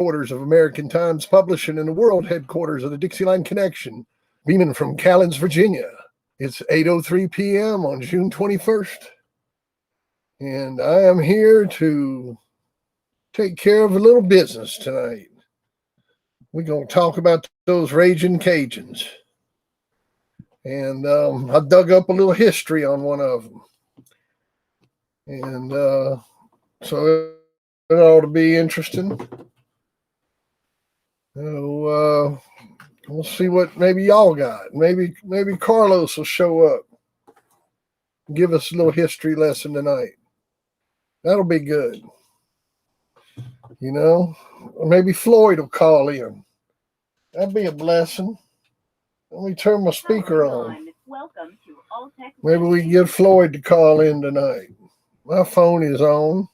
headquarters of American Times Publishing and the world headquarters of the Dixieline Connection, beaming from Callens, Virginia. It's 8:03 p.m. on June 21st, and I am here to take care of a little business tonight. We're going to talk about those Raging Cajuns, and I dug up a little history on one of them, and so it ought to be interesting. So, we'll see what maybe y'all got. Maybe Carlos will show up, give us a little history lesson tonight. That'll be good. You know, or maybe Floyd will call in. That'd be a blessing. Let me turn my speaker on. Welcome to All Tech. Maybe we can get Floyd to call in tonight. My phone is on.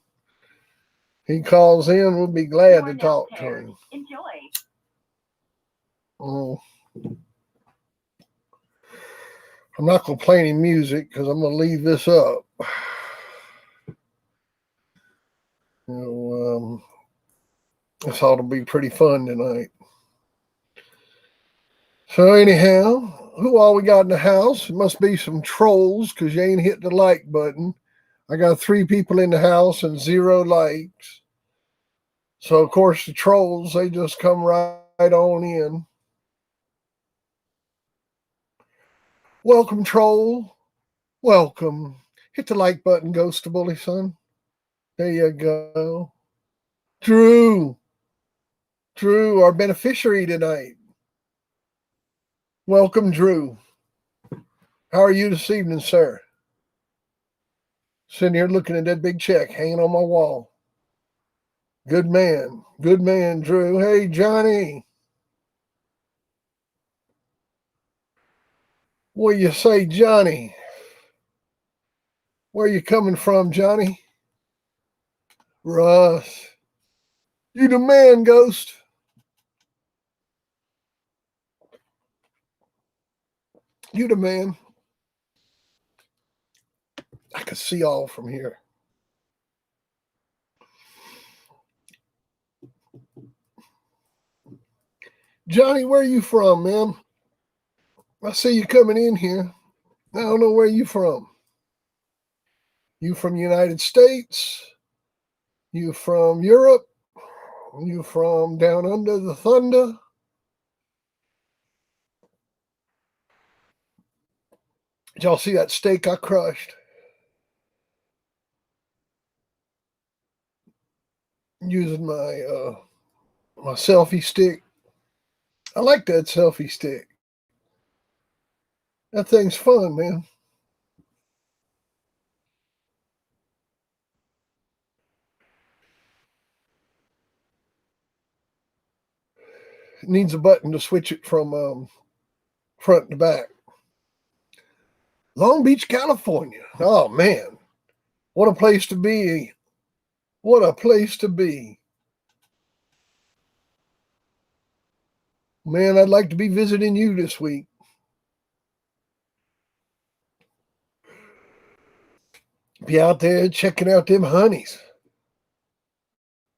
He calls in, we'll be glad to talk to him. Enjoy. Oh. I'm not going to play any music because I'm going to leave this up. You know, this ought to be pretty fun tonight. So anyhow, who all we got in the house? It must be some trolls because you ain't hit the like button. I got 3 people in the house and 0 likes. So, of course, the trolls, they just come right on in. Welcome, troll. Welcome. Hit the like button, Ghost to Bully, son. There you go. Drew, our beneficiary tonight. Welcome, Drew. How are you this evening, sir? Sitting here looking at that big check hanging on my wall. Good man, Drew. Hey, Johnny. What you say, Johnny? Where you coming from, Johnny? Russ. You the man, Ghost. You the man. I can see all from here. Johnny, where you from, man? I see you coming in here. I don't know where you from. You from the United States? You from Europe? You from down under the thunder? Did y'all see that steak I crushed? Using my my selfie stick. I like that selfie stick. That thing's fun, man. It needs a button to switch it from front to back. Long Beach, California. Oh, man. What a place to be. What a place to be. Man, I'd like to be visiting you this week. Be out there checking out them honeys.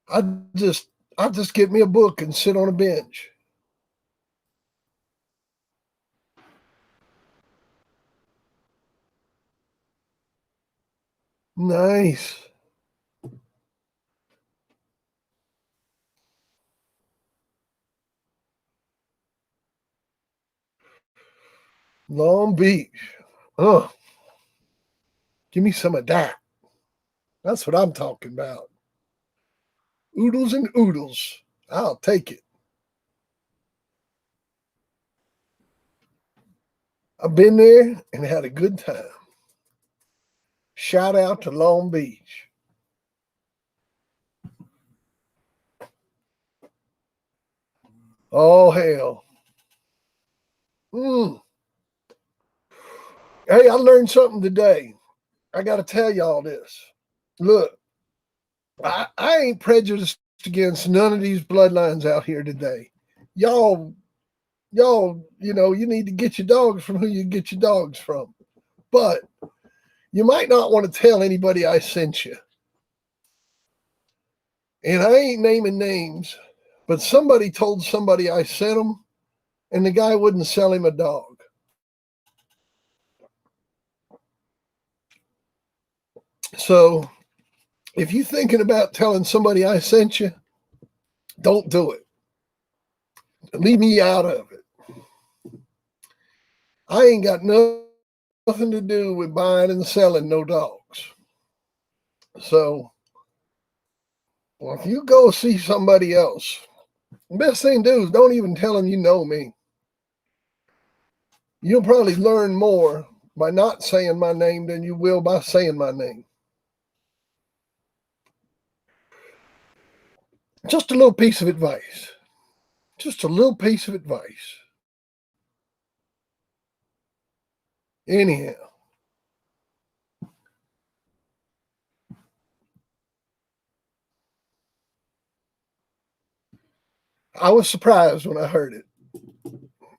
I'll just get me a book and sit on a bench. Nice. Long Beach. Oh, give me some of that. That's what I'm talking about. Oodles and oodles. I'll take it. I've been there and had a good time. Shout out to Long Beach. Oh, hell. Hey, I learned something today. I got to tell y'all this. Look, I ain't prejudiced against none of these bloodlines out here today. Y'all, you know, you need to get your dogs from who you get your dogs from. But you might not want to tell anybody I sent you. And I ain't naming names, But somebody told somebody I sent him, and the guy wouldn't sell him a dog. So if you're thinking about telling somebody I sent you, don't do it. Leave me out of it. I ain't got nothing to do with buying and selling no dogs. So if you go see somebody else, the best thing to do is don't even tell them you know me. You'll probably learn more by not saying my name than you will by saying my name. Just a little piece of advice. Just a little piece of advice. Anyhow. I was surprised when I heard it.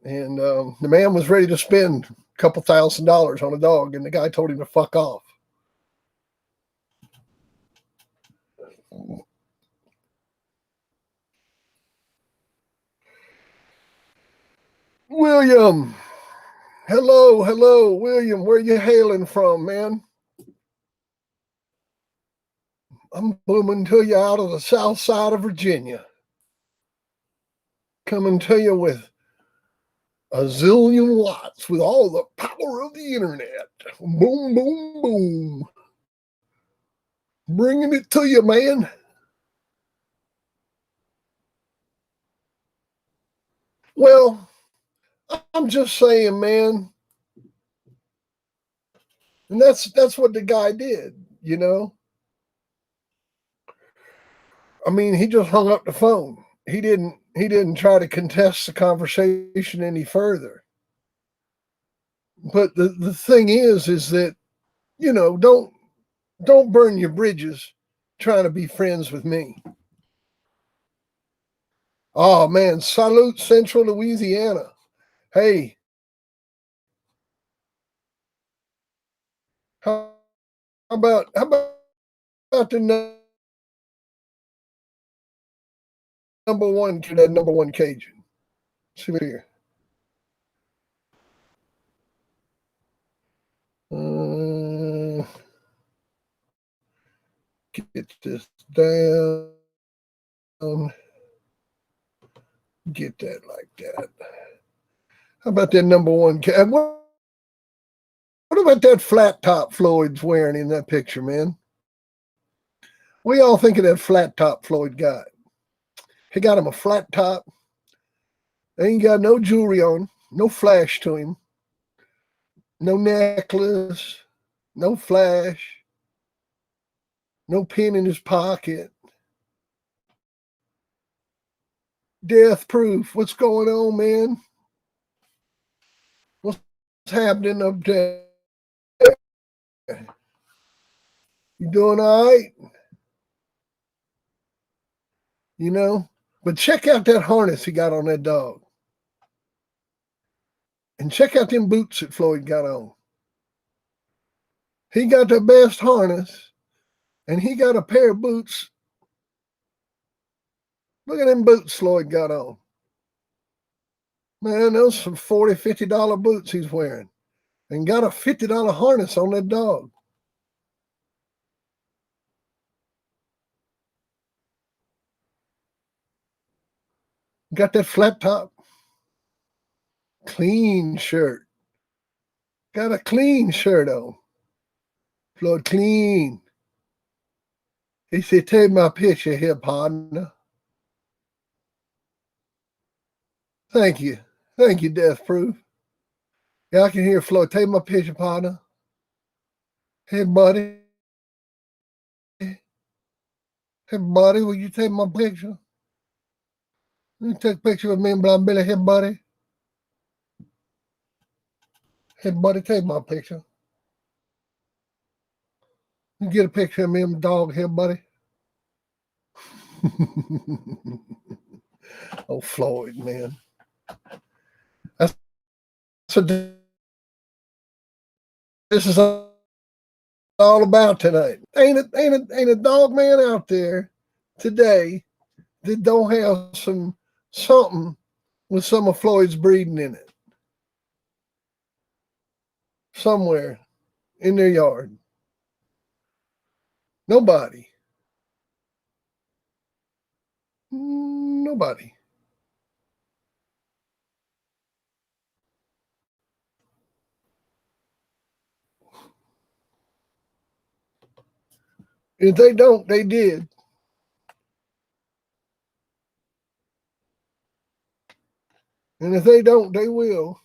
And the man was ready to spend a couple $1,000s on a dog, and the guy told him to fuck off. William. Hello, William. Where you hailing from, man? I'm booming to you out of the south side of Virginia. Coming to you with a zillion watts with all the power of the internet. Boom, boom, boom. Bringing it to you, man. Well, I'm just saying, man. And that's what the guy did, you know? I mean, he just hung up the phone. He didn't try to contest the conversation any further. But the thing is that, you know, don't burn your bridges trying to be friends with me. Oh man, salute Central Louisiana. Hey, how about the number one Cajun? See here. Get this down. Get that like that. How about that number one? What about that flat top Floyd's wearing in that picture, man? What y'all think of that flat top Floyd got? He got him a flat top. Ain't got no jewelry on, no flash to him, no necklace, no flash, no pin in his pocket. Death proof. What's going on, man? What's happening up there? You doing all right? You know? But check out that harness he got on that dog. And check out them boots that Floyd got on. He got the best harness, and he got a pair of boots. Look at them boots Floyd got on. Man, those some $40, $50 boots he's wearing. And got a $50 harness on that dog. Got that flat top. Clean shirt. Got a clean shirt on. Floyd clean. He said, take my picture here, partner. Thank you. Thank you, Death Proof. Yeah, I can hear Floyd. Take my picture, partner. Hey, buddy. Hey, buddy, will you take my picture? You take a picture with me and Blind Billy. Hey, buddy. Hey, buddy, take my picture. You get a picture of me and my dog here, buddy. Oh, Floyd, man. That's what this is all about tonight. Ain't a dog man out there today that don't have something with some of Floyd's breeding in it somewhere in their yard? Nobody. Nobody. If they don't, they did. And if they don't, they will.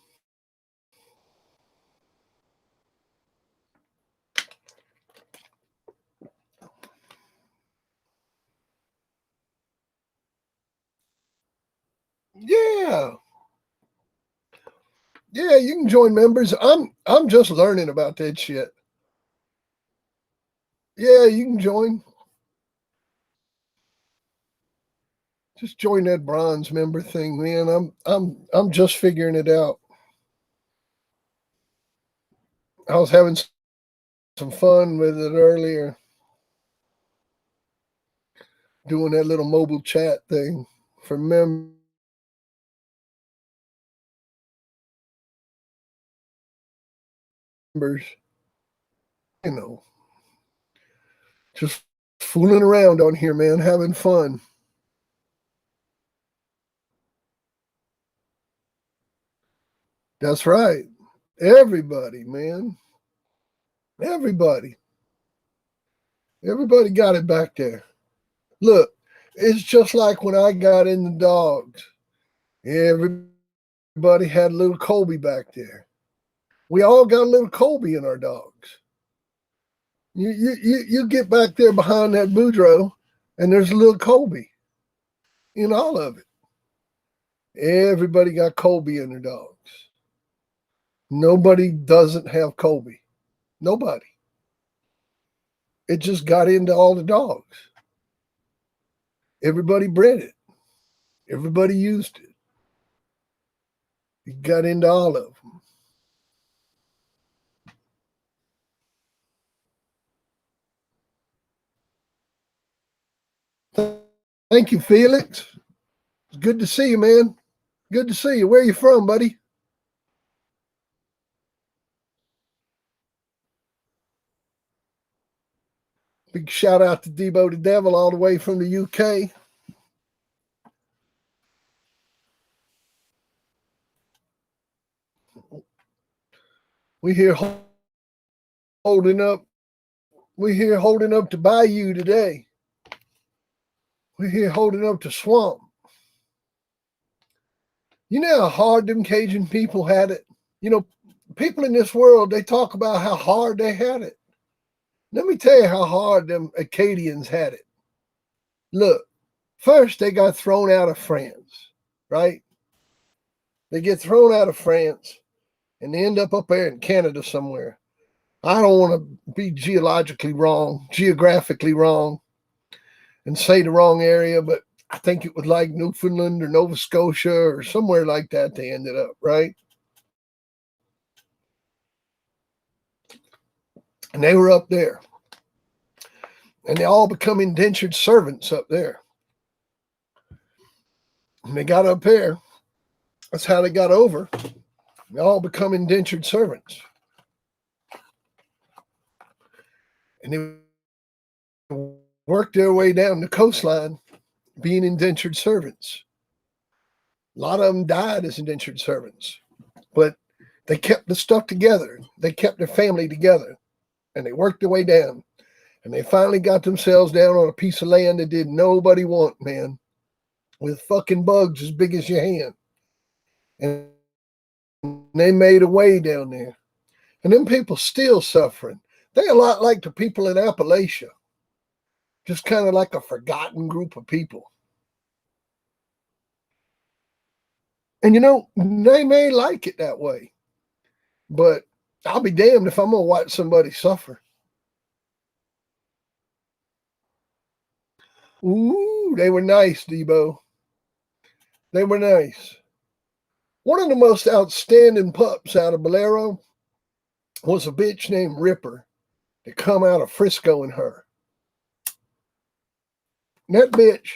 Yeah. Yeah, you can join members. I'm just learning about that shit. Yeah, you can join. Just join that bronze member thing, man. I'm just figuring it out. I was having some fun with it earlier, doing that little mobile chat thing for members. You know, just fooling around on here, man, having fun. That's right. Everybody, man. Everybody. Everybody got it back there. Look, it's just like when I got in the dogs. Everybody had a little Colby back there. We all got a little Colby in our dogs. You get back there behind that Boudreaux, and there's a little Colby in all of it. Everybody got Colby in their dogs. Nobody doesn't have Colby. Nobody. It just got into all the dogs. Everybody bred it. Everybody used it. It got into all of them. Thank you, Felix. It's good to see you, man. Good to see you. Where are you from, buddy? Big shout out to Debo the Devil all the way from the UK. We here holding up. We here holding up to Bayou today. We here holding up to Swamp. You know how hard them Cajun people had it? You know, people in this world, they talk about how hard they had it. Let me tell you how hard them Acadians had it. Look, first they got thrown out of France, right? They get thrown out of France and they end up there in Canada somewhere. I don't want to be geographically wrong, and say the wrong area, but I think it was like Newfoundland or Nova Scotia or somewhere like that they ended up, right? And they were up there. And they all become indentured servants up there. And they got up there. That's how they got over. They all become indentured servants. And they worked their way down the coastline being indentured servants. A lot of them died as indentured servants, but they kept the stuff together. They kept their family together, and they worked their way down. And they finally got themselves down on a piece of land that did nobody want, man, with fucking bugs as big as your hand. And they made a way down there. And them people still suffering. They a lot like the people in Appalachia, just kind of like a forgotten group of people. And you know, they may like it that way, but I'll be damned if I'm going to watch somebody suffer. Ooh, they were nice, Debo. They were nice. One of the most outstanding pups out of Bolero was a bitch named Ripper that come out of Frisco in her. And that bitch,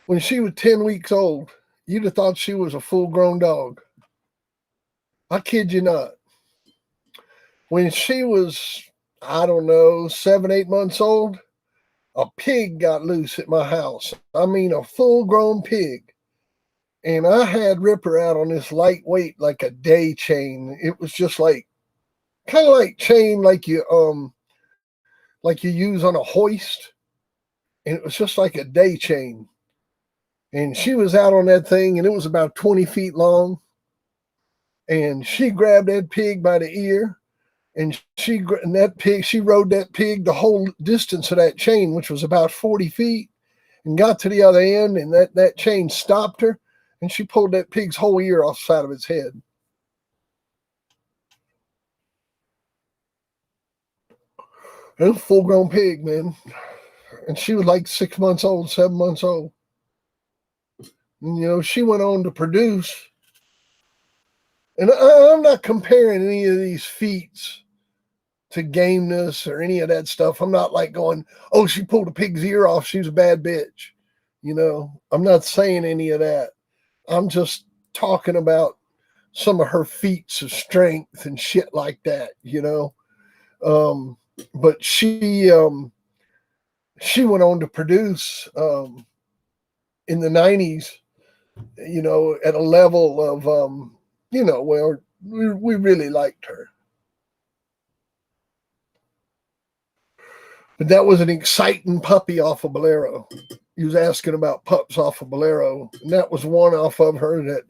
When she was 10 weeks old, you'd have thought she was a full-grown dog. I kid you not. When she was, I don't know, 7, 8 months old, a pig got loose at my house. I mean, a full-grown pig. And I had Ripper out on this lightweight, like a day chain. It was just like, kind of like chain like you use on a hoist. And it was just like a day chain. And she was out on that thing, and it was about 20 feet long. And she grabbed that pig by the ear, and she rode that pig the whole distance of that chain, which was about 40 feet, and got to the other end, and that chain stopped her, and she pulled that pig's whole ear off the side of its head. It was a full-grown pig, man. And she was like 6 months old, 7 months old. And, she went on to produce. And I'm not comparing any of these feats to gameness or any of that stuff. I'm not like going, oh, she pulled a pig's ear off, she's a bad bitch. I'm not saying any of that. I'm just talking about some of her feats of strength and shit like that, But she went on to produce in the 90s, at a level of, where we really liked her. But that was an exciting puppy off of Bolero. He was asking about pups off of Bolero, and that was one off of her that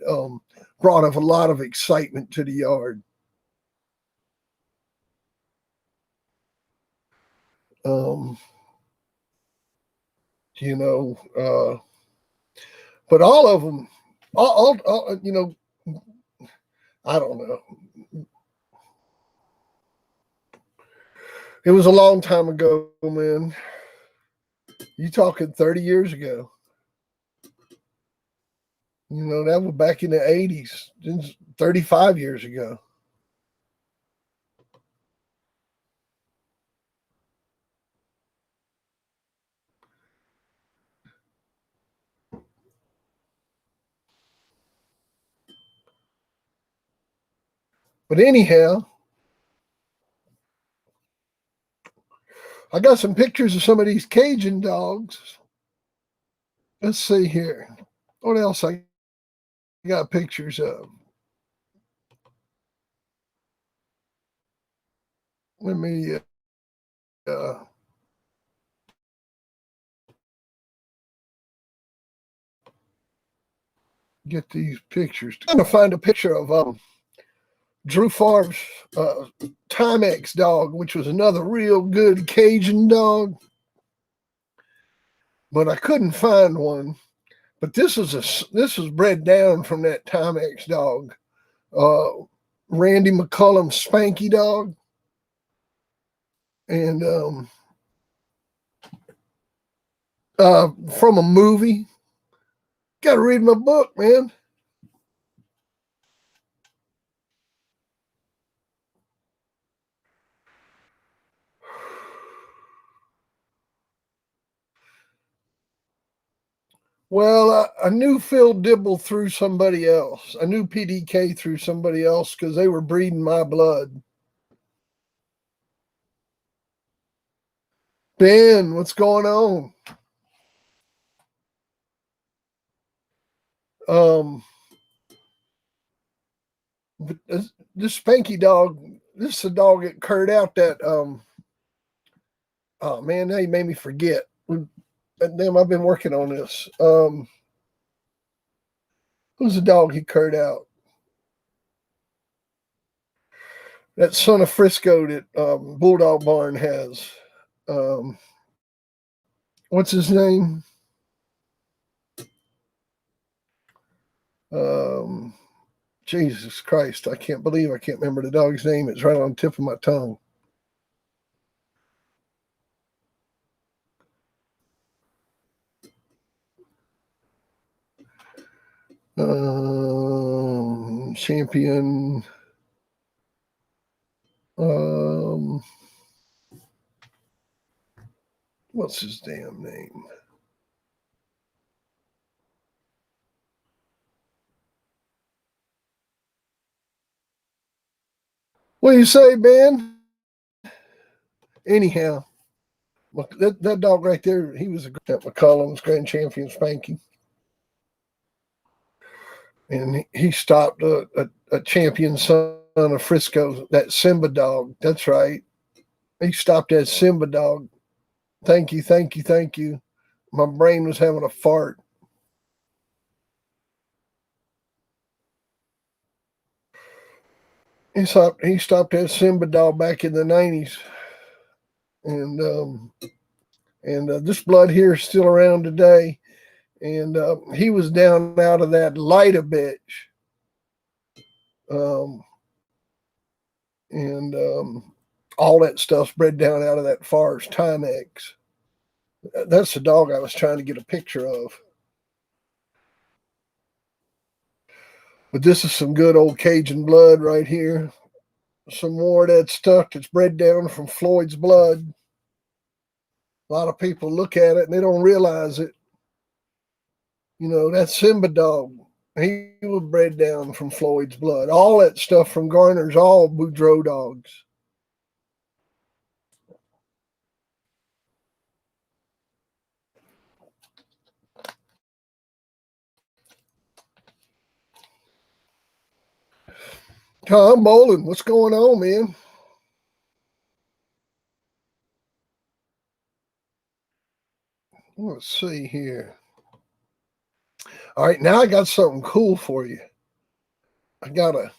brought up a lot of excitement to the yard. But all of them, all I don't know. It was a long time ago, man. You talking 30 years ago. That was back in the 80s, 35 years ago. But anyhow, I got some pictures of some of these Cajun dogs. Let's see here. What else I got pictures of? Let me get these pictures. I'm going to find a picture of Drew Favre's Timex dog, which was another real good Cajun dog. But I couldn't find one. But this was bred down from that Timex dog. Randy McCullum's Spanky dog. And from a movie. Got to read my book, man. Well, I knew Phil Dibble through somebody else. I knew PDK through somebody else because they were breeding my blood. Ben, what's going on? But this Spanky dog, this is a dog that curd out that oh man, now you made me forget. Damn, I've been working on this. Who's the dog he curd out? That son of Frisco that Bulldog Barn has. What's his name? Jesus Christ, I can't believe I can't remember the dog's name. It's right on the tip of my tongue. Champion. What's his damn name? What do you say, Ben? Anyhow, that dog right there, he was at McCollum's Grand Champion Spanking. And he stopped a champion son of Frisco, that Simba dog. That's right. He stopped that Simba dog. Thank you, thank you, thank you. My brain was having a fart. He stopped that Simba dog back in the 90s. And this blood here is still around today. And he was down out of that Lita bitch. And all that stuff's bred down out of that Far's Timex. That's the dog I was trying to get a picture of. But this is some good old Cajun blood right here. Some more of that stuff that's bred down from Floyd's blood. A lot of people look at it and they don't realize it. You know, that Simba dog, he was bred down from Floyd's blood. All that stuff from Garner's, all Boudreaux dogs. Tom Bolin, what's going on, man? Let's see here. All right, now I got something cool for you. I got to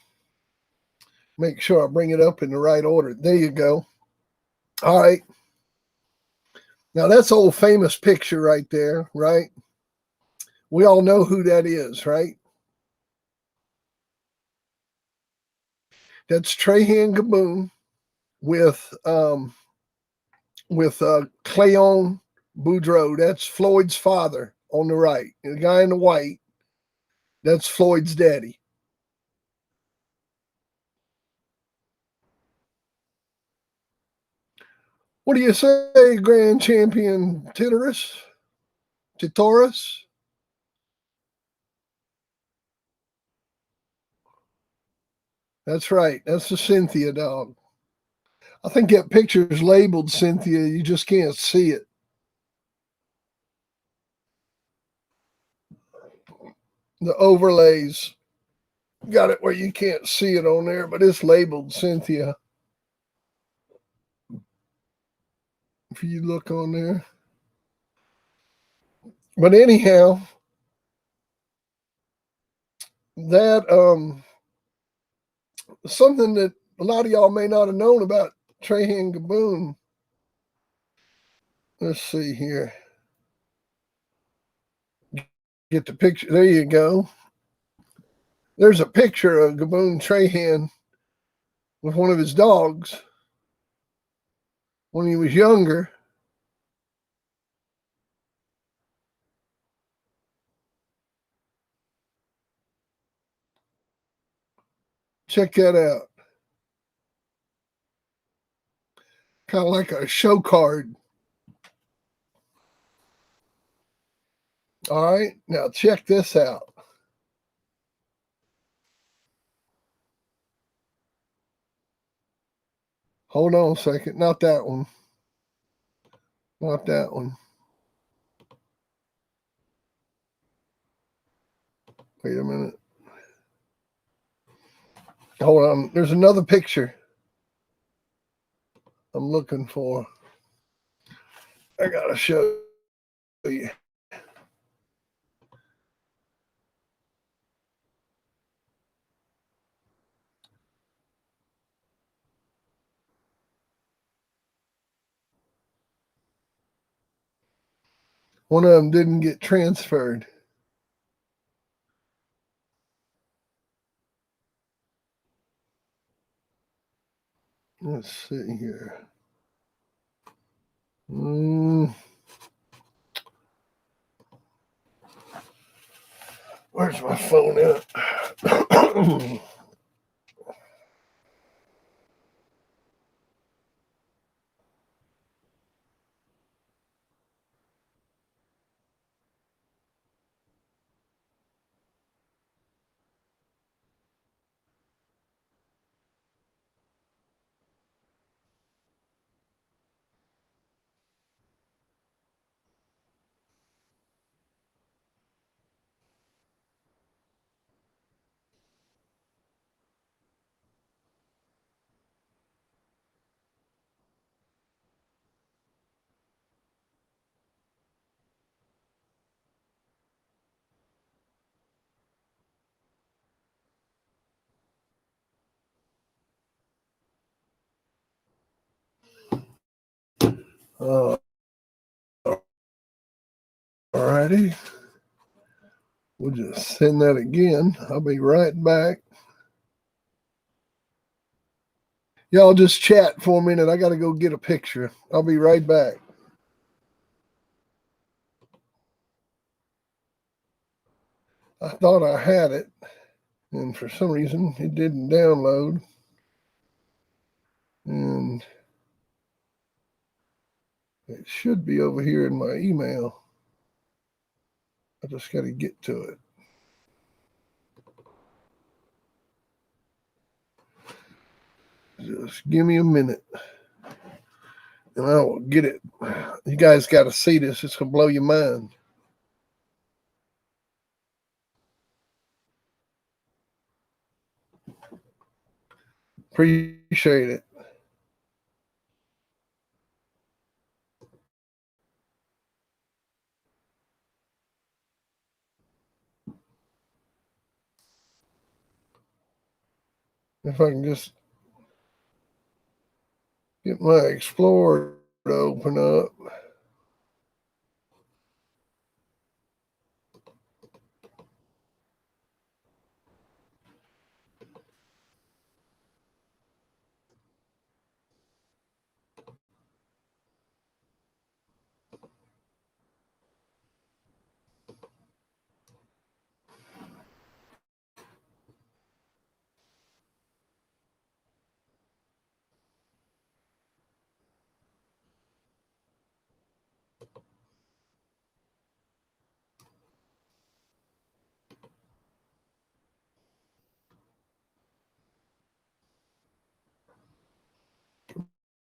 make sure I bring it up in the right order. There you go. All right. Now, that's old famous picture right there, right? We all know who that is, right? That's Trahan Gaboon with Cleon Boudreaux. That's Floyd's father on the right. And the guy in the white, that's Floyd's daddy. What do you say, Grand Champion Titoris? That's right. That's the Cynthia dog. I think that picture is labeled Cynthia. You just can't see it. The overlays got it where you can't see it on there, but it's labeled Cynthia. If you look on there. But anyhow, that something that a lot of y'all may not have known about Trahan Gaboon. Let's see here. Get the picture. There you go. There's a picture of Gaboon Trahan with one of his dogs when he was younger. Check that out. Kind of like a show card. All right, now check this out. Hold on a second. Not that one. Not that one. Wait a minute. Hold on. There's another picture I'm looking for. I got to show you. One of them didn't get transferred. Let's see here. Where's my phone at? Alrighty. We'll just send that again. I'll be right back. Y'all just chat for a minute. I got to go get a picture. I'll be right back. I thought I had it, and for some reason it didn't download. And it should be over here in my email. I just got to get to it. Just give me a minute, and I will get it. You guys got to see this. It's going to blow your mind. Appreciate it. If I can just get my Explorer to open up.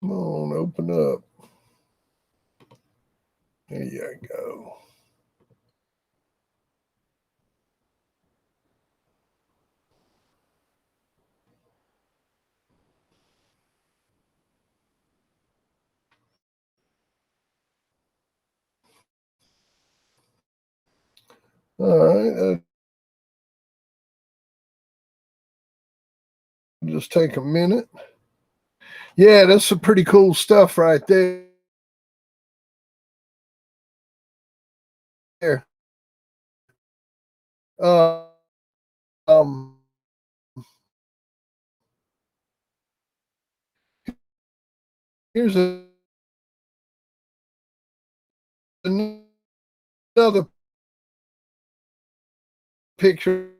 Come on, open up. There you go. All right. Just take a minute. Yeah, that's some pretty cool stuff right there. Uh, um, here's another picture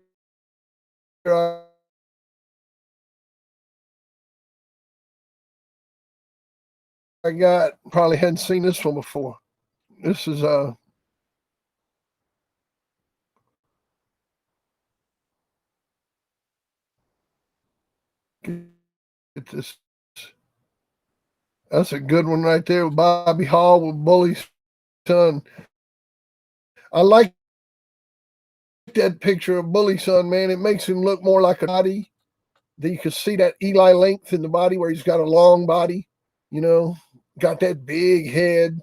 I got. Probably hadn't seen this one before. This is get this. That's a good one right there with Bobby Hall with Bully's son. I like that picture of Bully's son, man. It makes him look more like a body. You can see that Eli length in the body where he's got a long body, got that big head.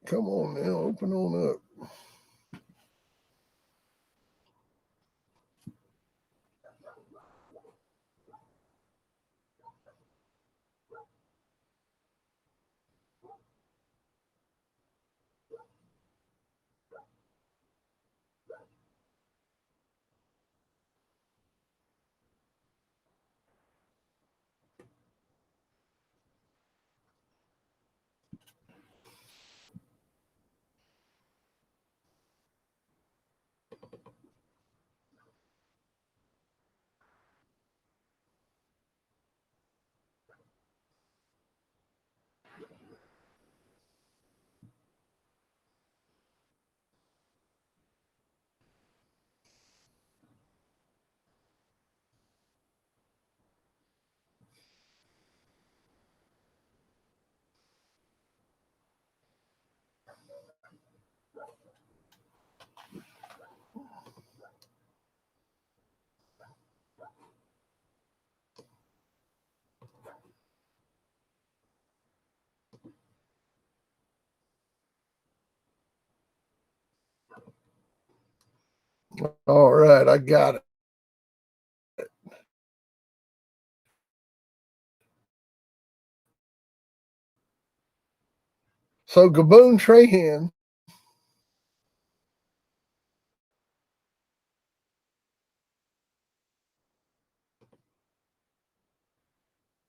Come on now, open on up. All right, I got it. So Gaboon Trahan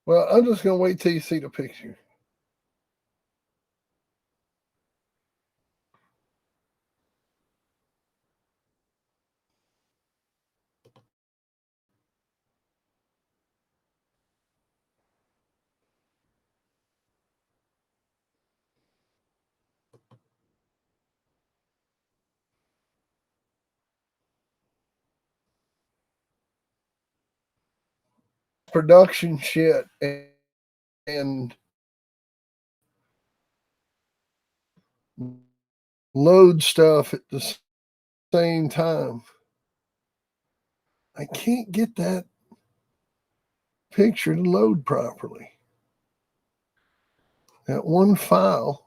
well, I'm just going to wait till you see the picture. Production shit and load stuff at the same time. I can't get that picture to load properly. That one file.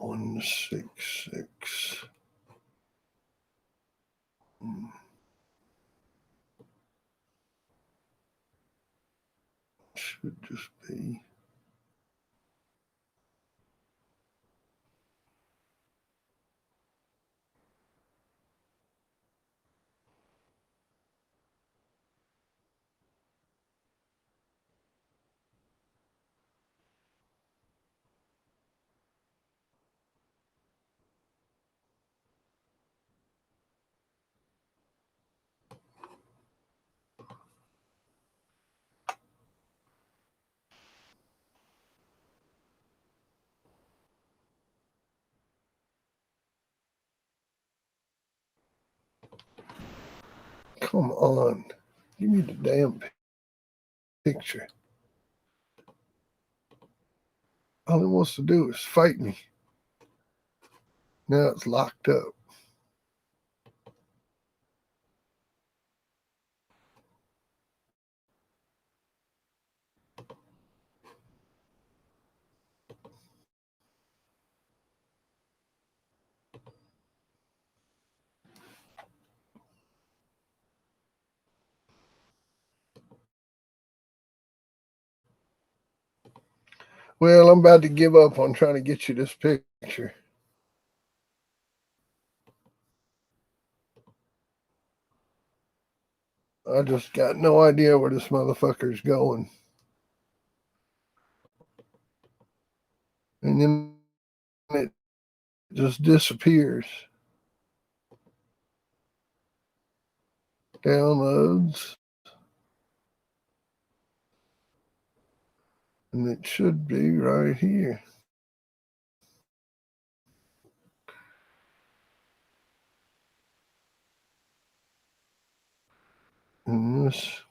One 6 6. Should just be. Come on. Give me the damn picture. All it wants to do is fight me. Now it's locked up. Well, I'm about to give up on trying to get you this picture. I just got no idea where this motherfucker's going. And then it just disappears. Downloads. And it should be right here. In this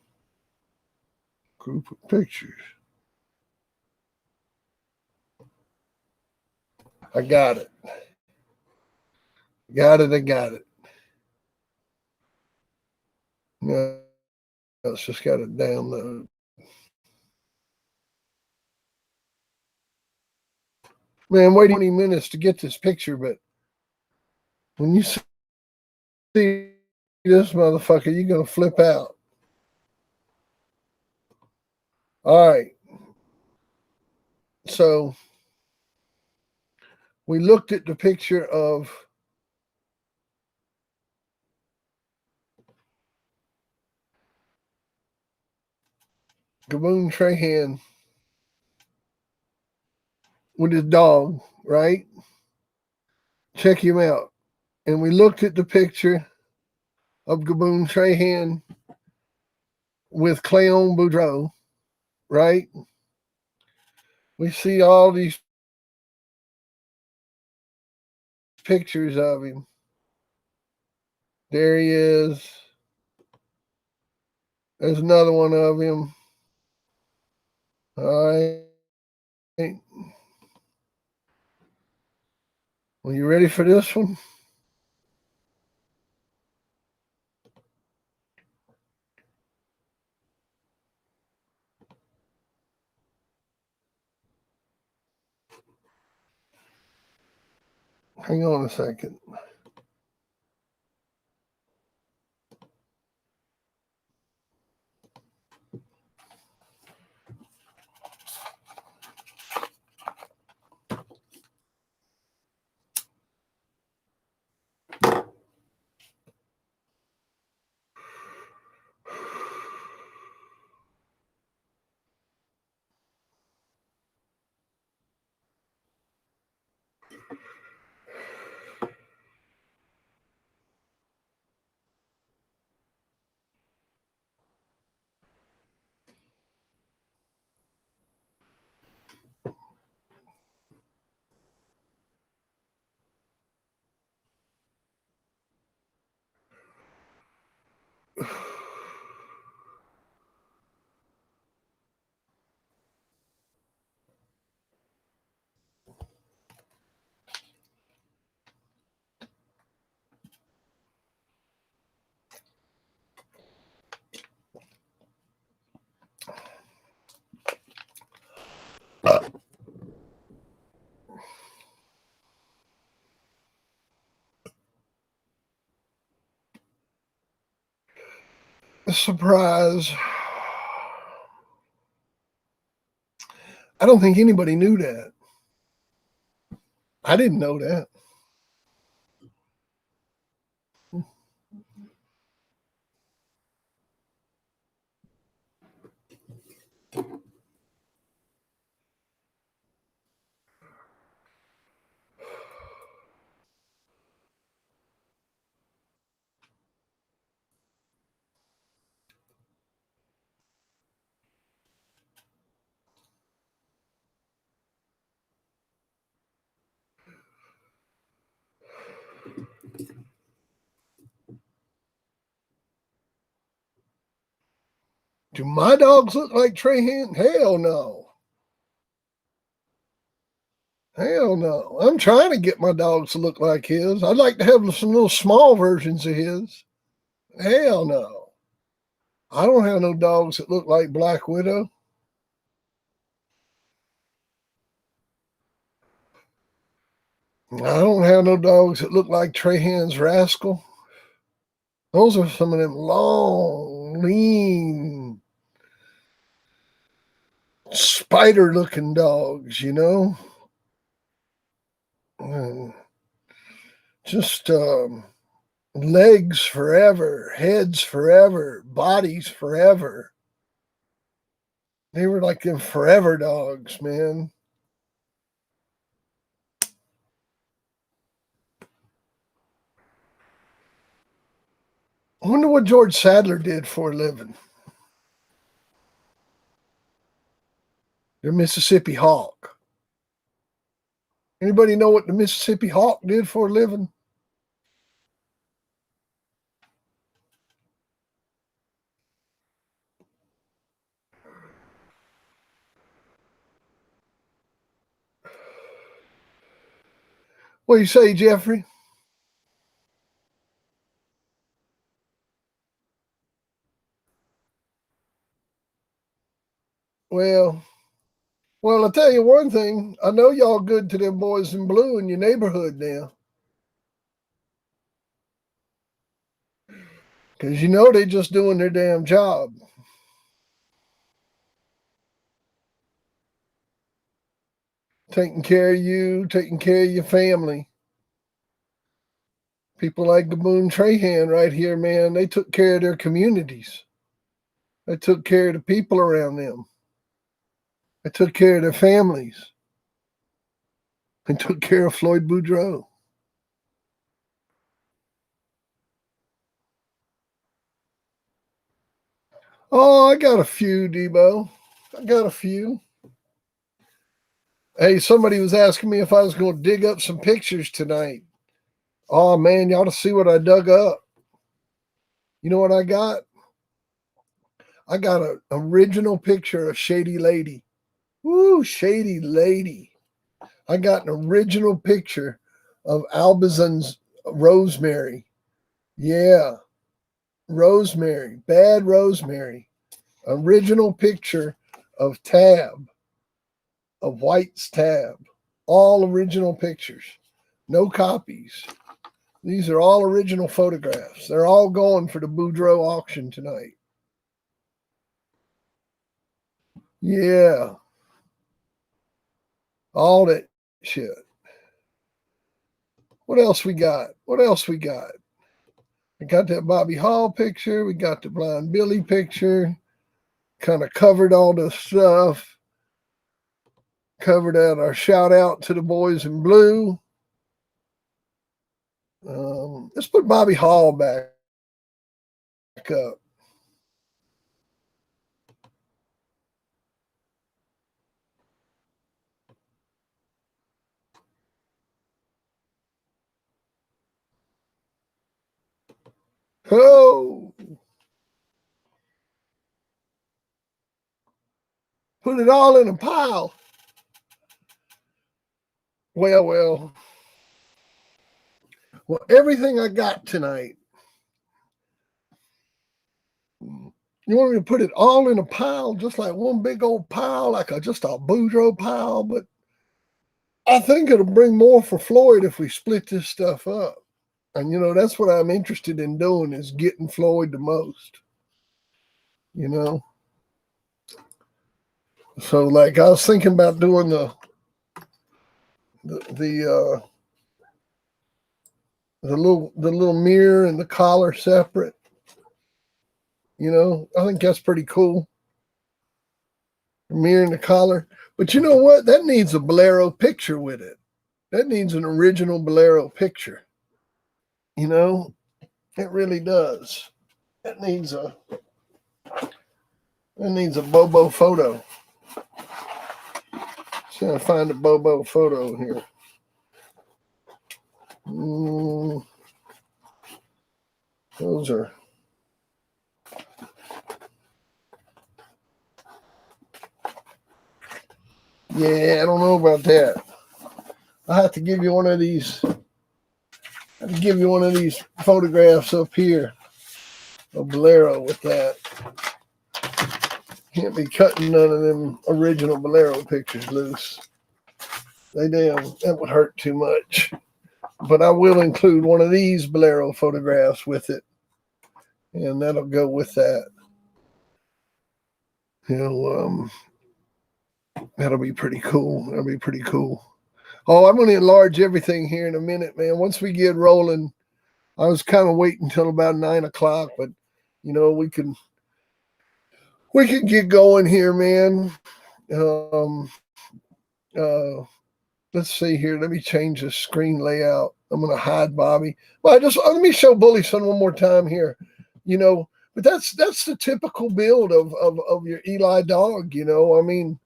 group of pictures. I got it. I got it. No, it's just got to download. Man, waiting 20 minutes to get this picture, but when you see this motherfucker, you're going to flip out. All right. So we looked at the picture of Gaboon Trahan with his dog, right? Check him out. And we looked at the picture of Gaboon Trahan with Cleon Boudreaux, right? We see all these pictures of him. There he is. There's another one of him. All right. Well, you ready for this one? Hang on a second. A surprise. I don't think anybody knew that. I didn't know that. Do my dogs look like Trahan? Hell no. Hell no. I'm trying to get my dogs to look like his. I'd like to have some little small versions of his. Hell no. I don't have no dogs that look like Black Widow. I don't have no dogs that look like Trahan's Rascal. Those are some of them long, lean, spider-looking dogs, you know? Just legs forever, heads forever, bodies forever. They were like them forever dogs, man. I wonder what George Sadler did for a living. The Mississippi Hawk. Anybody know what the Mississippi Hawk did for a living? What do you say, Jeffrey? Well, I'll tell you one thing. I know y'all good to them boys in blue in your neighborhood now. Because you know they're just doing their damn job. Taking care of you, taking care of your family. People like Gaboon Trahan right here, man, they took care of their communities. They took care of the people around them. They took care of their families. They took care of Floyd Boudreaux. Oh, I got a few, Debo. I got a few. Hey, somebody was asking me if I was going to dig up some pictures tonight. Oh man, you ought to see what I dug up. You know what I got? I got an original picture of Shady Lady. Woo, Shady Lady. I got an original picture of Albazon's Rosemary. Yeah, Rosemary, bad Rosemary. Original picture of Tab, of White's Tab. All original pictures, no copies. These are all original photographs. They're all going for the Boudreaux auction tonight. Yeah, all that shit. What else we got? What else we got? We got that Bobby Hall picture. We got the Blind Billy picture. Kind of covered all the stuff. Covered out our shout out to the boys in blue. Let's put Bobby Hall back up. Oh, put it all in a pile. Well, everything I got tonight. You want me to put it all in a pile, just like one big old pile, like just a Boudreaux pile? But I think it'll bring more for Floyd if we split this stuff up. And, you know, that's what I'm interested in doing, is getting Floyd the most, you know? So, like, I was thinking about doing the little mirror and the collar separate. You know, I think that's pretty cool. The mirror and the collar. But you know what? That needs a Bolero picture with it. That needs an original Bolero picture. You know, it really does. It needs a Bobo photo. Just gotta find a Bobo photo here. Those are. Yeah, I don't know about that. I have to give you one of these. I have to give you one of these photographs up here of Bolero with that. Can't be cutting none of them original Bolero pictures loose. That would hurt too much. But I will include one of these Bolero photographs with it, and that'll go with that. You know, that'll be pretty cool. That'll be pretty cool. Oh, I'm going to enlarge everything here in a minute, man. Once we get rolling, I was kind of waiting until about 9 o'clock, but you know, we can get going here, man. Let's see here. Let me change the screen layout. I'm going to hide Bobby. Well, let me show Bully Son one more time here. You know, but that's the typical build of your Eli dog. You know, I mean,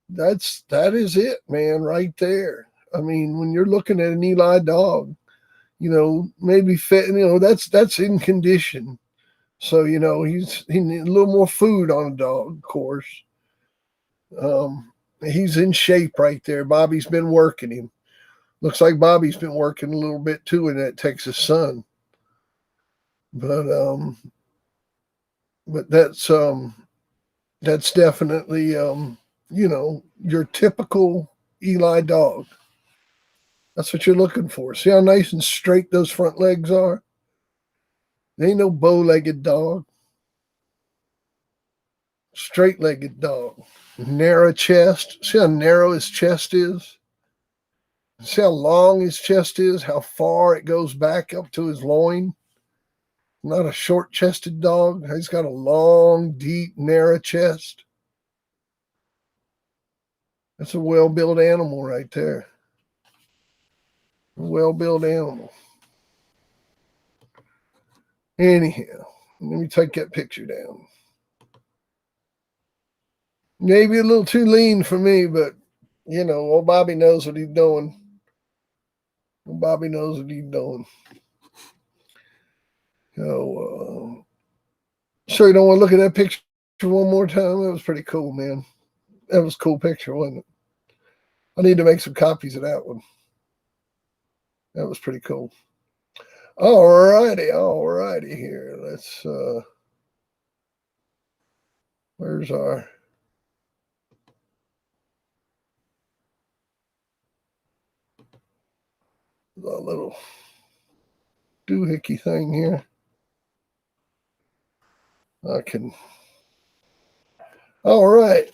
that is it, man, right there. I mean, when you're looking at an Eli dog, you know, maybe fit, you know, that's in condition. So, you know, he needs a little more food on a dog, of course. He's in shape right there. Bobby's been working him. Looks like Bobby's been working a little bit too in that Texas sun. But that's definitely you know, your typical Eli dog. That's what you're looking for. See how nice and straight those front legs are? They ain't no bow-legged dog. Straight-legged dog. Narrow chest. See how narrow his chest is? See how long his chest is? How far it goes back up to his loin? Not a short-chested dog. He's got a long, deep, narrow chest. That's a well-built animal right there. A well-built animal. Anyhow, let me take that picture down. Maybe a little too lean for me, but, you know, old Bobby knows what he's doing. Bobby knows what he's doing. So, sure you don't want to look at that picture one more time? That was pretty cool, man. That was a cool picture, wasn't it? I need to make some copies of that one. That was pretty cool. All righty here. Let's, where's our little doohickey thing here? I can. All right.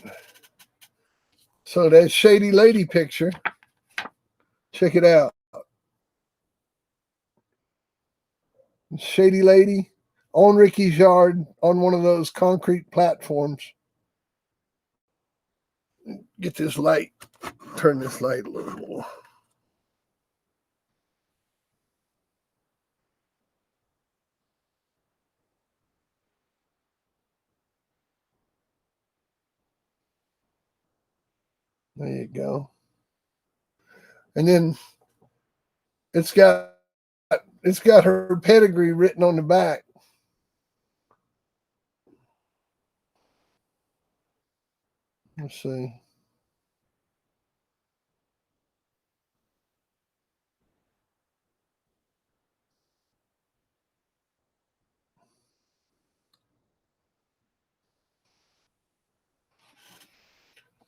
So that shady lady picture, check it out. Shady lady on Ricky's yard on one of those concrete platforms. Get this light, turn this light a little more. There you go. And then it's got her pedigree written on the back. Let's see.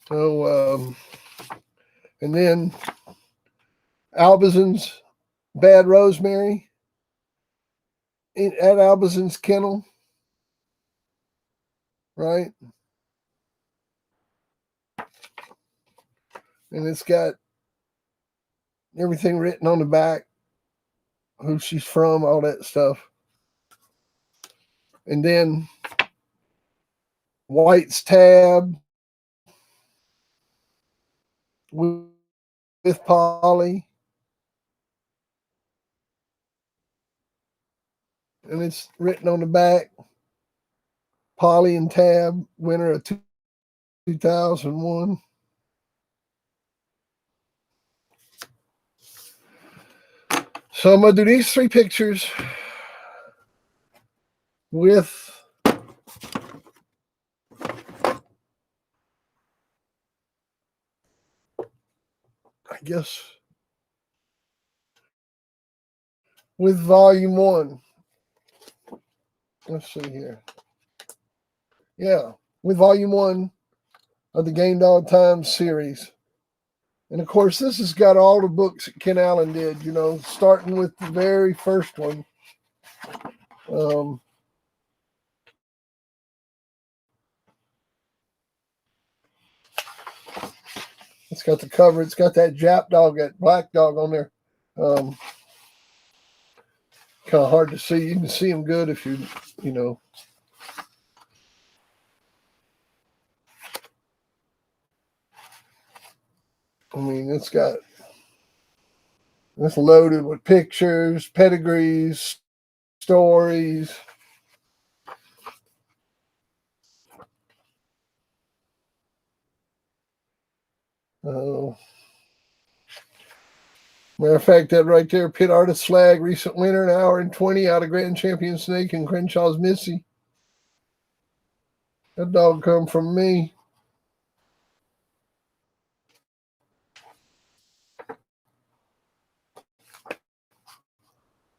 So, and then Albazon's Bad Rosemary at Albazon's kennel, right? And it's got everything written on the back, who she's from, all that stuff. And then White's tab with Polly. And it's written on the back, Polly and Tab, winner of 2001. So I'm going to do these three pictures with I guess with volume 1. Let's see here. Yeah, with volume 1 of the Game Dog Times series. And of course, this has got all the books that Ken Allen did, you know, starting with the very first one. It's got the cover. It's got that Jap dog, that black dog on there. Kind of hard to see. You can see him good if you know. I mean, it's loaded with pictures, pedigrees, stories. Matter of fact, that right there, Pit Artist Flag, recent winner, 1 hour and 20 out of Grand Champion Snake and Crenshaw's Missy. That dog come from me.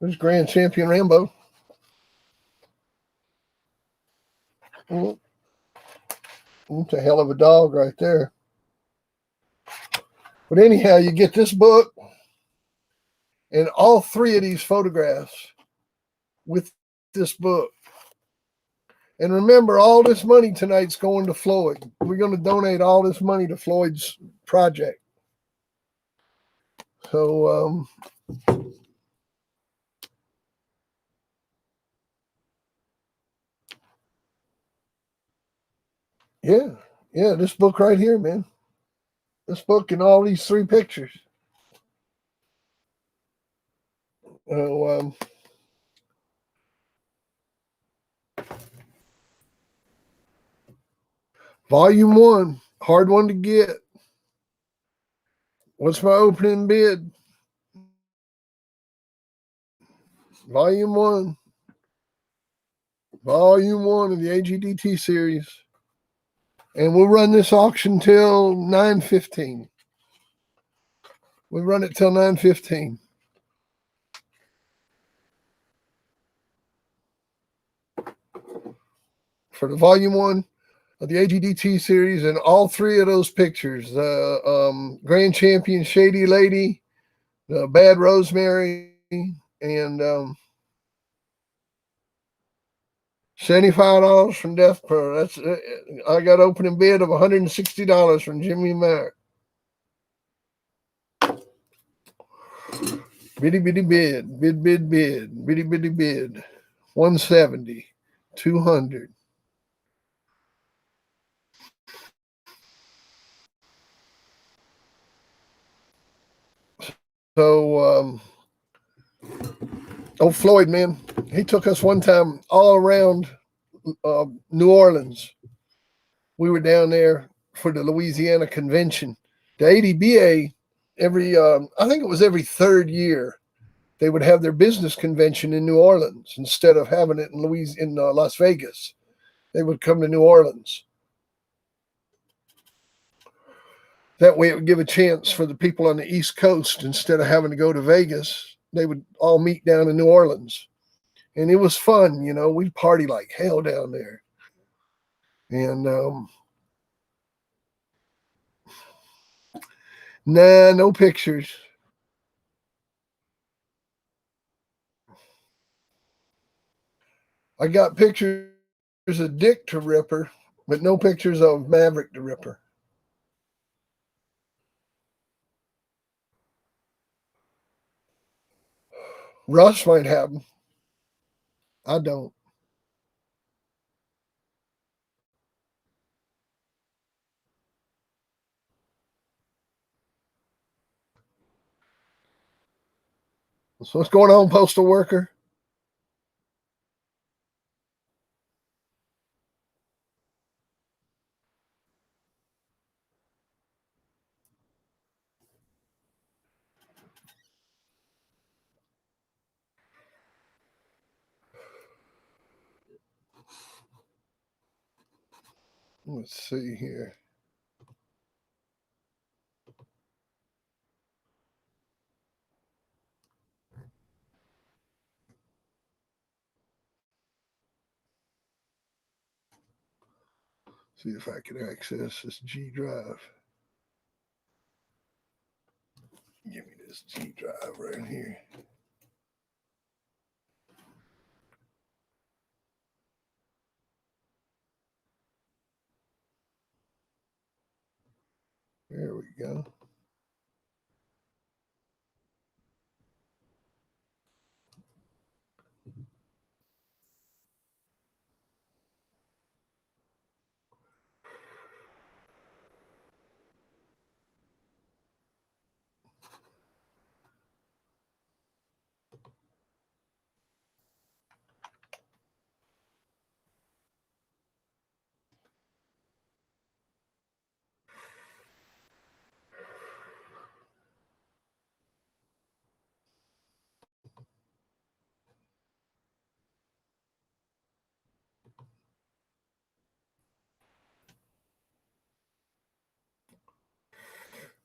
There's Grand Champion Rambo. That's a hell of a dog right there. But anyhow, you get this book and all 3 of these photographs with this book. And remember, all this money tonight's going to Floyd. We're going to donate all this money to Floyd's project. So, yeah, this book right here, man. This book and all these 3 pictures. Volume 1, hard one to get. What's my opening bid? Volume 1. Volume 1 of the AGDT series. And we'll run this auction till 9:15. We'll run it till 9:15. For the volume 1 of the AGDT series, and all three of those pictures, the Grand Champion Shady Lady, the Bad Rosemary, and $75 from Death Pro. That's I got opening bid of $160 from Jimmy Mack. Bitty bitty bid, bid, bitty bitty bid, 170, 200. So, Floyd, man, he took us one time all around New Orleans. We were down there for the Louisiana convention. The ADBA, I think it was every third year, they would have their business convention in New Orleans instead of having it in Las Vegas. They would come to New Orleans. That way it would give a chance for the people on the East Coast, instead of having to go to Vegas, they would all meet down in New Orleans. And it was fun, you know, we'd party like hell down there. And nah, no pictures. I got pictures of Dick the Ripper, but no pictures of Maverick the Ripper. Russ might have them. I don't. So what's going on, postal worker? Let's see here. See if I can access this G drive. Give me this G drive right here. There we go.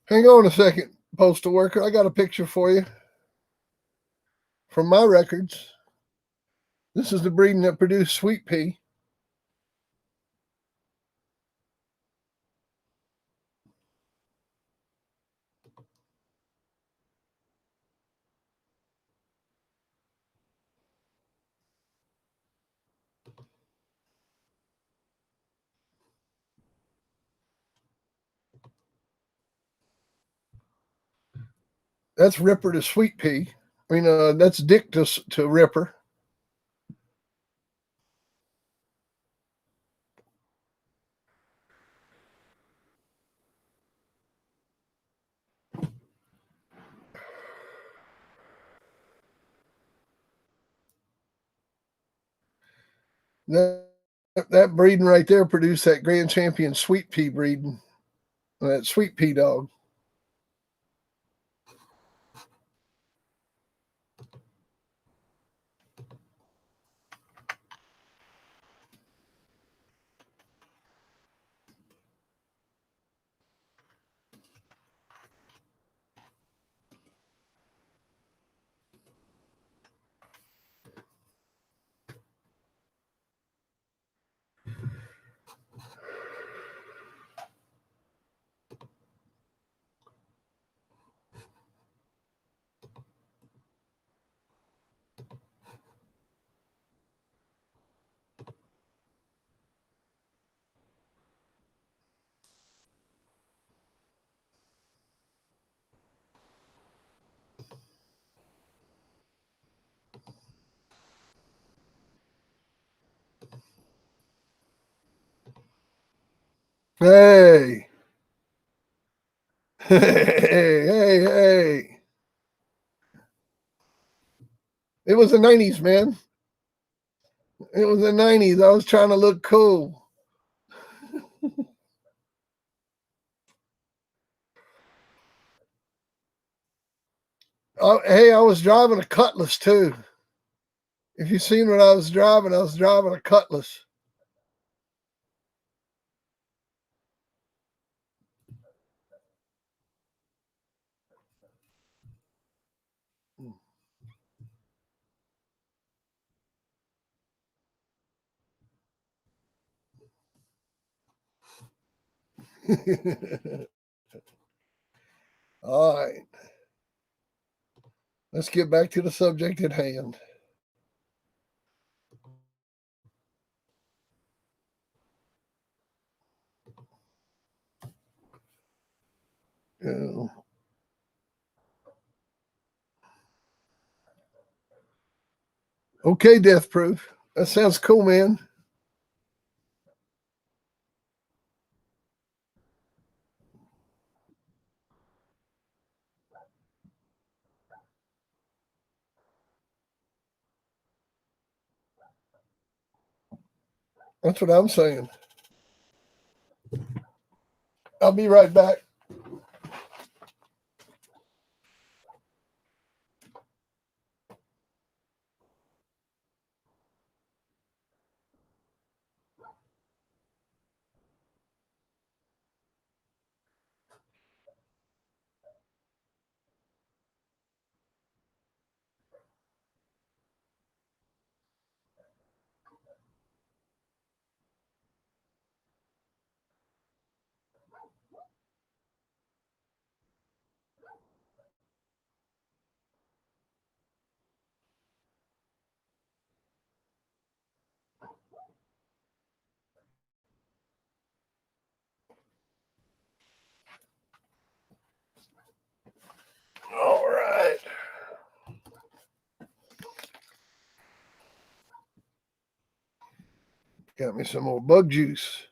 Hang on a second, postal worker. I got a picture for you from my records. This is the breeding that produced Sweet Pea. That's Ripper to Sweet Pea. I mean, that's Dick to Ripper. That breeding right there produced that Grand Champion Sweet Pea breeding. That Sweet Pea dog. Hey. Hey. It was the 90s, man. It was the 90s. I was trying to look cool. Hey, I was driving a Cutlass too. If you seen what I was driving a Cutlass. All right. Let's get back to the subject at hand. Okay, Death Proof. That sounds cool, man. That's what I'm saying. I'll be right back. All right. Got me some more bug juice.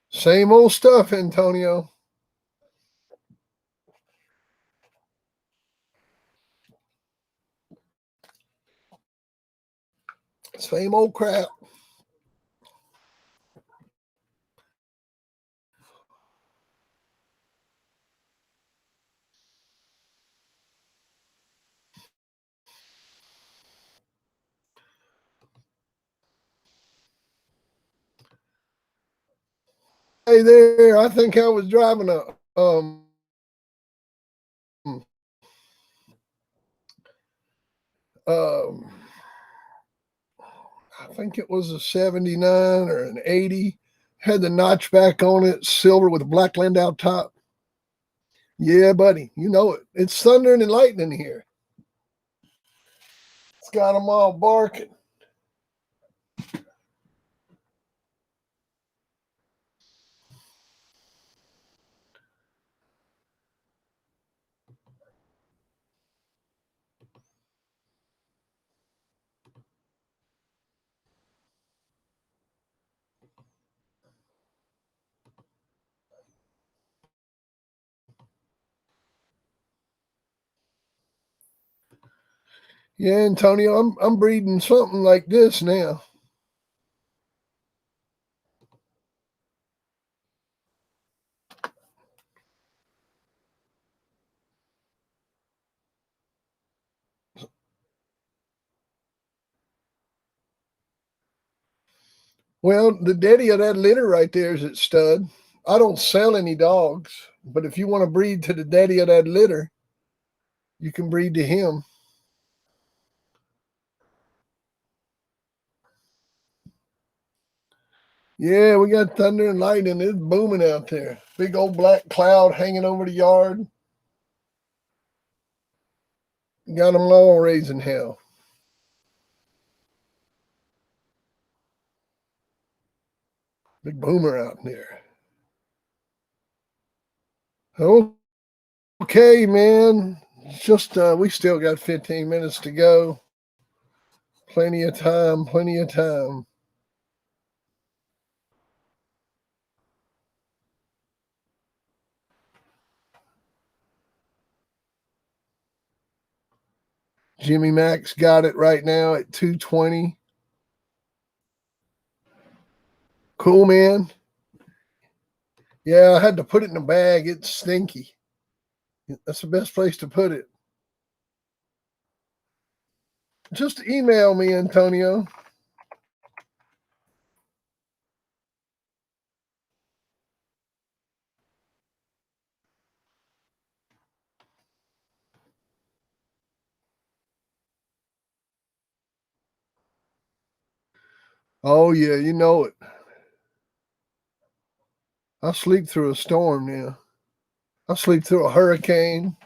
Same old stuff, Antonio. Same old crap. Hey there, I think I was driving a I think it was a 79 or an 80. Had the notch back on it, silver with a black Landau top. Yeah, buddy, you know it. It's thundering and lightning here. It's got them all barking. Yeah, Antonio, I'm breeding something like this now. Well, the daddy of that litter right there is at stud. I don't sell any dogs, but if you want to breed to the daddy of that litter, you can breed to him. Yeah, we got thunder and lightning. It's booming out there. Big old black cloud hanging over the yard. Got them all raising hell. Big boomer out there. Okay, man. Just we still got 15 minutes to go. Plenty of time, plenty of time. Jimmy Max got it right now at 220. Cool, man. Yeah, I had to put it in a bag. It's stinky. That's the best place to put it. Just email me, Antonio. Oh, yeah, you know it. I sleep through a storm now. I sleep through a hurricane.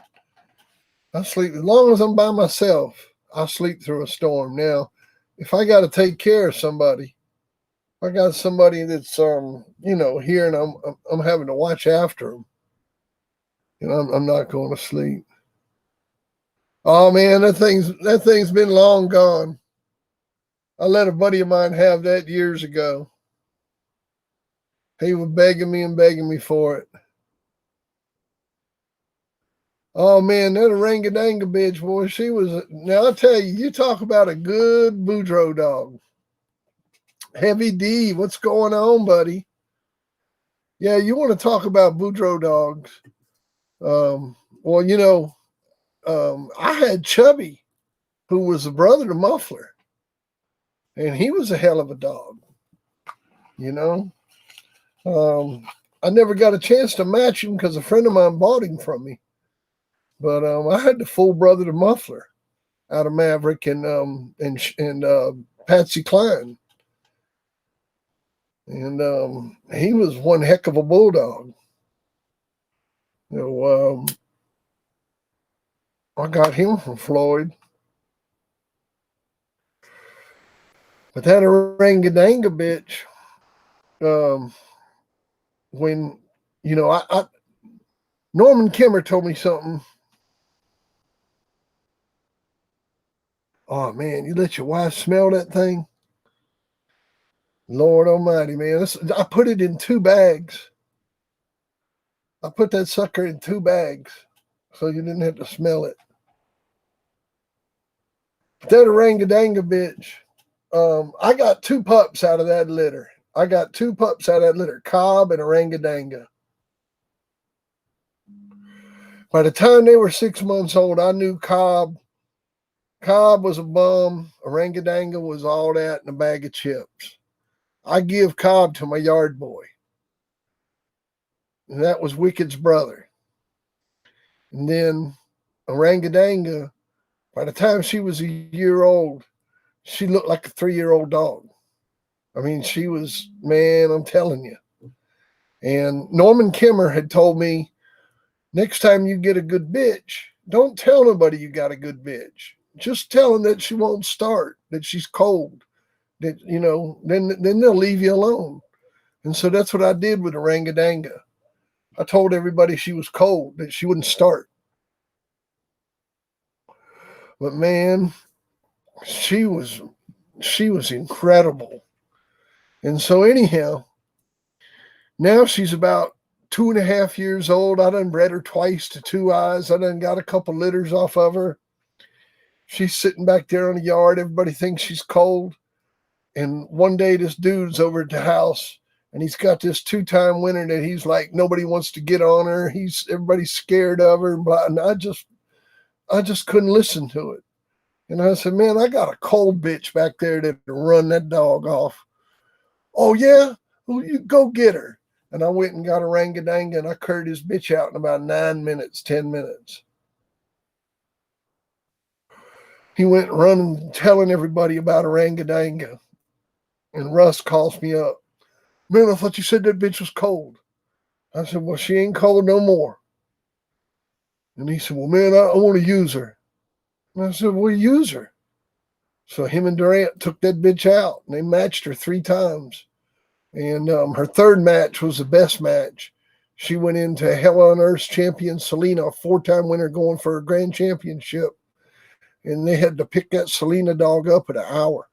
I sleep as long as I'm by myself. I sleep through a storm. Now, if I got to take care of somebody, I got somebody that's here, and I'm having to watch after them. And I'm not going to sleep. Oh man, that thing's been long gone. I let a buddy of mine have that years ago. He was begging me for it. Oh man, that orangadanga bitch, boy, she was. Now I tell you, you talk about a good Boudreaux dog. Heavy D, what's going on, buddy? Yeah, you want to talk about Boudreaux dogs? Well, I had Chubby, who was the brother to Muffler, and he was a hell of a dog. You know, I never got a chance to match him because a friend of mine bought him from me. But I had the full brother to Muffler out of Maverick and Patsy Cline, and he was one heck of a bulldog. I got him from Floyd. But that orangadanga bitch, when Norman Kimmer told me something. Oh man, you let your wife smell that thing? Lord Almighty, man! I put it in 2 bags. I put that sucker in 2 bags, so you didn't have to smell it. That orangadanga bitch. I got 2 pups out of that litter. Cobb and orangadanga. By the time they were 6 months old, I knew Cobb. Cobb was a bum. Orangadanga was all that and a bag of chips. I give Cobb to my yard boy. And that was Wicked's brother. And then Orangadanga, by the time she was a year old, she looked like a 3-year-old dog. I mean, she was, man, I'm telling you. And Norman Kimmer had told me, next time you get a good bitch, don't tell nobody you got a good bitch. Just tell them that she won't start, that she's cold, that, then they'll leave you alone. And so that's what I did with Orangadanga. I told everybody she was cold, that she wouldn't start. But man, she was incredible. And so anyhow, now she's about 2.5 years old. I done bred her twice to 2 eyes. I done got a couple litters off of her. She's sitting back there in the yard. Everybody thinks she's cold. And one day this dude's over at the house and he's got this 2-time winner that he's like, nobody wants to get on her. Everybody's scared of her. And I just couldn't listen to it. And I said, man, I got a cold bitch back there that run that dog off. Oh yeah? Well, you go get her. And I went and got Orangadanga and I curried his bitch out in about 9 minutes, 10 minutes. He went running, telling everybody about Orangadanga. And Russ calls me up. Man, I thought you said that bitch was cold. I said, well, she ain't cold no more. And he said, well, man, I want to use her. And I said, well, use her. So him and Durant took that bitch out, and they matched her 3 times. And her 3rd match was the best match. She went into Hell on Earth's champion, Selena, a 4-time winner going for a grand championship. And they had to pick that Selena dog up in an hour.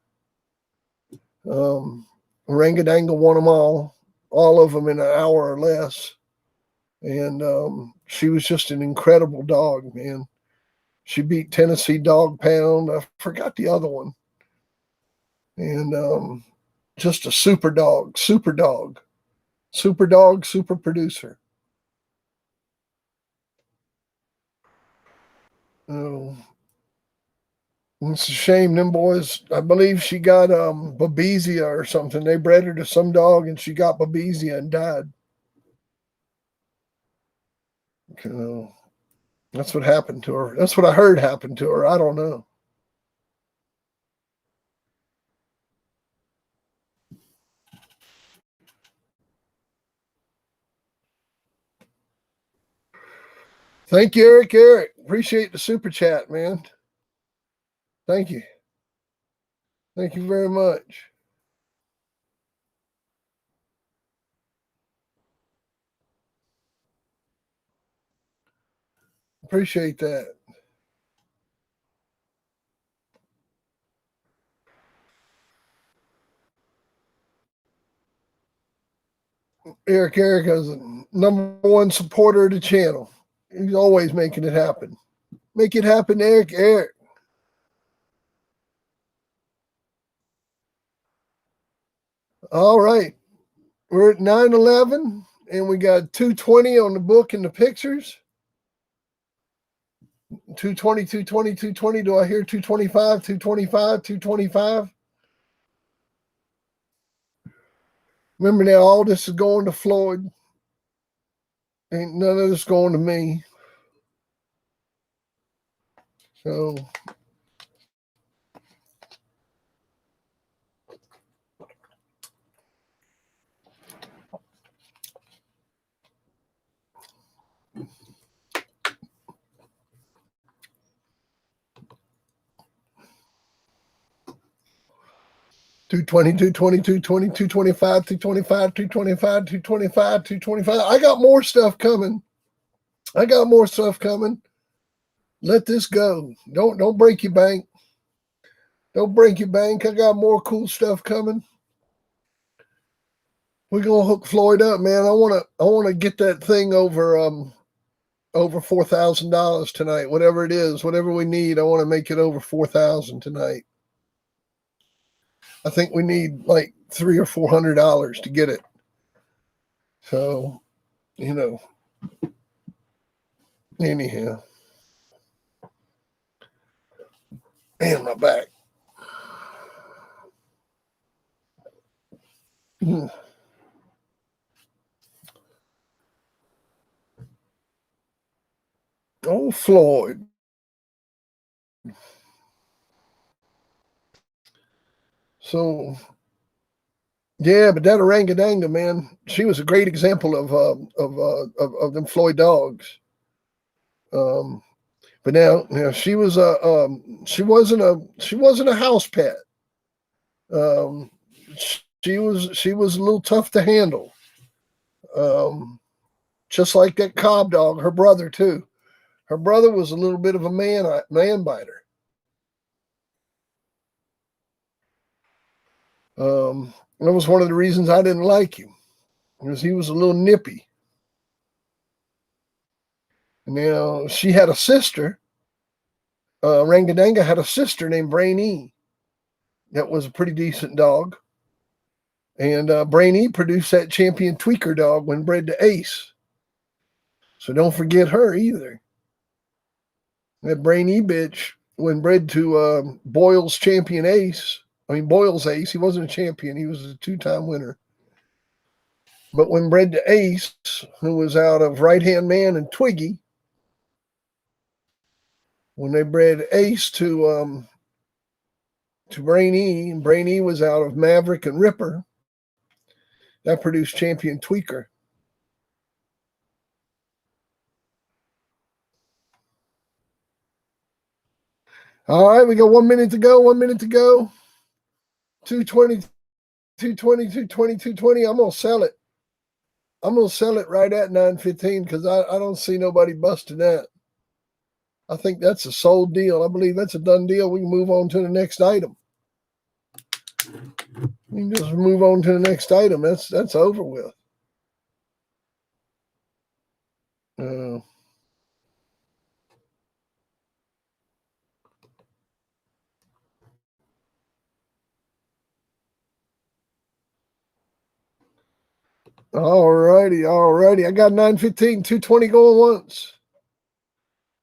Rangadanga won them all of them in an hour or less. And she was just an incredible dog, man. She beat Tennessee Dog Pound. I forgot the other one. And just a super dog, super producer. Oh, it's a shame. Them boys, I believe she got babesia or something. They bred her to some dog and she got babesia and died. That's what happened to her. That's what I heard happened to her. I don't know. Thank you, Eric. Eric, appreciate the super chat, man. Thank you. Thank you very much. Appreciate that. Eric is the #1 supporter of the channel. He's always making it happen. Make it happen, Eric. Eric. All right. We're at 9:11 and we got 220 on the book and the pictures. 220, 220, 220. Do I hear 225, 225, 225? Remember now, all this is going to Floyd. Ain't none of this going to me. So Two 220, 225, 225, 225, 225, 225. I got more stuff coming. Let this go. Don't break your bank. Don't break your bank. I got more cool stuff coming. We're gonna hook Floyd up, man. I wanna get that thing over $4,000 tonight. Whatever it is, whatever we need, I want to make it over 4,000 tonight. I think we need like $300 or $400 to get it. So, anyhow. Man, my back. Oh, Floyd. So, yeah, but that orangadanga, man, she was a great example of them Floyd dogs. But now she was she wasn't a house pet. She was a little tough to handle. Just like that Cobb dog, her brother too. Her brother was a little bit of a man biter. That was one of the reasons I didn't like him, because he was a little nippy. Now, she had a sister. Rangadanga had a sister named Brainy. That was a pretty decent dog. And Brainy produced that champion tweaker dog when bred to Ace. So don't forget her either. That Brainy bitch, when bred to Boyle's champion Ace, Boyle's Ace, he wasn't a champion, he was a 2-time winner. But when bred to Ace, who was out of Right Hand Man and Twiggy, when they bred Ace to Brainy, and Brainy was out of Maverick and Ripper, that produced champion tweaker. All right, we got 1 minute to go. 220, 220, 220, 220. I'm going to sell it. I'm gonna sell it right at $9.15 because I don't see nobody busting that. I think that's a sold deal. I believe that's a done deal. We can move on to the next item. We can just move on to the next item. That's over with. All righty. I got 9.15, 220 going once,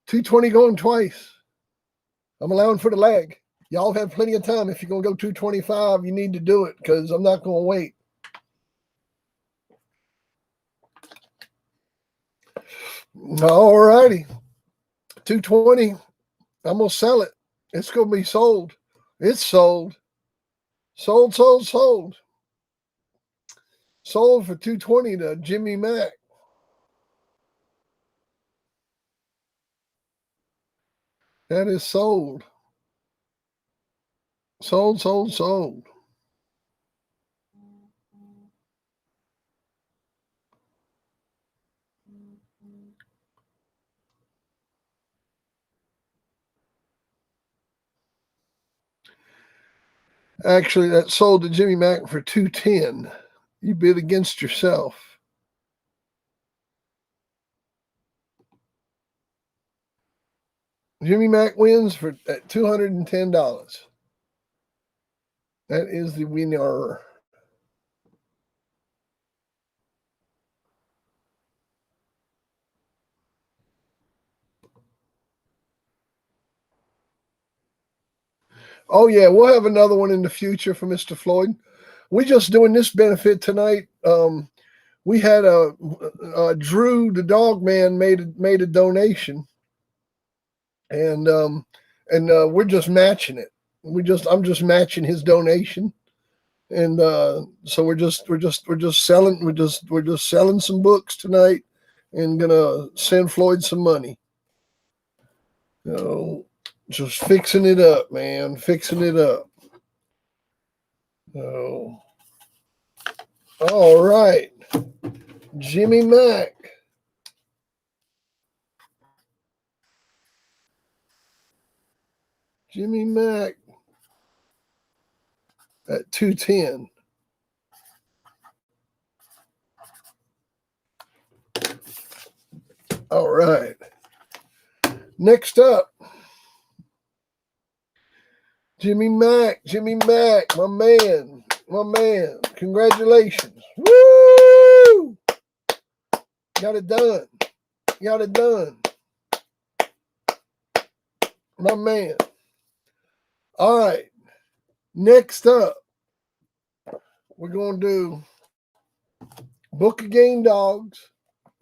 220 going twice. I'm allowing for the lag. Y'all have plenty of time. If you're going to go 225, you need to do it because I'm not going to wait. All righty. 220. I'm going to sell it. It's going to be sold. It's sold. Sold. Sold for 220 to Jimmy Mack. That is sold. Sold. Actually, that sold to Jimmy Mack for 210. You bid against yourself. Jimmy Mack wins at $210. That is the winner. Oh yeah, we'll have another one in the future for Mr. Floyd. We're just doing this benefit tonight. We had Drew the dog man made a donation, and we're just matching it. I'm just matching his donation, and so we're just selling some books tonight, and gonna send Floyd some money. So just fixing it up, man, fixing it up. So all right, Jimmy Mack. Jimmy Mack at 210. All right. Next up, Jimmy Mack, my man. Congratulations. Woo! Got it done. My man. All right. Next up, we're going to do Book of Game Dogs,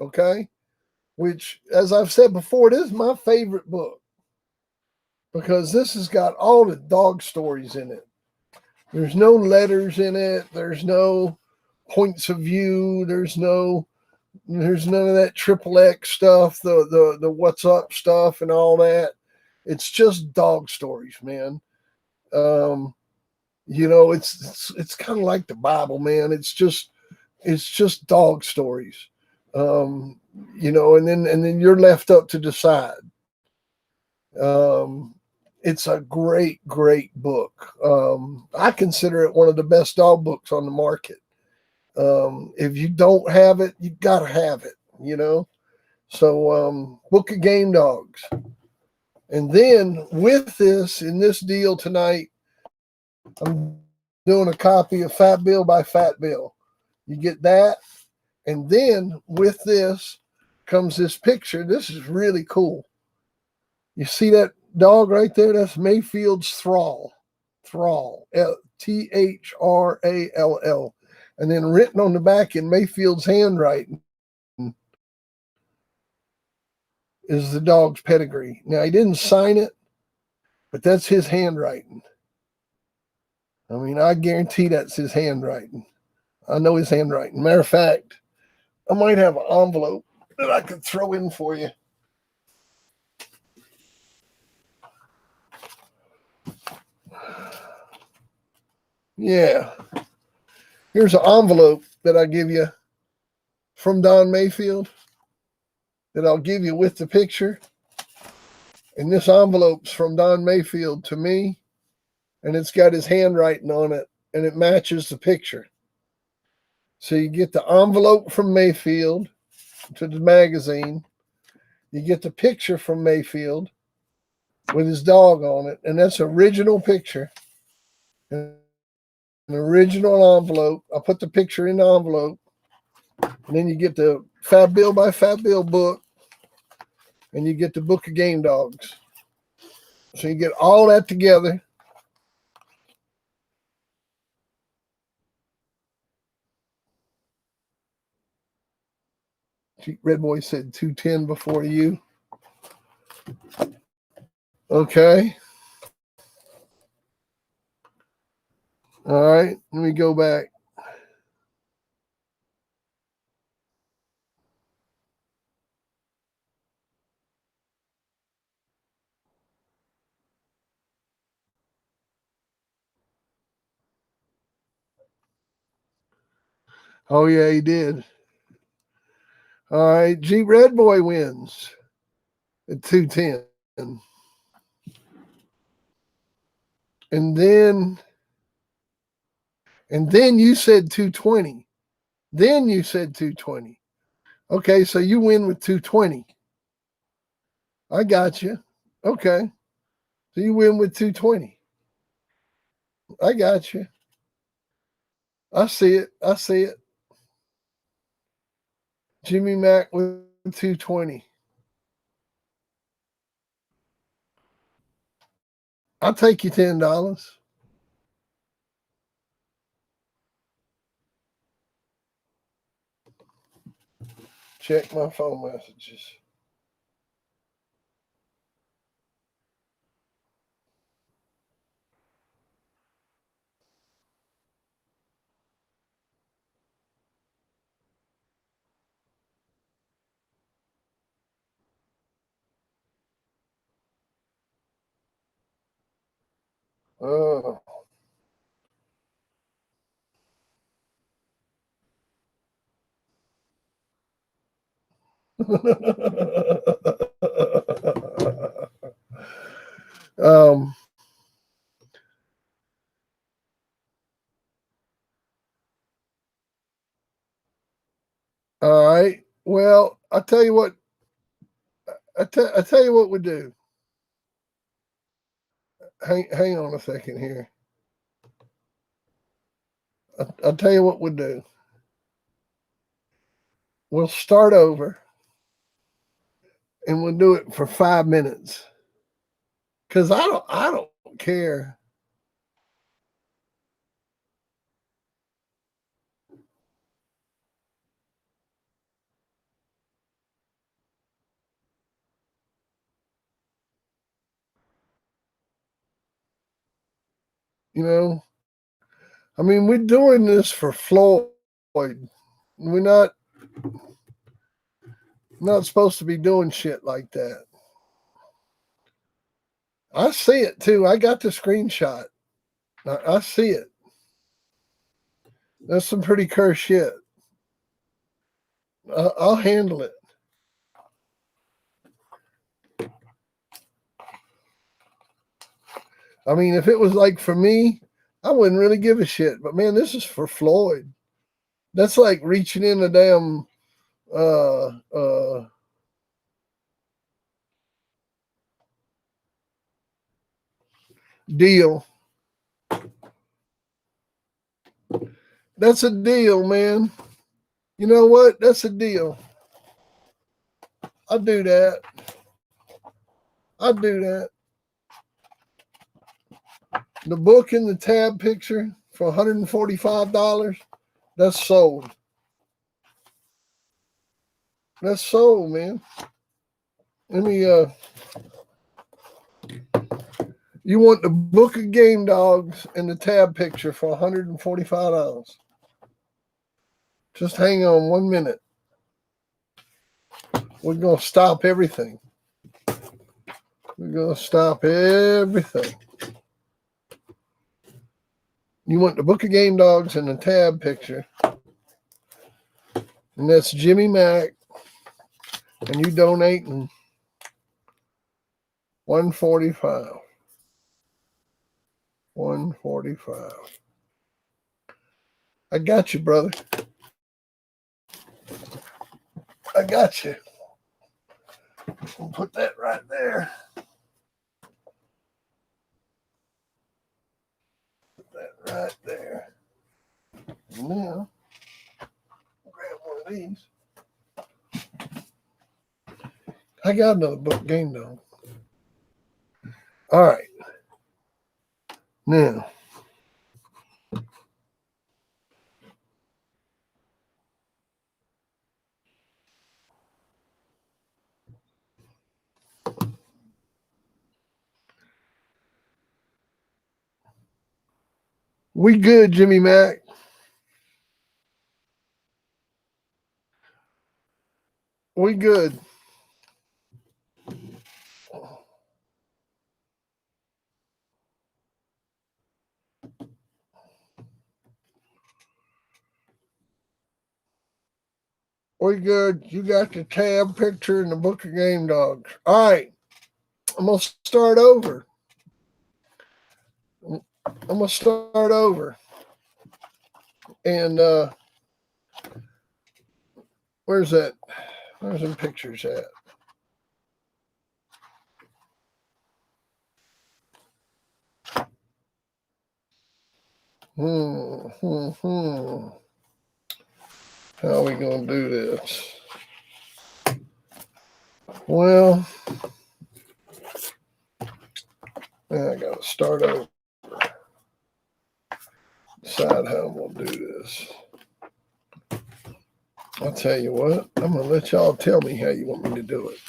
okay? Which, as I've said before, this is my favorite book because this has got all the dog stories in it. There's no letters in it. There's no points of view. There's none of that triple X stuff, the what's up stuff and all that. It's just dog stories, man. It's kind of like the Bible, man. It's just dog stories. And then you're left up to decide. It's a great book. I consider it one of the best dog books on the market. If you don't have it, you gotta have it, So Book of Game Dogs. And then with this, in this deal tonight, I'm doing a copy of Fat Bill by Fat Bill. You get that. And then with this comes this picture. This is really cool. You see that dog right there? That's Mayfield's Thrall. Thrall. Thrall. And then written on the back in Mayfield's handwriting is the dog's pedigree. Now, he didn't sign it, but that's his handwriting. I mean, I guarantee that's his handwriting. I know his handwriting. Matter of fact, I might have an envelope that I could throw in for you. Yeah. Here's an envelope that I give you from Don Mayfield that I'll give you with the picture. And this envelope's from Don Mayfield to me, and it's got his handwriting on it, and it matches the picture. So you get the envelope from Mayfield to the magazine. You get the picture from Mayfield with his dog on it, and that's original picture. An original envelope. I put the picture in the envelope, and then you get the Fab Bill by Fab Bill book, and you get the book of game dogs. So you get all that together. Red Boy said 210 before you. Okay. All right. Let me go back. Oh, yeah, he did. All right. Jeep Red Boy wins at 210. And then you said 220. Then you said 220. Okay, so you win with 220. I got you. Okay. So you win with 220. I got you. I see it. I see it. Jimmy Mack with 220. I'll take you $10. Check my phone messages. Oh. um, all right. Well, I tell you what. I tell you what we do. Hang on a second here. I'll tell you what we'll do. We'll start over, and we'll do it for 5 minutes. Cause I don't care. You know, I mean, we're doing this for Floyd. We're not supposed to be doing shit like that. I see it too. I got the screenshot. I see it. That's some pretty cursed shit. I'll handle it. I mean, if it was like for me, I wouldn't really give a shit. But man, this is for Floyd. That's like reaching in a damn deal. That's a deal, man. You know what? That's a deal. I'll do that. I'll do that. The book and the tab picture for $145. That's sold. That's sold, man. Let me you want the book of game dogs and the tab picture for $145. Just hang on 1 minute. We're gonna stop everything. We're gonna stop everything. You want the book of game dogs and the tab picture And that's Jimmy Mack. And you donating $145. $145. I got you, brother. I got you. We'll put that right there. Put that right there. Now, grab one of these. I got another book, Game Dog. All right. Now, we good, Jimmy Mack. We good. We good. You got the tab picture in the book of Game Dogs. All right. I'm going to start over. And where's that? Where's them pictures at? How are we going to do this? Well, I got to start over. Decide how I'm going to do this. I'll tell you what. I'm going to let y'all tell me how you want me to do it.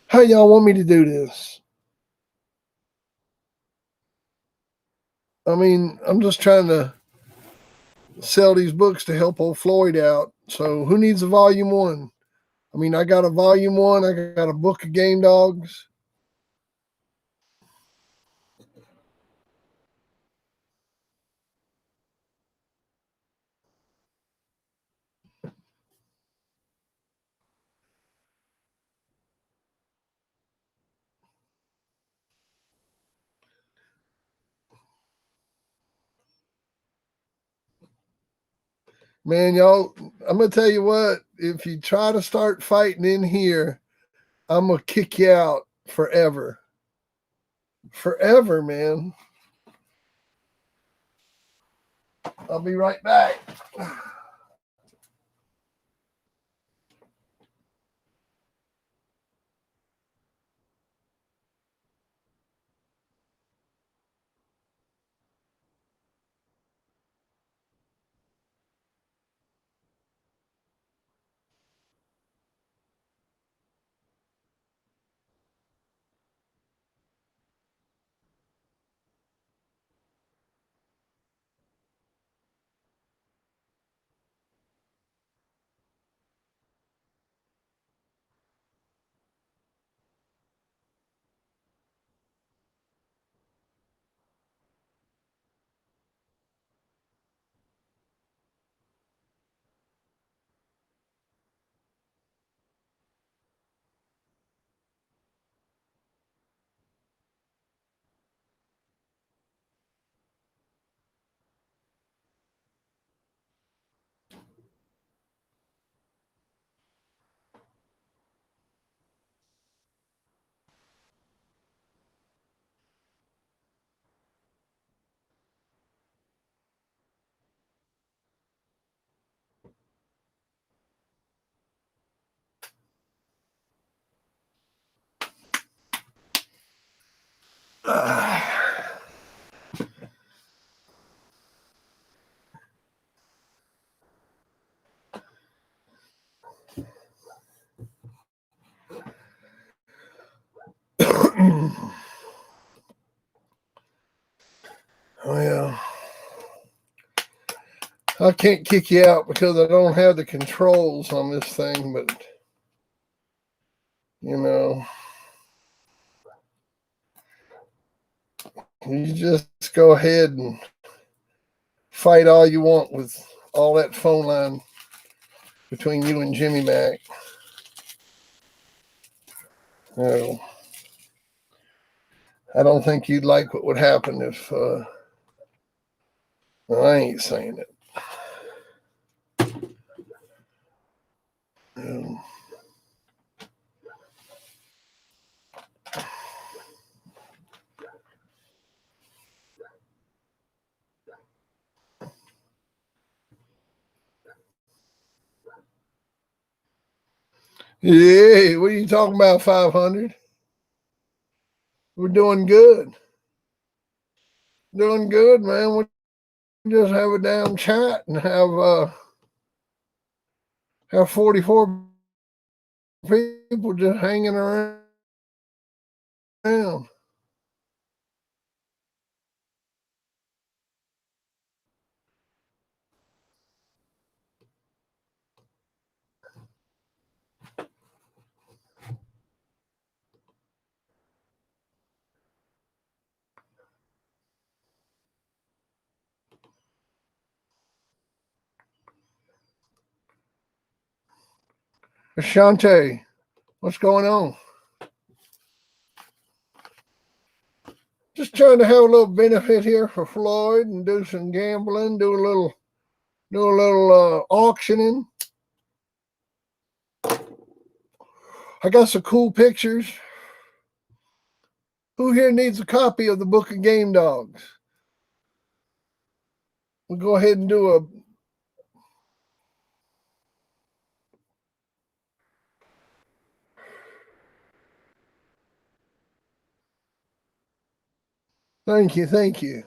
How y'all want me to do this? I mean, I'm just trying to sell these books to help old Floyd out. So who needs a volume 1? I mean, I got a volume 1. I got a book of Game Dogs. Man, y'all, I'm going to tell you what, if you try to start fighting in here, I'm going to kick you out forever. Forever, man. I'll be right back. Well, I can't kick you out because I don't have the controls on this thing, but you know, you just go ahead and fight all you want with all that phone line between you and Jimmy Mac. No, I don't think you'd like what would happen if. Well, I ain't saying it. Um, yeah, what are you talking about? 500. We're doing good. Doing good, man. We just have a damn chat and have 44 people just hanging around. Ashante, what's going on? Just trying to have a little benefit here for Floyd and do some gambling, do a little auctioning. I got some cool pictures. Who here needs a copy of the Book of Game Dogs? We'll go ahead and do a. Thank you, thank you.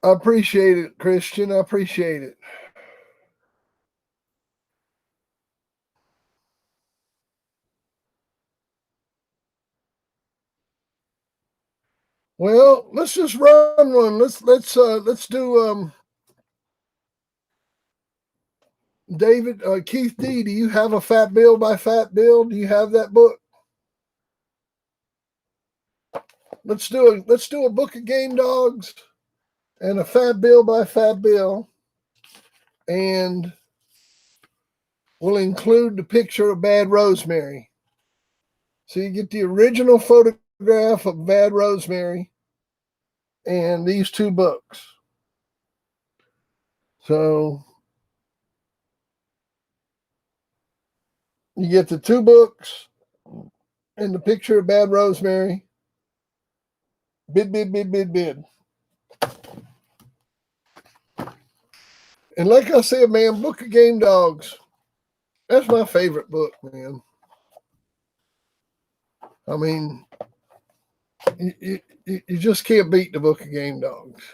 I appreciate it, Christian. I appreciate it. Well, let's just run one. Let's do David Keith D. Do you have a Fat Bill by Fat Bill? Do you have that book? Let's do a Book of Game Dogs and a Fat Bill by Fat Bill, and we'll include the picture of Bad Rosemary. So you get the original photograph of Bad Rosemary and these two books. So you get the two books and the picture of Bad Rosemary. Bid. And like I said, man, Book of Game Dogs, that's my favorite book, man. I mean, you just can't beat the Book of Game Dogs.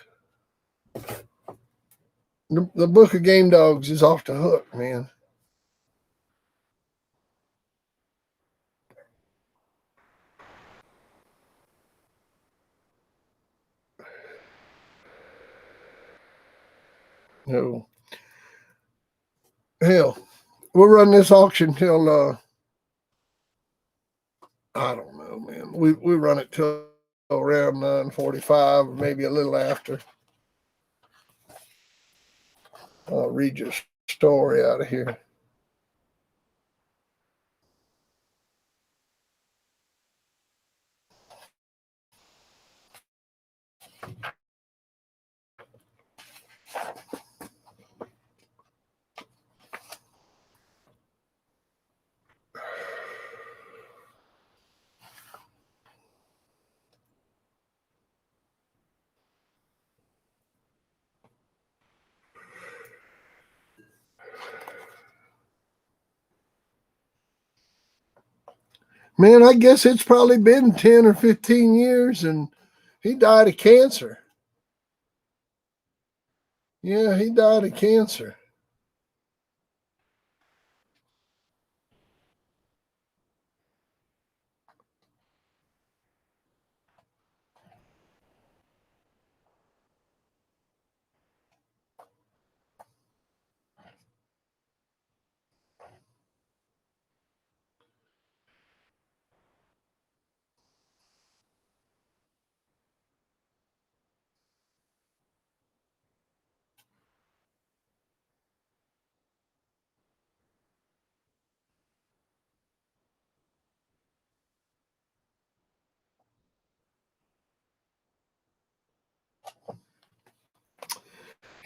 The Book of Game Dogs is off the hook, man. No. Hell, we'll run this auction till I don't know, man. We run it till around 9:45, maybe a little after. I'll read your story out of here. Man, I guess it's probably been 10 or 15 years, and he died of cancer. Yeah, he died of cancer.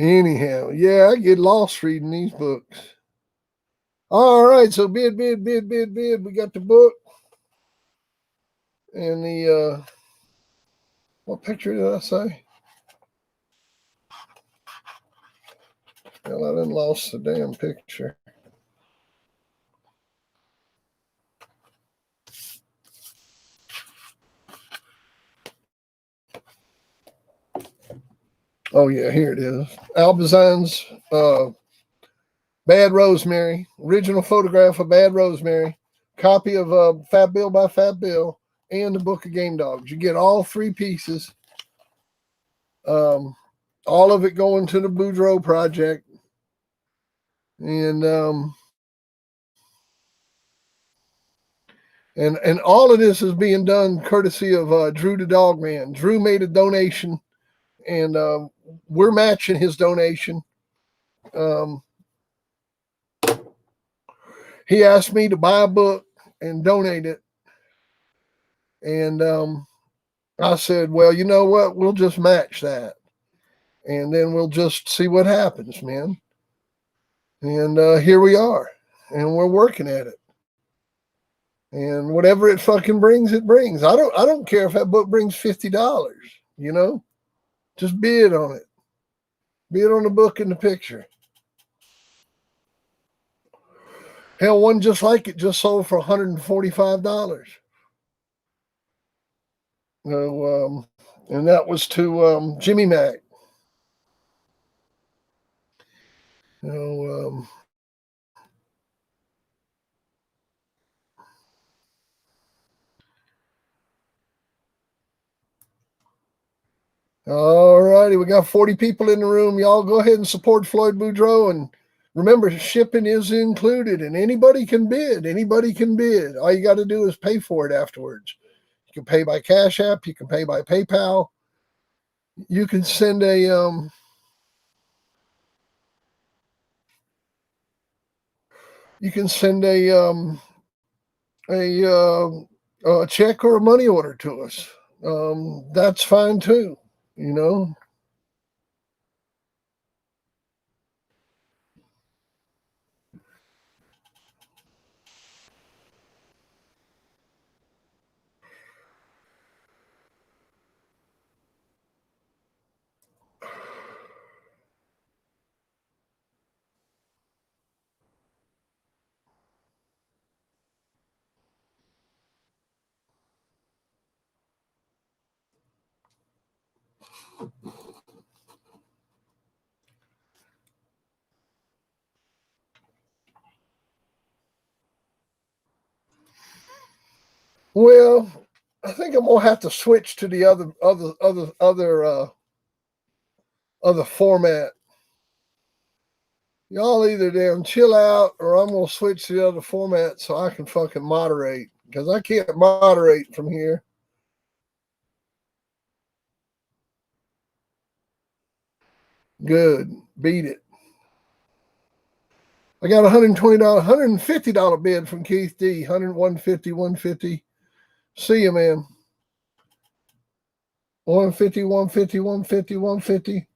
Anyhow, yeah, I get lost reading these books. All right, so bid. We got the book and the what picture did I say? Well, I done lost the damn picture. Oh yeah, here it is. Albazine's Bad Rosemary, original photograph of Bad Rosemary, copy of Fab Bill by Fab Bill, and the Book of Game Dogs. You get all three pieces. All of it going to the Boudreaux Project. And all of this is being done courtesy of Drew the Dog Man. Drew made a donation, and we're matching his donation. He asked me to buy a book and donate it. And I said, well, you know what? We'll just match that. And then we'll just see what happens, man. And here we are. And we're working at it. And whatever it fucking brings, it brings. I don't care if that book brings $50, you know? Just bid on it. Bid on the book and the picture. Hell, one just like it just sold for $145. So, and that was to Jimmy Mack. So, all righty, we got 40 people in the room. Y'all go ahead and support Floyd Boudreaux. And remember, shipping is included, and anybody can bid. Anybody can bid. All you got to do is pay for it afterwards. You can pay by Cash App. You can pay by PayPal. You can send a check or a money order to us. That's fine too, you know. Well, I think I'm gonna have to switch to the other format. Y'all either damn chill out, or I'm gonna switch to the other format so I can fucking moderate, because I can't moderate from here. Good, beat it. I got $120, $150 bid from Keith D. 150, 150. See you, man. 150, 150, 150, 150.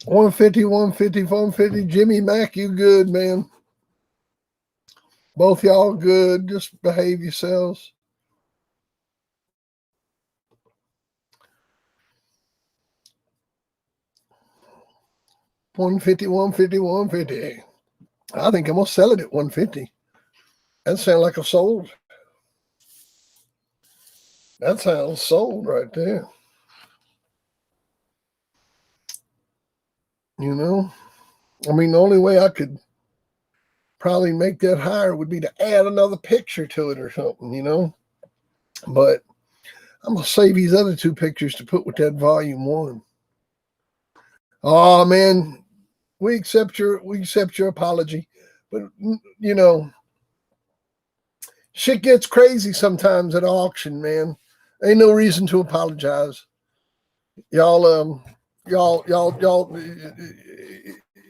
$150, Jimmy Mack, you good, man. Both y'all good. Just behave yourselves. $150. I think I'm gonna sell it at $150. That sounds like a sold. That sounds sold right there. You know, I mean, the only way I could probably make that higher would be to add another picture to it or something, you know. But I'm gonna save these other two pictures to put with that volume 1. Oh man, we accept your apology, but you know, shit gets crazy sometimes at auction, man. Ain't no reason to apologize. Y'all,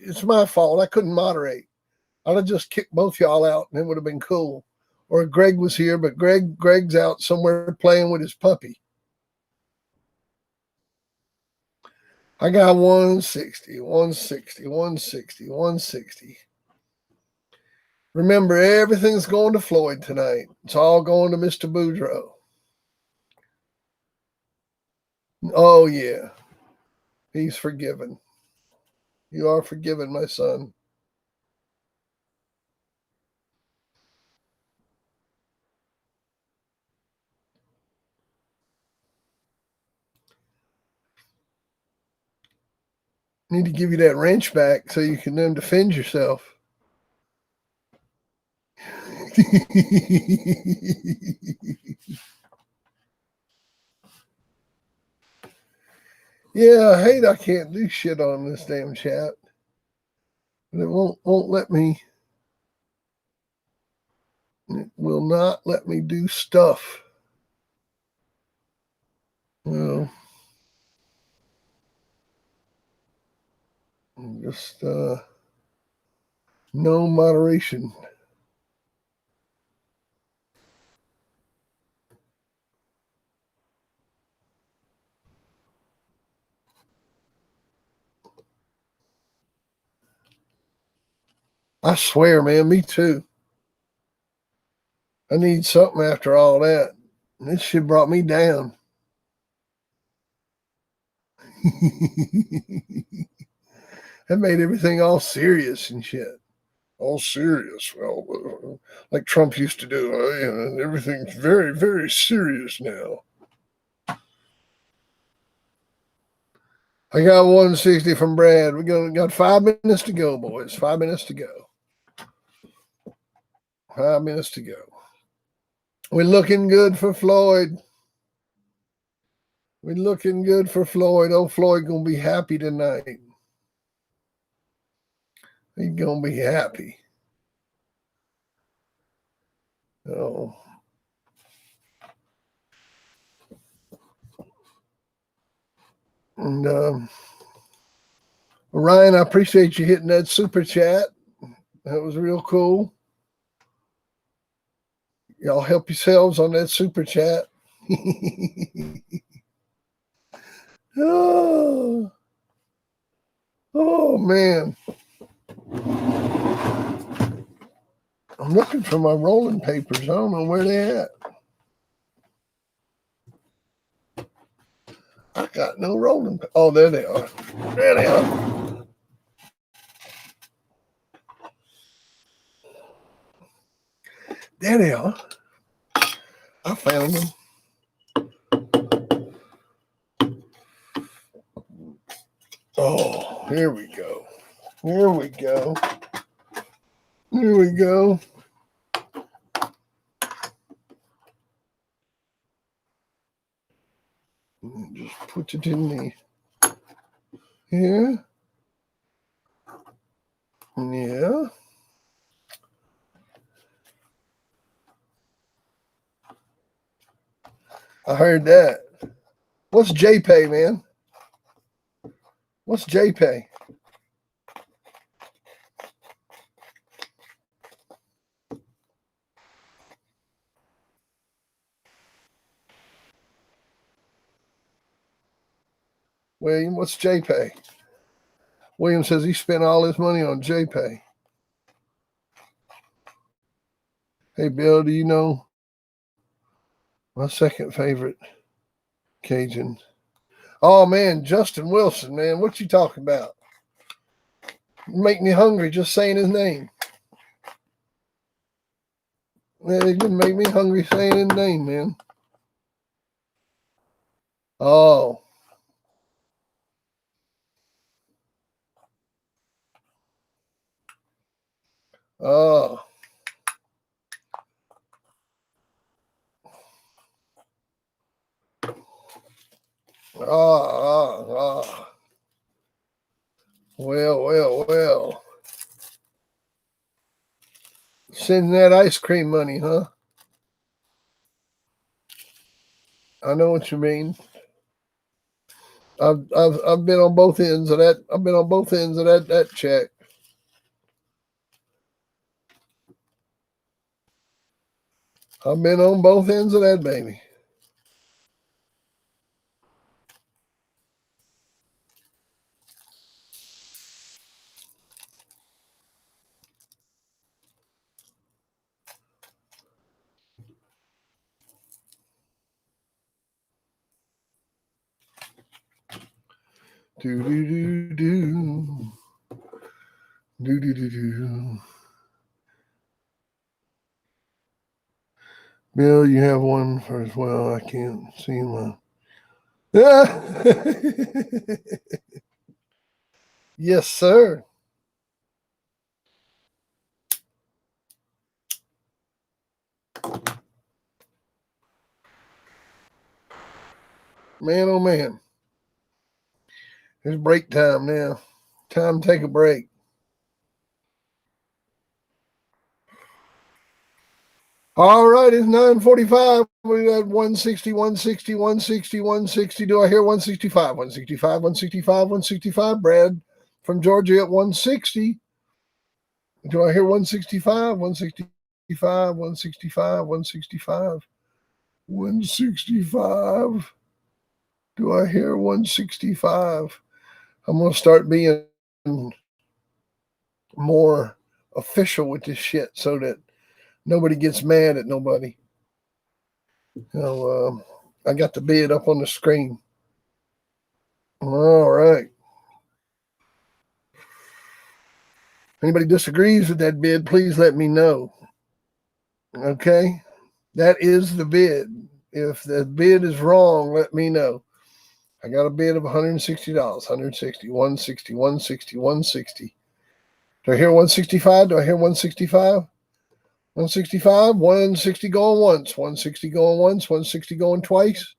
it's my fault. I couldn't moderate. I'd have just kicked both y'all out and it would have been cool. or Greg was here, but Greg's out somewhere playing with his puppy. I got 160, 160, 160, 160. Remember, everything's going to Floyd tonight. It's all going to Mr. Boudreaux. Oh, yeah. He's forgiven. You are forgiven, my son. Need to give you that wrench back so you can then defend yourself. Yeah, I hate I can't do shit on this damn chat. But it won't let me. It will not let me do stuff. Well, just no moderation. I swear, man, me too. I need something after all that. This shit brought me down. That made everything all serious and shit. All serious. Well, like Trump used to do. Everything's very, very serious now. I got 160 from Brad. We got 5 minutes to go, boys. 5 minutes to go. 5 minutes to go. We're looking good for Floyd. We're looking good for Floyd. Oh, Floyd gonna be happy tonight. He's gonna be happy. Oh. And Ryan, I appreciate you hitting that super chat. That was real cool. Y'all help yourselves on that super chat. Oh, man. I'm looking for my rolling papers. I don't know where they're at. I got no rolling. Oh, there they are. There they are. There they are. I found them. Oh, here we go. Here we go. Here we go. Just put it in the here. Yeah. I heard that. What's JPay, man? What's JPay? William, what's JPay? William says he spent all his money on JPay. Hey, Bill, do you know my second favorite Cajun? Oh, man, Justin Wilson, man. What you talking about? Make me hungry just saying his name. Man, it didn't make me hungry saying his name, man. Oh. Oh. Oh. Well. Sending that ice cream money, huh? I know what you mean. I've been on both ends of that. I've been on both ends of that check. I've been on both ends of that baby. Do do do do. Do do do do. Bill, you have one for as well. I can't see my. Yes, sir. Man, oh man. It's break time now. Time to take a break. All right, it's 9:45. We got 160, 160, 160, 160. Do I hear 165? 165, 165, 165. Brad from Georgia at 160. Do I hear 165? 165, 165, 165, 165. Do I hear 165? I'm going to start being more official with this shit so that nobody gets mad at nobody. I got the bid up on the screen. All right. Anybody disagrees with that bid, please let me know. Okay? That is the bid. If the bid is wrong, let me know. I got a bid of $160. 160, 160, 160, 160. Do I hear 165? Do I hear 165? 165, 160 going once, 160 going once, 160 going twice.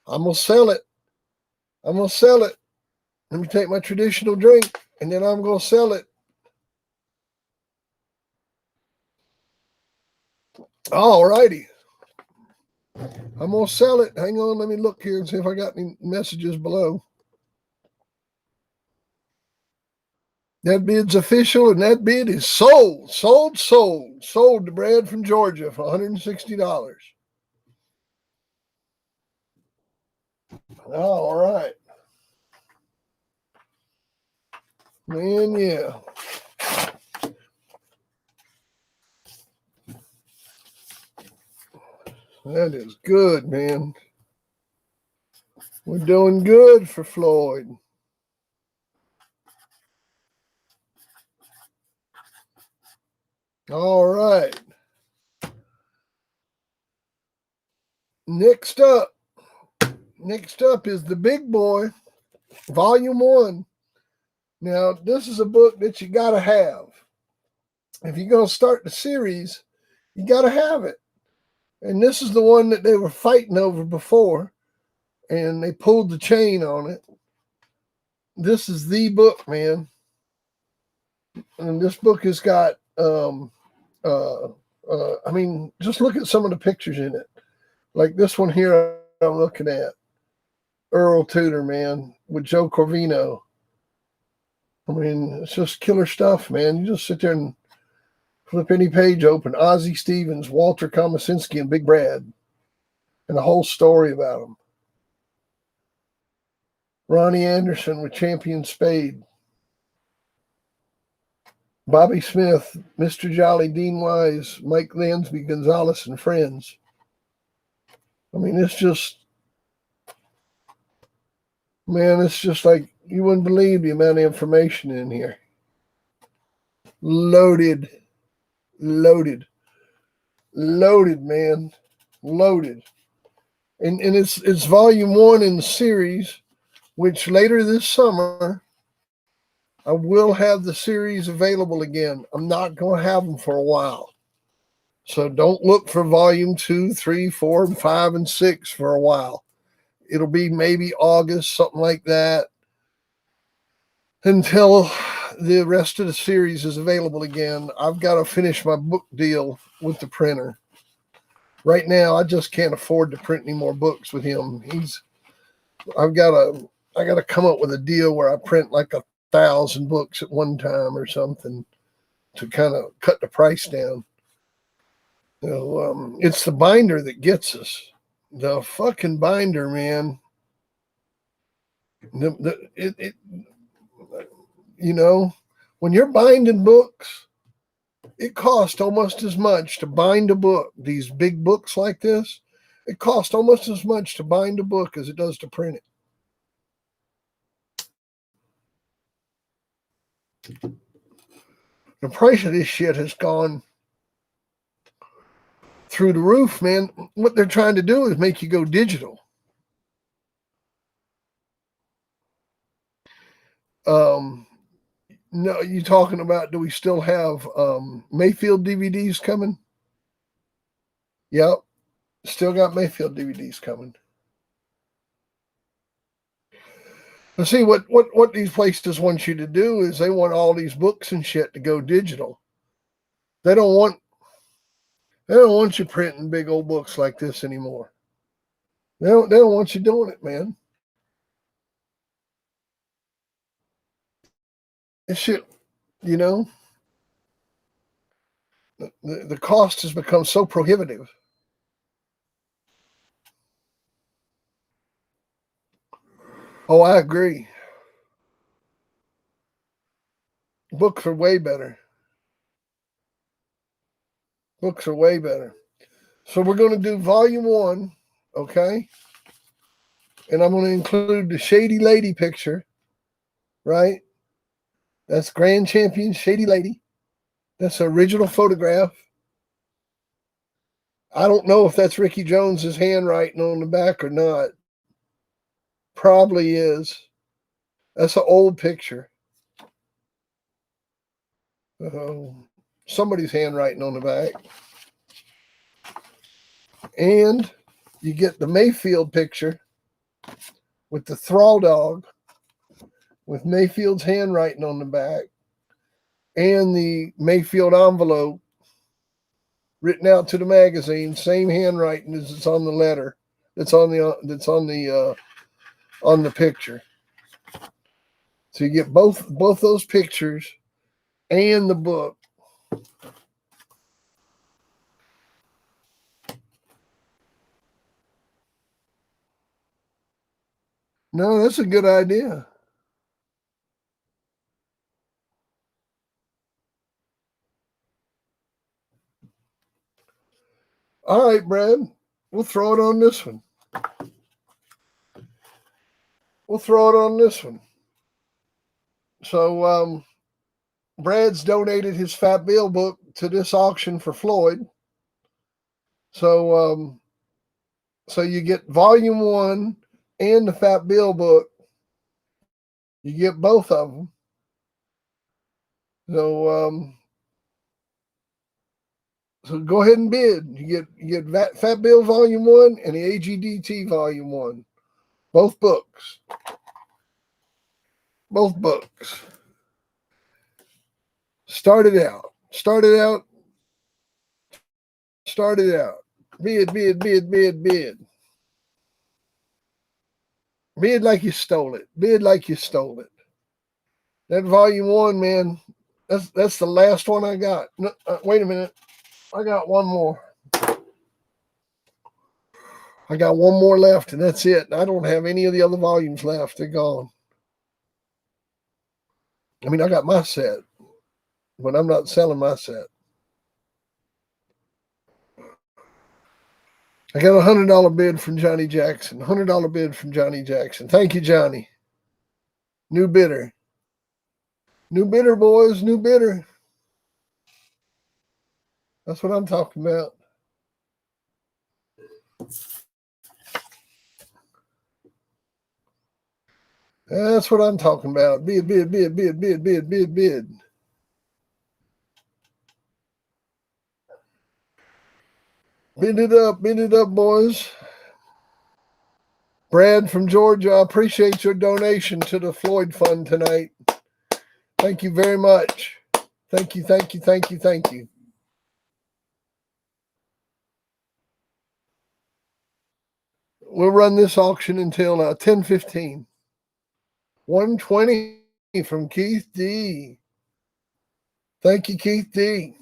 I'm going to sell it. I'm going to sell it. Let me take my traditional drink, and then I'm going to sell it. All righty. I'm going to sell it. Hang on. Let me look here and see if I got any messages below. That bid's official, and that bid is sold. Sold to Brad from Georgia for $160. All right. Man, yeah. That is good, man. We're doing good for Floyd. All right. Next up is The Big Boy, Volume 1. Now, this is a book that you got to have. If you're going to start the series, you got to have it. And this is the one that they were fighting over before, and they pulled the chain on it. This is the book, man. And this book has got, I mean, just look at some of the pictures in it. Like this one here I'm looking at. Earl Tudor, man, with Joe Corvino. I mean, it's just killer stuff, man. You just sit there and flip any page open. Ozzie Stevens, Walter Komasinski, and Big Brad. And the whole story about them. Ronnie Anderson with Champion Spade. Bobby Smith, Mr. Jolly, Dean Wise, Mike Lansby, Gonzalez, and Friends. I mean, it's just, man, it's just like you wouldn't believe the amount of information in here. Loaded, man. Loaded. And it's volume 1 in the series, which later this summer, I will have the series available again. I'm not going to have them for a while. So don't look for volume 2, 3, 4, and 5, and 6 for a while. It'll be maybe August, something like that, until the rest of the series is available again. I've got to finish my book deal with the printer. Right now, I just can't afford to print any more books with him. I got to come up with a deal where I print like 1,000 books at one time or something to kind of cut the price down. It's the binder that gets us. The fucking binder, man. When you're binding books, it costs almost as much to bind a book. These big books like this, it costs almost as much to bind a book as it does to print it. The price of this shit has gone through the roof, man. What they're trying to do is make you go digital. No, you talking about, do we still have Mayfield DVDs coming? Yep. Still got Mayfield DVDs coming. But see, what these places want you to do is they want all these books and shit to go digital. They don't want you printing big old books like this anymore. They don't want you doing it, man. This shit, the cost has become so prohibitive. Oh, I agree. Books are way better. Books are way better. So we're going to do volume 1, okay? And I'm going to include the Shady Lady picture, right? That's Grand Champion Shady Lady. That's the original photograph. I don't know if that's Ricky Jones's handwriting on the back or not. Probably is. That's an old picture. Somebody's handwriting on the back. And you get the Mayfield picture with the thrall dog with Mayfield's handwriting on the back and the Mayfield envelope written out to the magazine, same handwriting as it's on the letter that's on the picture. So you get both those pictures and the book. No, that's a good idea. All right, Brad, we'll throw it on this one. So Brad's donated his Fat Bill book to this auction for Floyd. So you get volume 1 and the Fat Bill book. You get both of them. So go ahead and bid. You get Fat Bill Volume 1 and the AGDT Volume 1. Both books. Start it out. Bid. Bid like you stole it. That Volume 1, man, that's the last one I got. No, wait a minute. I got one more. I got one more left, and that's it. I don't have any of the other volumes left. They're gone. I mean, I got my set, but I'm not selling my set. I got a $100 bid from Johnny Jackson. $100 bid from Johnny Jackson. Thank you, Johnny. New bidder. New bidder, boys. New bidder. That's what I'm talking about. That's what I'm talking about. Bid. Bid it up, boys. Brad from Georgia, I appreciate your donation to the Floyd Fund tonight. Thank you very much. Thank you. We'll run this auction until 10:15. 120 from Keith D. Thank you, Keith D.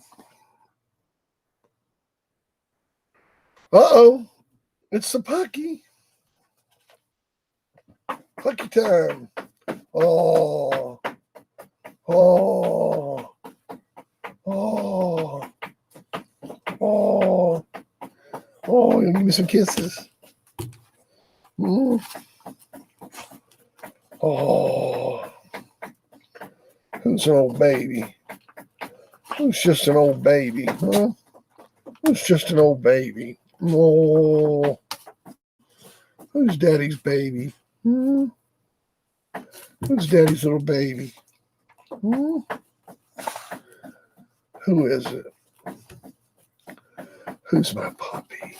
Uh-oh. It's the pucky. Pucky time. Oh. Oh. Oh. Oh. Oh, you give me some kisses. Mm. Oh. Who's an old baby? Who's just an old baby? Huh? Who's just an old baby? Oh. Who's daddy's baby? Hmm? Who's daddy's little baby? Hmm? Who is it? Who's my puppy?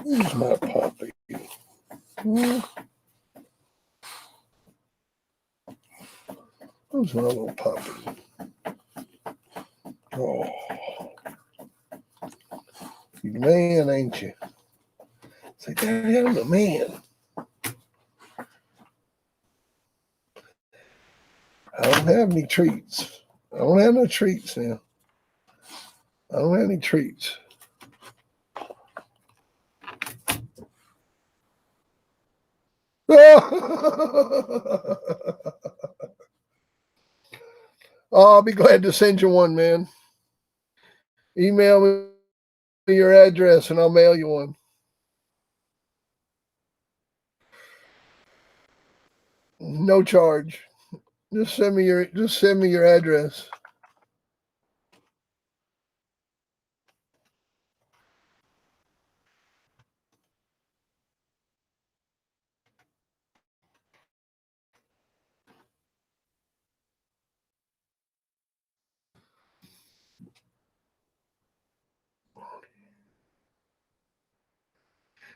Who's my puppy? Hmm? Who's my little puppy? Oh, you the man, ain't you? Say, Daddy, I'm the man. I don't have any treats. I don't have no treats now. I don't have any treats. Oh, I'll be glad to send you one, man. Email me your address and I'll mail you one. No charge. Just send me your address.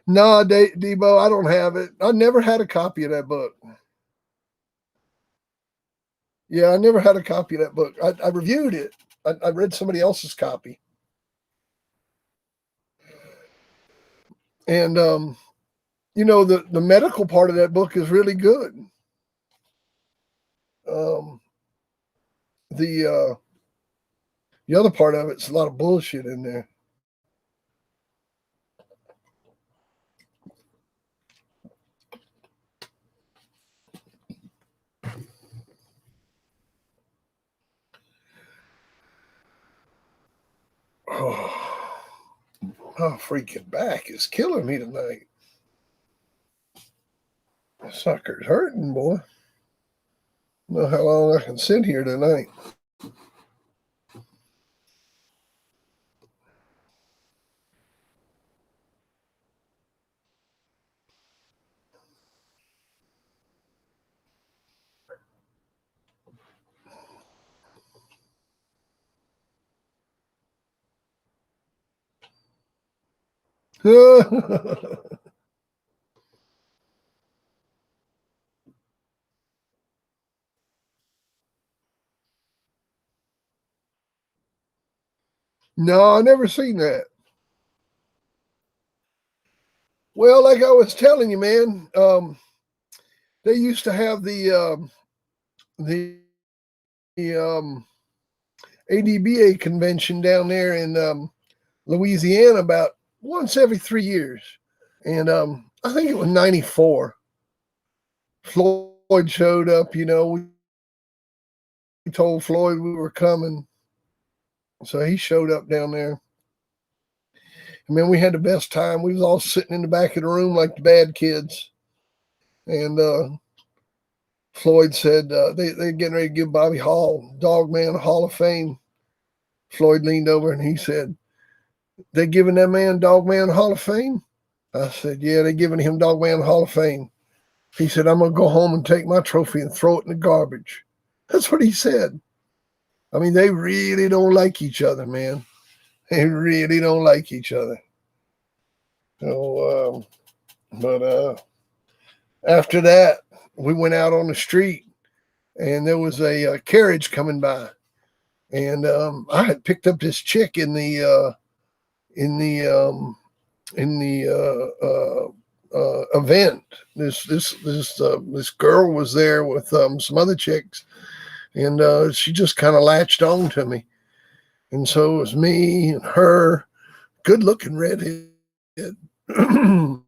No, Debo, I don't have it. I never had a copy of that book. Yeah, I never had a copy of that book. I reviewed it. I read somebody else's copy. And you know, the medical part of that book is really good. The other part of it's a lot of bullshit in there. Oh, my freaking back is killing me tonight. Sucker's hurting, boy. I don't know how long I can sit here tonight. No, I never seen that. Well, like I was telling you, man, they used to have the ADBA convention down there in Louisiana about once every 3 years, and I think it was '94. Floyd showed up. You know, we told Floyd we were coming, so he showed up down there. I mean, we had the best time. We was all sitting in the back of the room like the bad kids. And Floyd said they're getting ready to give Bobby Hall, Dogman Hall of Fame. Floyd leaned over and he said, "They giving that man Dogman Hall of Fame?" I said, "Yeah, they're giving him Dogman Hall of Fame." He said, "I'm going to go home and take my trophy and throw it in the garbage." That's what he said. I mean, they really don't like each other, man. They really don't like each other. So, but after that, we went out on the street, and there was a carriage coming by, and I had picked up this chick in the event. This girl was there with some other chicks, and she just kind of latched on to me, and so it was me and her, good looking redhead. And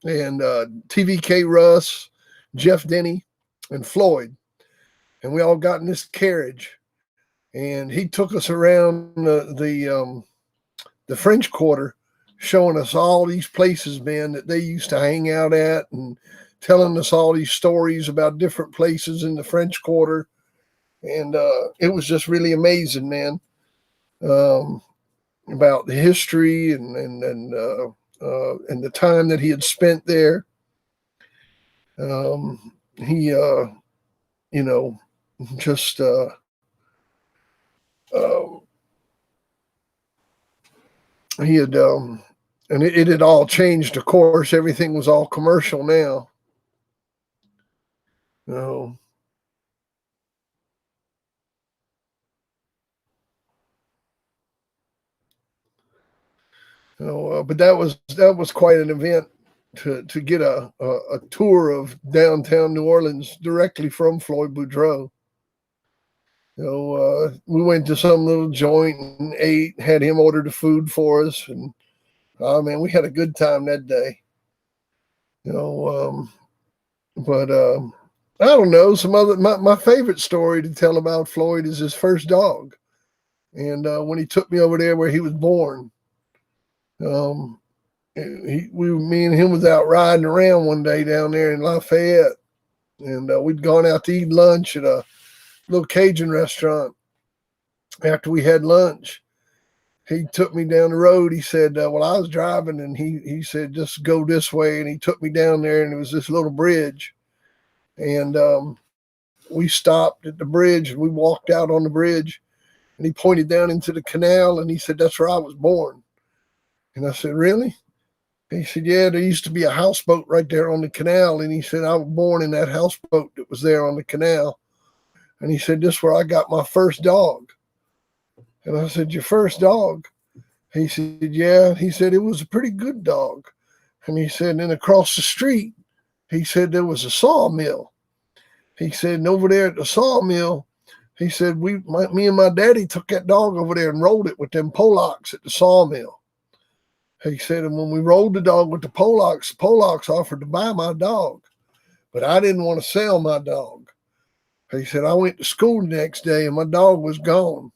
TVK Russ, Jeff Denny, and Floyd. And we all got in this carriage. And he took us around the French Quarter, showing us all these places, man, that they used to hang out at, and telling us all these stories about different places in the French Quarter. And it was just really amazing, man, about the history and the time that he had spent there. He, you know, just he had, and it had all changed. Of course, everything was all commercial now. You but that was quite an event to get a tour of downtown New Orleans directly from Floyd Boudreaux. We went to some little joint and ate, had him order the food for us, and oh man, we had a good time that day. But I don't know. My favorite story to tell about Floyd is his first dog, and when he took me over there where he was born. Me and him was out riding around one day down there in Lafayette, and we'd gone out to eat lunch at a little Cajun restaurant. After we had lunch, he took me down the road. He said, well, I was driving, and he said, just go this way. And he took me down there, and it was this little bridge. And we stopped at the bridge, and we walked out on the bridge, and he pointed down into the canal, and he said, that's where I was born. And I said, really? He said, yeah, there used to be a houseboat right there on the canal. And he said, I was born in that houseboat that was there on the canal. And he said, this is where I got my first dog. And I said, your first dog? He said, yeah. He said, it was a pretty good dog. And he said, then across the street, he said, there was a sawmill. He said, and over there at the sawmill, he said, me and my daddy took that dog over there and rolled it with them Polacks at the sawmill. He said, and when we rolled the dog with the Polacks offered to buy my dog, but I didn't want to sell my dog. He said, I went to school the next day and my dog was gone.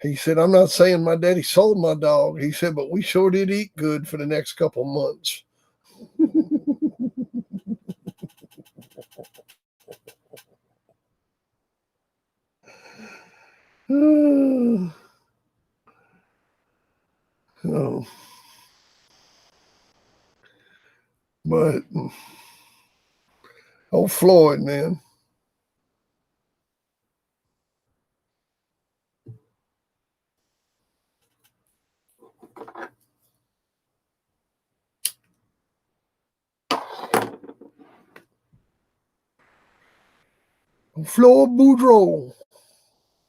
He said, I'm not saying my daddy sold my dog. He said, but we sure did eat good for the next couple months. Oh. But Floyd, man. Floyd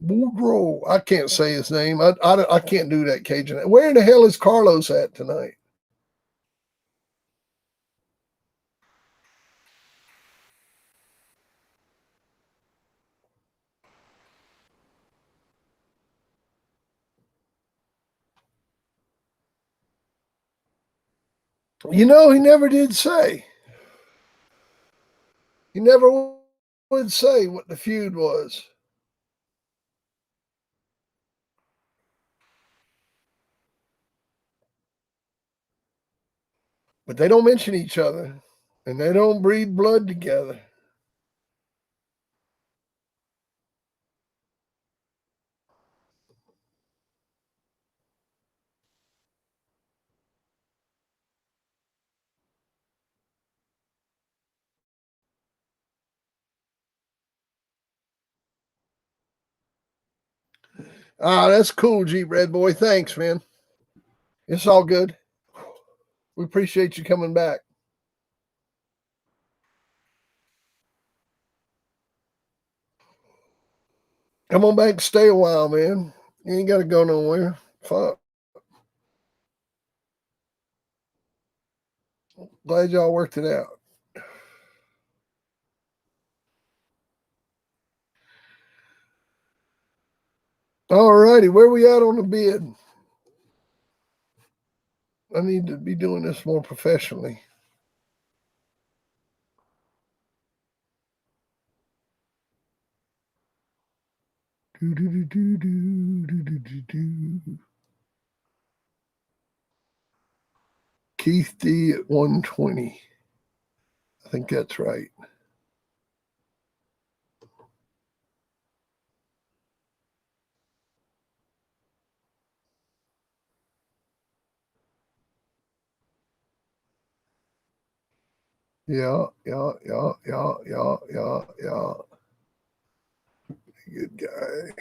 Boudreaux. I can't say his name. I can't do that Cajun. Where in the hell is Carlos at tonight? He never did say. He never would say what the feud was. But they don't mention each other, and they don't breed blood together. That's cool, Jeep Red Boy. Thanks, man. It's all good. We appreciate you coming back. Come on back and stay a while, man. You ain't got to go nowhere. Fuck. Glad y'all worked it out. All righty. Where we at on the bid? I need to be doing this more professionally. Keith D at 120. I think that's right. Yeah. Good guy.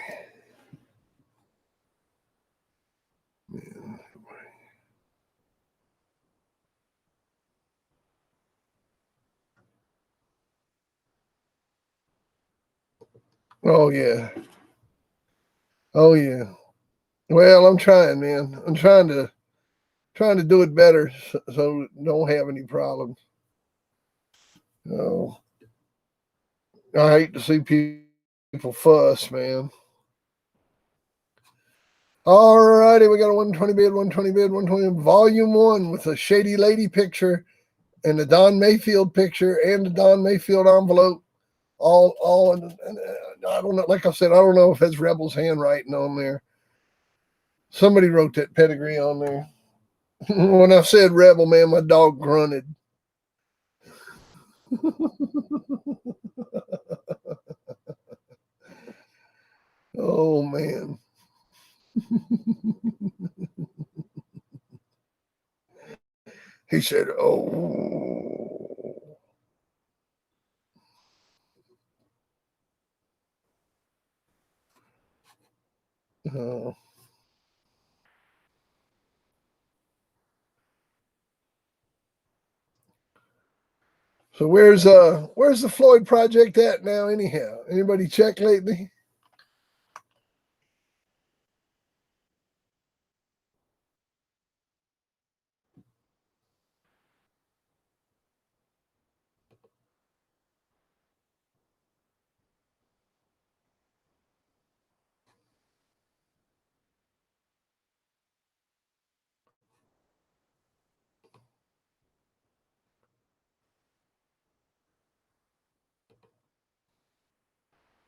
Man. Oh yeah. Oh yeah. Well, I'm trying, man. I'm trying to do it better so don't have any problems. Oh, I hate to see people fuss, man. All righty, we got a 120 bid, 120 bid, 120 volume 1 with a shady lady picture and the Don Mayfield picture and the Don Mayfield envelope. All and I don't know. Like I said, I don't know if it's Rebel's handwriting on there. Somebody wrote that pedigree on there. When I said Rebel, man, my dog grunted. Oh man. He said, "Oh." Oh. So where's the Floyd project at now anyhow? Anybody check lately?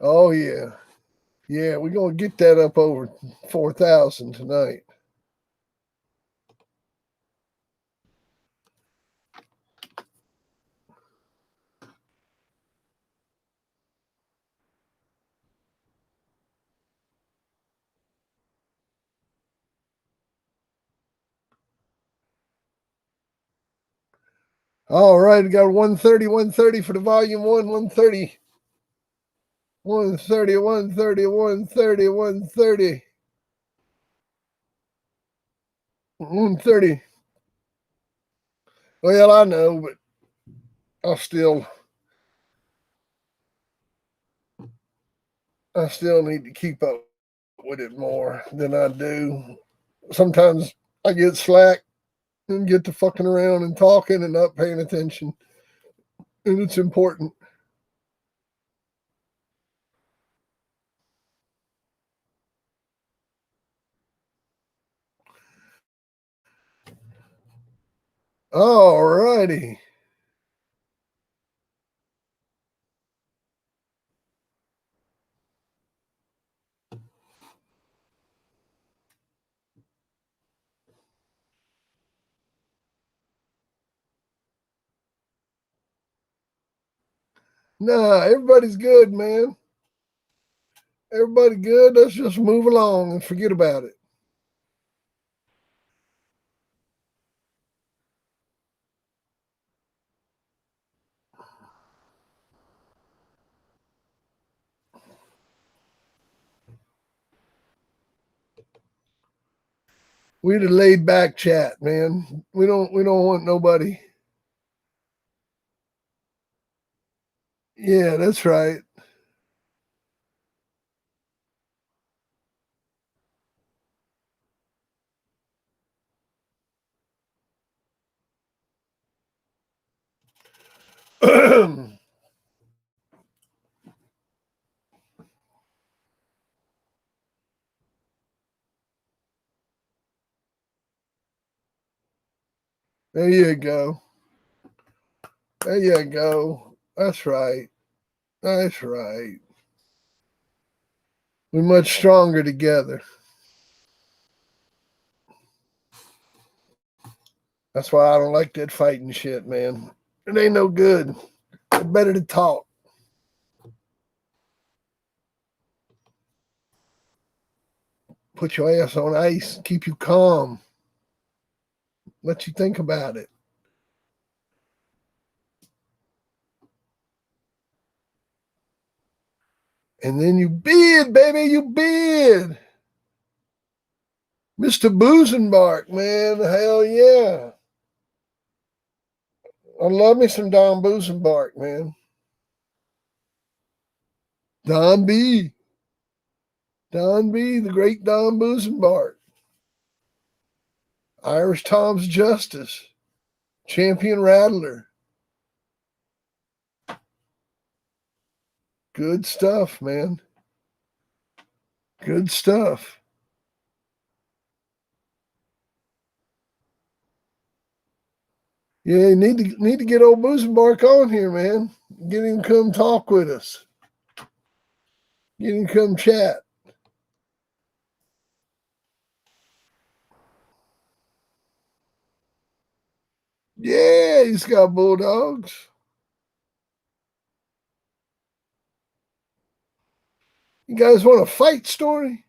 Oh yeah. Yeah, we're gonna get that up over 4,000 tonight. All right, we got 130, 130 for the volume 1, 130. 130, 130, 130, 130. 130. Well, I know, but I still need to keep up with it more than I do. Sometimes I get slack and get to fucking around and talking and not paying attention. And it's important. All righty. Nah, everybody's good, man. Everybody good. Let's just move along and forget about it. We're a laid back chat, man. We don't want nobody. Yeah, that's right. There you go. There you go. That's right. That's right. We're much stronger together. That's why I don't like that fighting shit, man. It ain't no good. It's better to talk. Put your ass on ice, keep you calm, let you think about it. And then you bid, baby, you bid. Mr. Boozenbark, man, hell yeah. I love me some Don Boozenbark, man. Don B. Don B, the great Don Boozenbark. Irish Tom's Justice. Champion Rattler. Good stuff, man. Good stuff. Yeah, you need to get old Boozenbark on here, man. Get him to come talk with us. Get him to come chat. Yeah, he's got bulldogs. You guys want a fight story?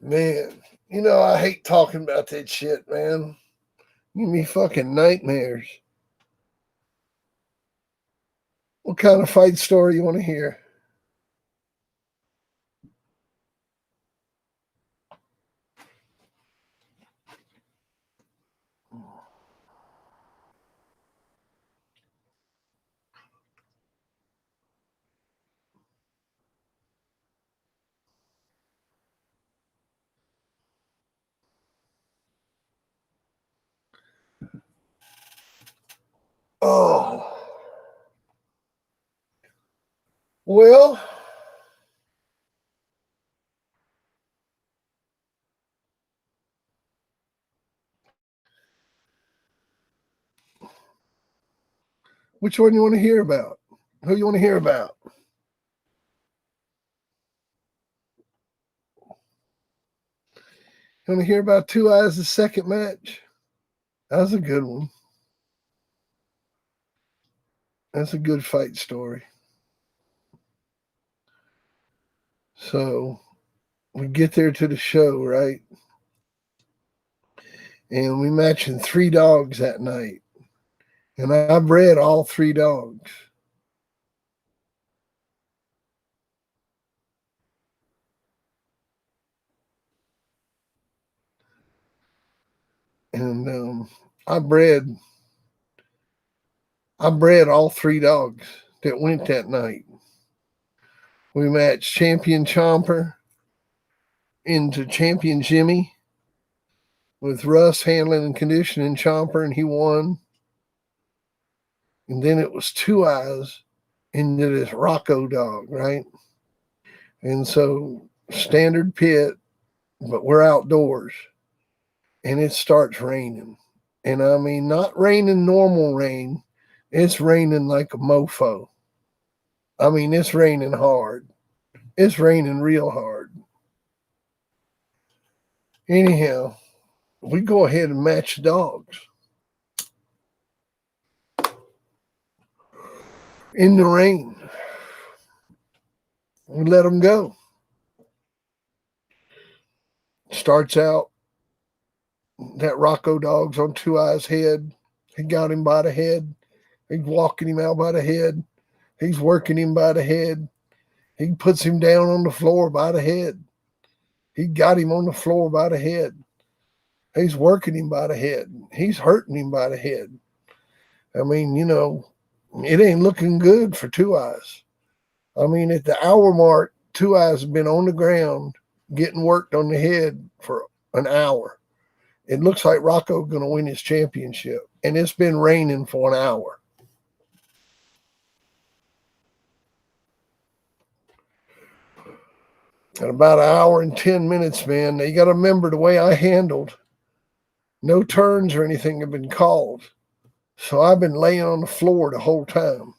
Man, you know, I hate talking about that shit, man. Give me fucking nightmares. What kind of fight story you want to hear? Oh. Well, which one you want to hear about? Who you want to hear about? You want to hear about Two Eyes' second match? That was a good one. That's a good fight story. So we get there to the show, right? And we matching 3 dogs that night. And I bred all 3 dogs. And I bred all 3 dogs that went that night. We matched Champion Chomper into Champion Jimmy with Russ handling and conditioning Chomper, and he won. And then it was Two Eyes into this Rocco dog, right? And so standard pit, but we're outdoors. And it starts raining. And I mean, not raining normal rain. It's raining like a mofo. I mean, it's raining hard. It's raining real hard. Anyhow, we go ahead and match dogs. In the rain. We let them go. Starts out, that Rocco dog's on Two Eyes' head. He got him by the head. He's walking him out by the head. He's working him by the head. He puts him down on the floor by the head. He got him on the floor by the head. He's working him by the head. He's hurting him by the head. I mean, you know, it ain't looking good for Two Eyes. I mean, at the hour mark, Two Eyes has been on the ground getting worked on the head for an hour. It looks like Rocco's going to win his championship. And it's been raining for an hour. At about an hour and 10 minutes, man, you got to remember the way I handled. No turns or anything have been called. So I've been laying on the floor the whole time.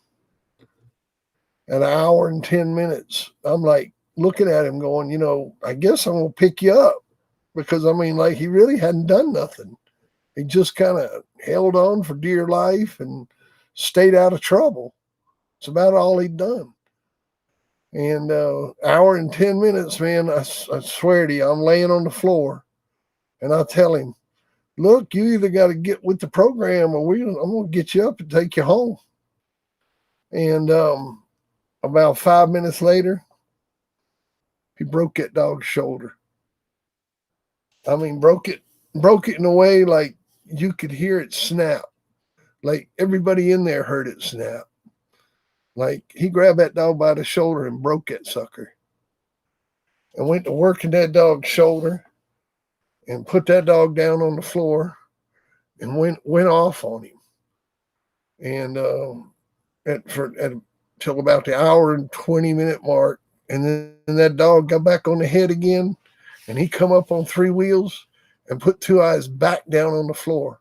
An hour and 10 minutes. I'm like looking at him going, I guess I'm going to pick you up. Because, like he really hadn't done nothing. He just kind of held on for dear life and stayed out of trouble. It's about all he'd done. And hour and 10 minutes, man, I swear to you, I'm laying on the floor. And I tell him, look, you either got to get with the program or I'm going to get you up and take you home. And about 5 minutes later, he broke that dog's shoulder. Broke it in a way like you could hear it snap. Like everybody in there heard it snap. Like he grabbed that dog by the shoulder and broke that sucker. And went to working that dog's shoulder and put that dog down on the floor and went off on him. And till about the hour and 20-minute mark, and then that dog got back on the head again, and he come up on 3 wheels and put Two Eyes back down on the floor.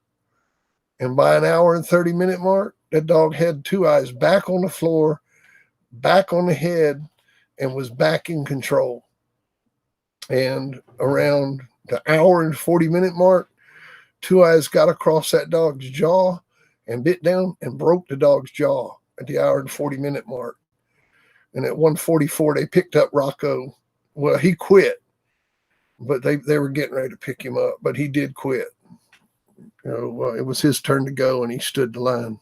And by an hour and 30-minute mark, that dog had Two Eyes back on the floor, back on the head, and was back in control. And around the hour and 40-minute mark, Two Eyes got across that dog's jaw and bit down and broke the dog's jaw at the hour and 40-minute mark. And at 1:44, they picked up Rocco. Well, he quit, but they were getting ready to pick him up, but he did quit. It was his turn to go, and he stood the line.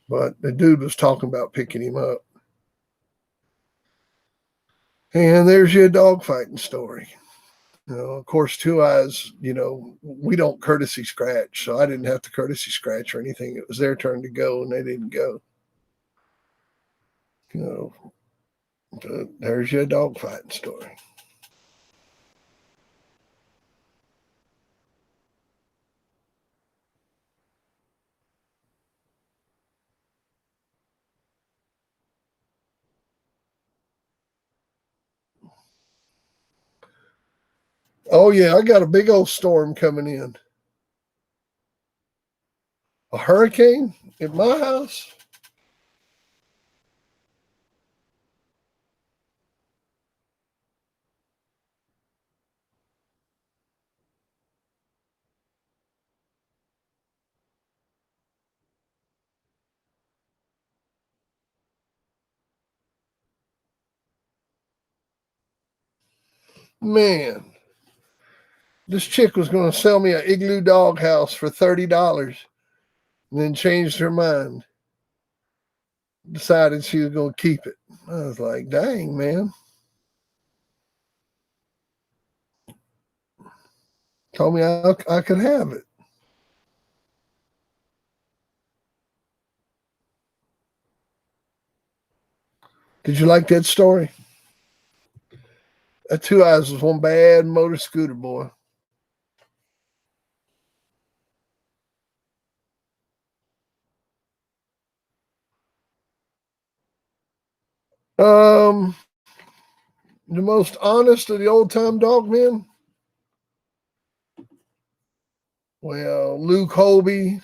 But the dude was talking about picking him up. And there's your dog fighting story. Of course, Two Eyes, we don't courtesy scratch, so I didn't have to courtesy scratch or anything. It was their turn to go, and they didn't go. There's your dog fighting story. Oh, yeah, I got a big old storm coming in. A hurricane at my house? Man, this chick was going to sell me an igloo dog house for $30 and then changed her mind. Decided she was going to keep it. I was like, dang, man. Told me I could have it. Did you like that story? That Two Eyes was one bad motor scooter boy. The most honest of the old time dog men? Well, Lou Colby,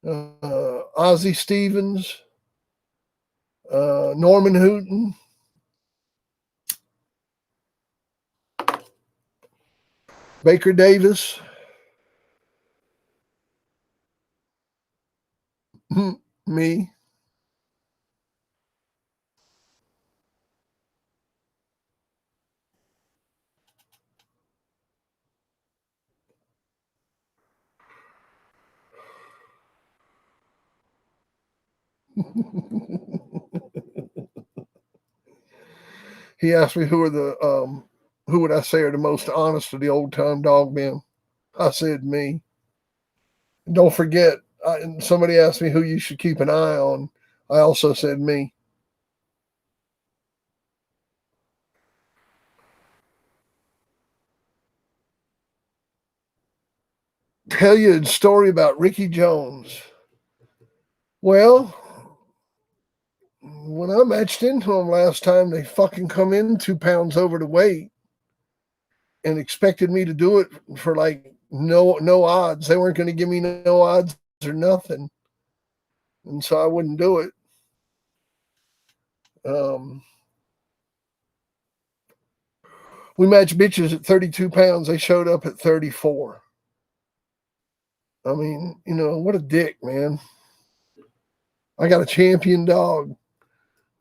Ozzie Stevens, Norman Hooten, Baker Davis, me. He asked me who would I say are the most honest of the old time dog men. I said me. Don't forget, somebody asked me who you should keep an eye on. I also said me. Tell you a story about Ricky Jones. Well, when I matched into him last time, they fucking come in 2 pounds over the weight. and expected me to do it for like no odds. They weren't going to give me no odds or nothing. And so I wouldn't do it. We matched bitches at 32 pounds. They showed up at 34. I mean, you know, what a dick, man. I got a champion dog,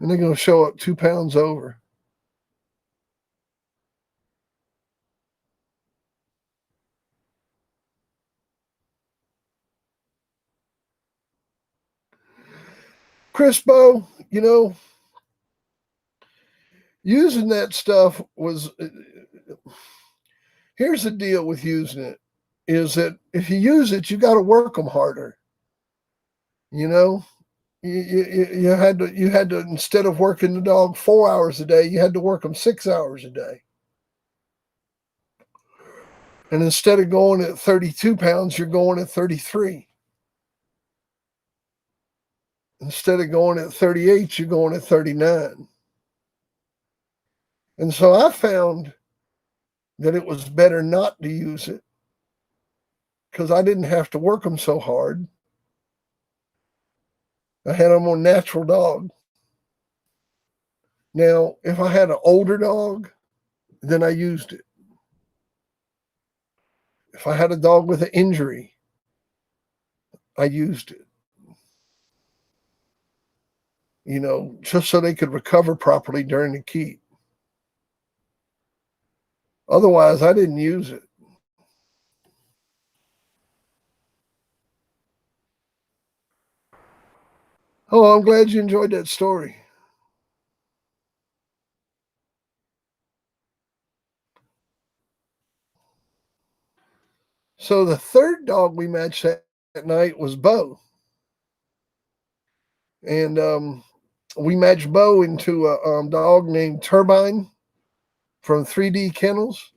and they're going to show up 2 pounds over. Crispo, you know, using that stuff was, here's the deal with using it, is that if you use it, you got to work them harder. You know, you had to, instead of working the dog 4 hours a day, you had to work them 6 hours a day. And instead of going at 32 pounds, you're going at 33. Instead of going at 38, you're going at 39. And so I found that it was better not to use it because I didn't have to work them so hard. I had a more natural dog. Now, if I had an older dog, then I used it. If I had a dog with an injury, I used it. You know, just so they could recover properly during the keep. Otherwise, I didn't use it. Oh, I'm glad you enjoyed that story. So the third dog we matched that night was Bo. And we matched Bo into a dog named Turbine from 3D Kennels.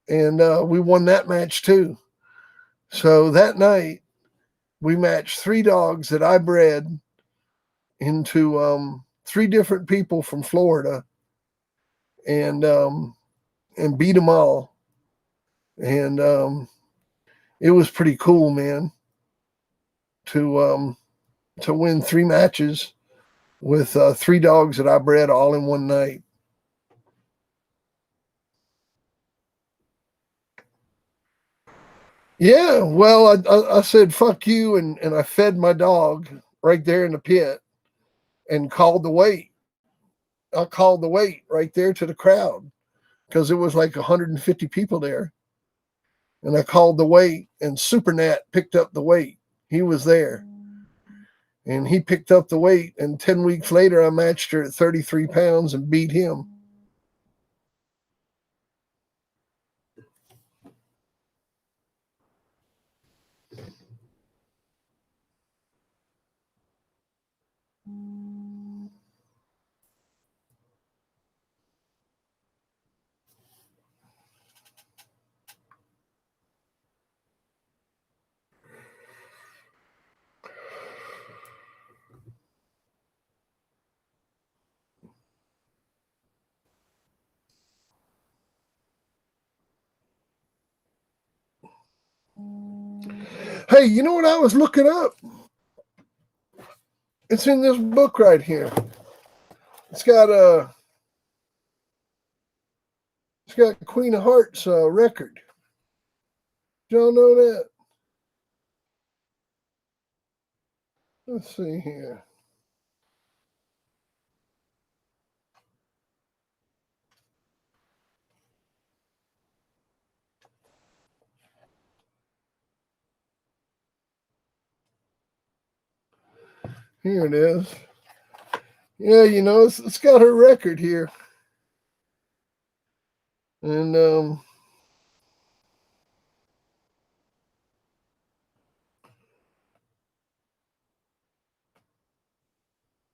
And we won that match too. So that night, we matched 3 dogs that I bred into 3 different people from Florida, and beat them all. And it was pretty cool, man, to win 3 matches with 3 dogs that I bred all in one night. Yeah, well, I said fuck you, and I fed my dog right there in the pit and called the weight. I called the weight right there to the crowd because it was like 150 people there. And I called the weight, and Supernat picked up the weight. He was there. And he picked up the weight, and 10 weeks later, I matched her at 33 pounds and beat him. Hey, you know what I was looking up? It's in this book right here. It's got Queen of Hearts record. Did y'all know that? Let's see here. Here it is. Yeah, you know, it's got her record here. And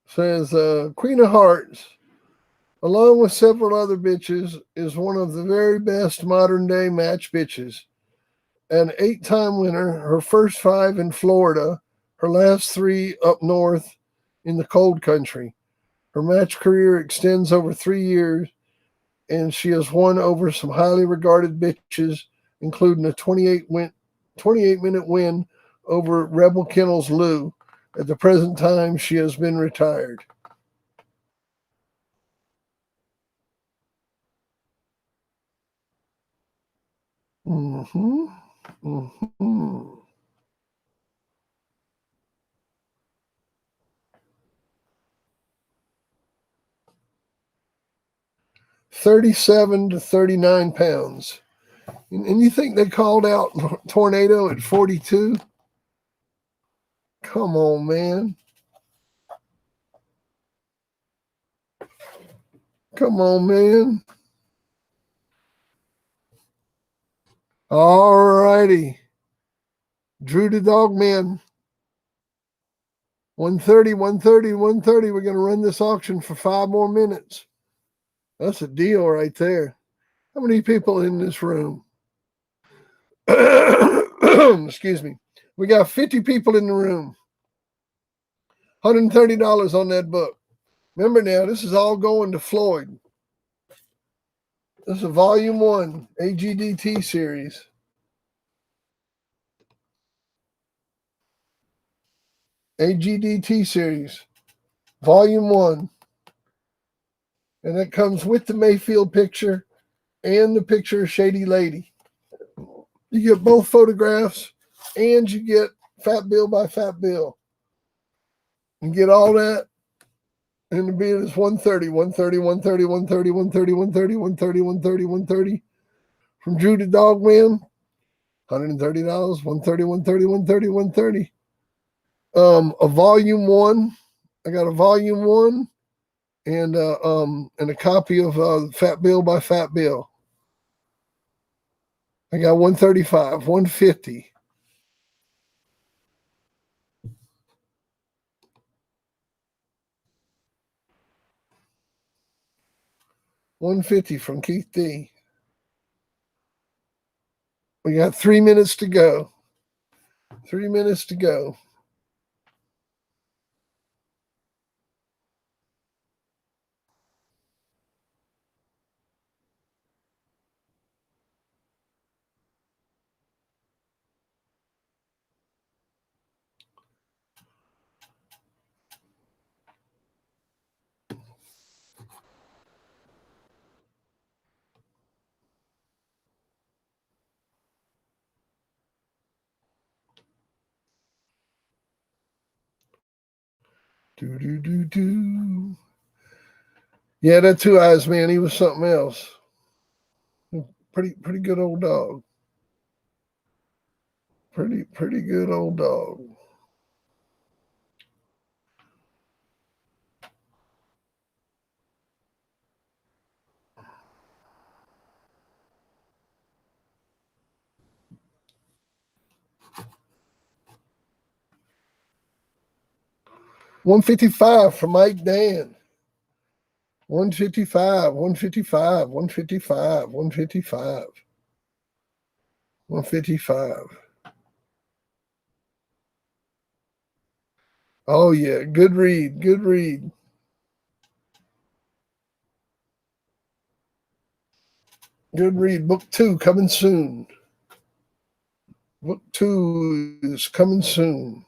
says Queen of Hearts, along with several other bitches, is one of the very best modern day match bitches. An 8-time winner, her first 5 in Florida, her last 3 up north in the cold country. Her match career extends over 3 years and she has won over some highly regarded bitches, including a 28-minute win over Rebel Kennels Lou. At the present time, she has been retired. Mm-hmm. Mm-hmm. 37 to 39 pounds. And you think they called out Tornado at 42? Come on, man. Come on, man. All righty. Drew the Dog Man. 130, 130, 130. We're going to run this auction for 5 more minutes. That's a deal right there. How many people in this room? Excuse me. We got 50 people in the room. $130 on that book. Remember now, this is all going to Floyd. This is a volume 1 AGDT series. AGDT series, volume 1. And that comes with the Mayfield picture and the picture of Shady Lady. You get both photographs and you get Fat Bill by Fat Bill. You get all that. And the bid is 130, 130, 130, 130, 130, 130, 130, 130, 130. From Drew the Dog Man, $130, 130, 130, 130, 130. A volume 1. I got a volume 1 and a copy of Fat Bill by Fat Bill. I got 135, 150. $150 from Keith D. We got 3 minutes to go. 3 minutes to go. Do. Yeah, that Two Eyes man, he was something else. Pretty good old dog. Pretty good old dog. $155 from Mike Dan. 155, 155, 155, 155, 155. Oh yeah, good read, good read. Good read. Book 2 coming soon. Book 2 is coming soon.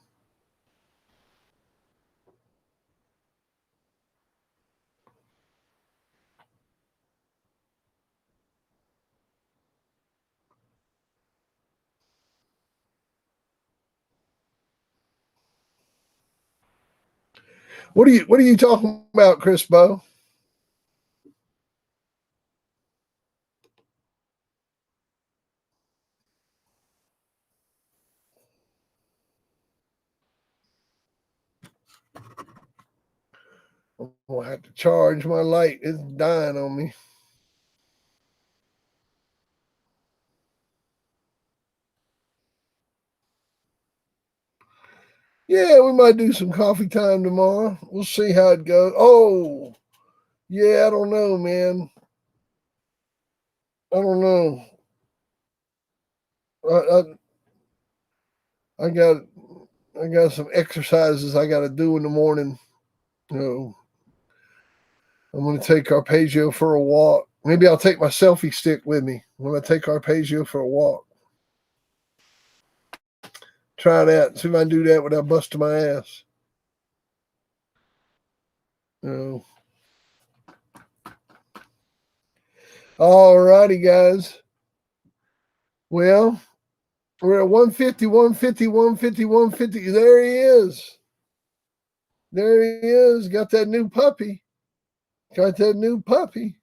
What are you talking about, Chris Bow? I'm gonna have to charge my light. It's dying on me. Yeah, we might do some coffee time tomorrow. We'll see how it goes. Oh, yeah, I don't know, man. I don't know. I got some exercises I got to do in the morning. You know, I'm going to take Arpeggio for a walk. Maybe I'll take my selfie stick with me when I take Arpeggio for a walk. Try that. See if I can do that without busting my ass. Oh. All righty, guys. Well, we're at 150, 150, 150, 150. There he is. There he is. Got that new puppy. Got that new puppy.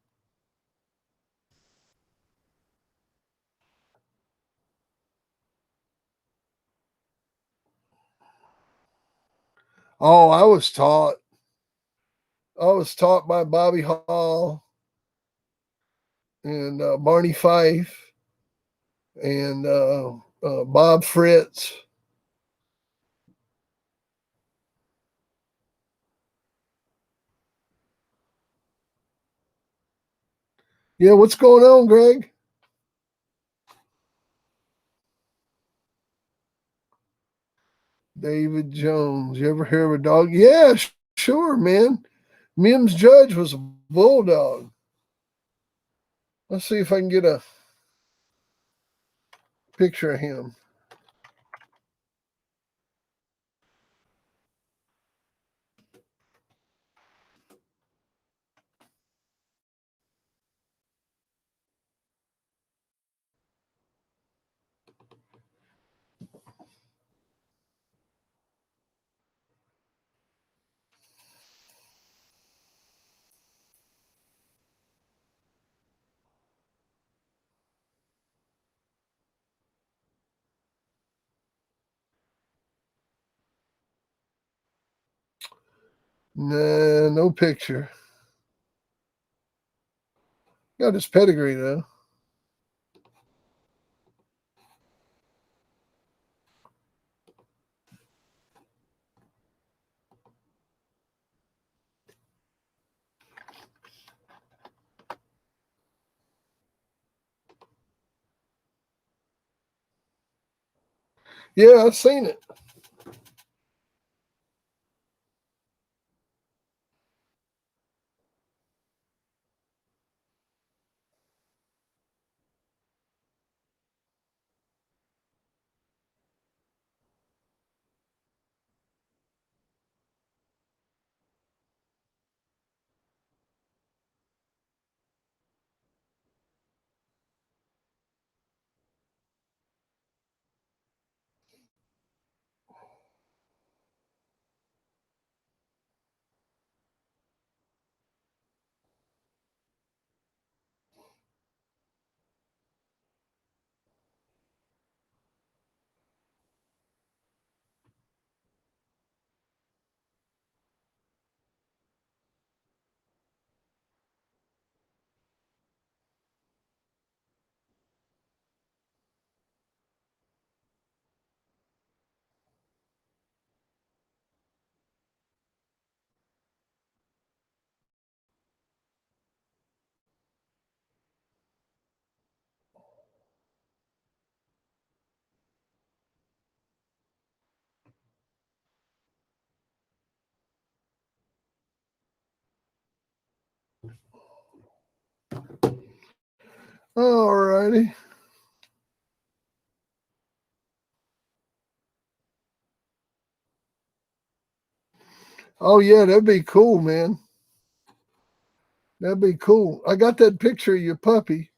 Oh, I was taught by Bobby Hall and Barney Fife and Bob Fritz. Yeah, what's going on, Greg? David Jones. You ever hear of a dog? Yeah, sure, man. Mims Judge was a bulldog. Let's see if I can get a picture of him. Nah, no picture. Got his pedigree, though. Yeah, I've seen it. All righty. Oh, yeah, that'd be cool, man. That'd be cool. I got that picture of your puppy.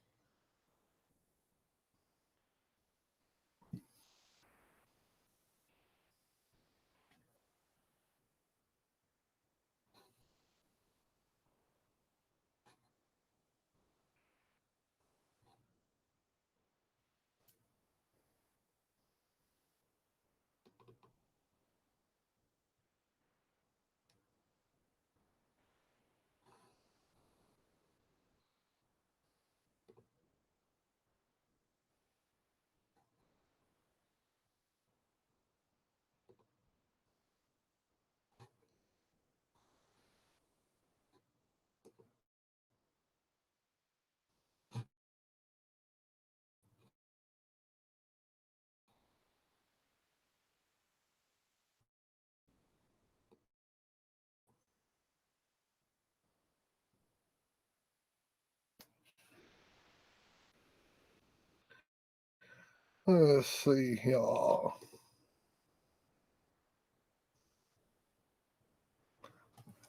Let's see, y'all.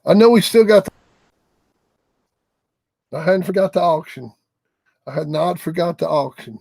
I know we still got I hadn't forgot the auction. I had not forgot the auction.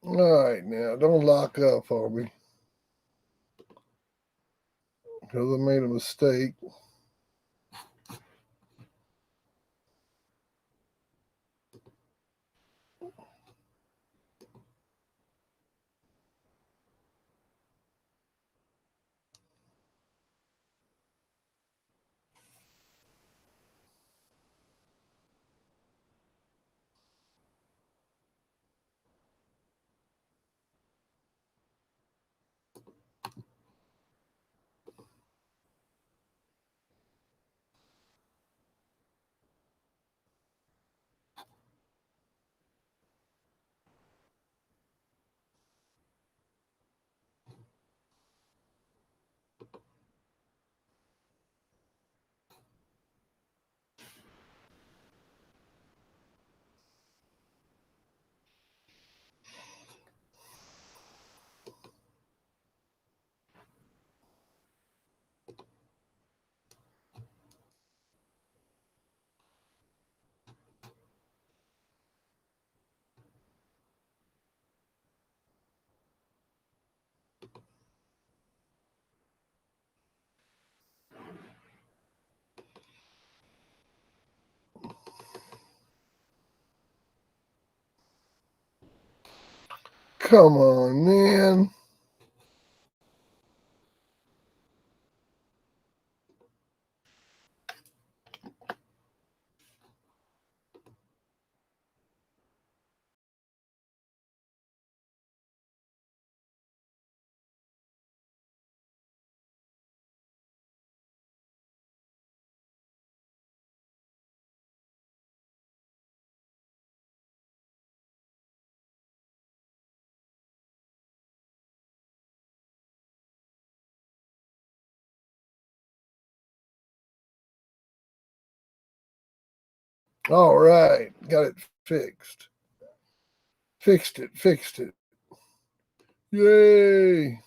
All right, now don't lock up on me because I made a mistake. Come on, man. All right, got it fixed. Fixed it. Yay.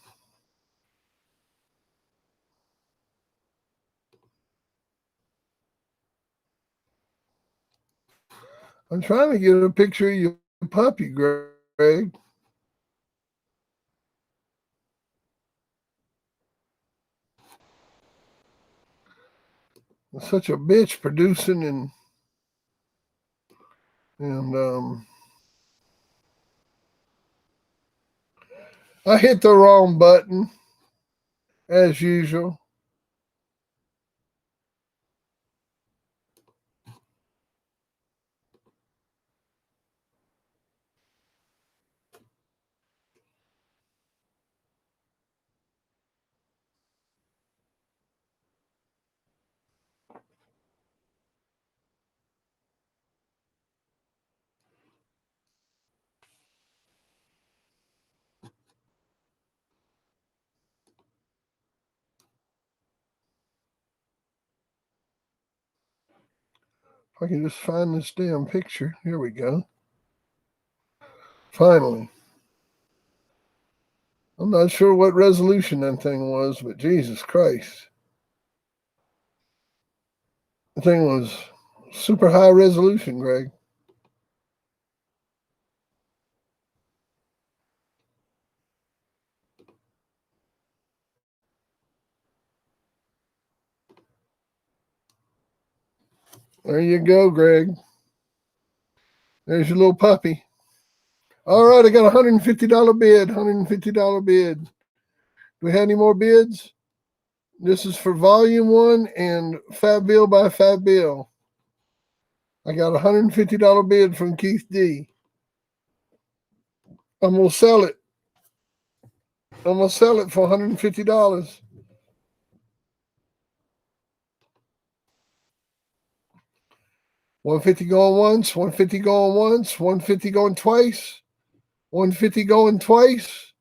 I'm trying to get a picture of your puppy, Greg. such a bitch producing and I hit the wrong button as usual. If I can just find this damn picture. Here we go. Finally. I'm not sure what resolution that thing was, but Jesus Christ. The thing was super high resolution, Greg. There you go, Greg. There's your little puppy. All right, I got a $150 bid. $150 bid. Do we have any more bids? This is for volume 1 and Fat Bill by Fat Bill. I got a $150 bid from Keith D. I'm going to sell it. I'm going to sell it for $150. $150 going once, $150 going once, $150 going twice, $150 going twice.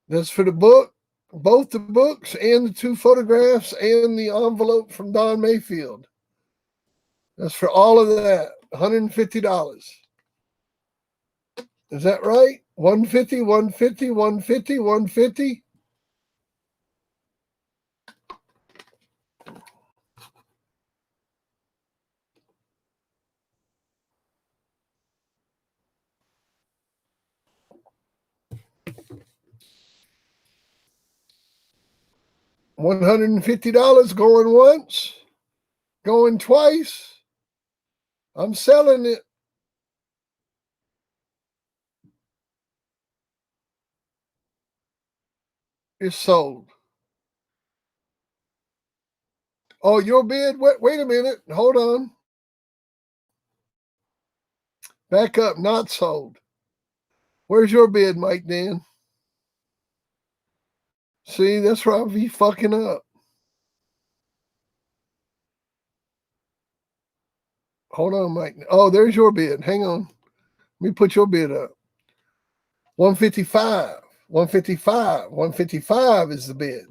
That's for the book, both the books and the 2 photographs and the envelope from Don Mayfield. That's for all of that. $150. Is that right? 150, 150, 150, 150. $150 going once, going twice. I'm selling it. It's sold. Oh, your bid? Wait a minute. Hold on. Back up. Not sold. Where's your bid, Mike Dan? See, that's where I'll be fucking up. Hold on, Mike. Oh, there's your bid. Hang on. Let me put your bid up. 155. 155. 155 is the bid.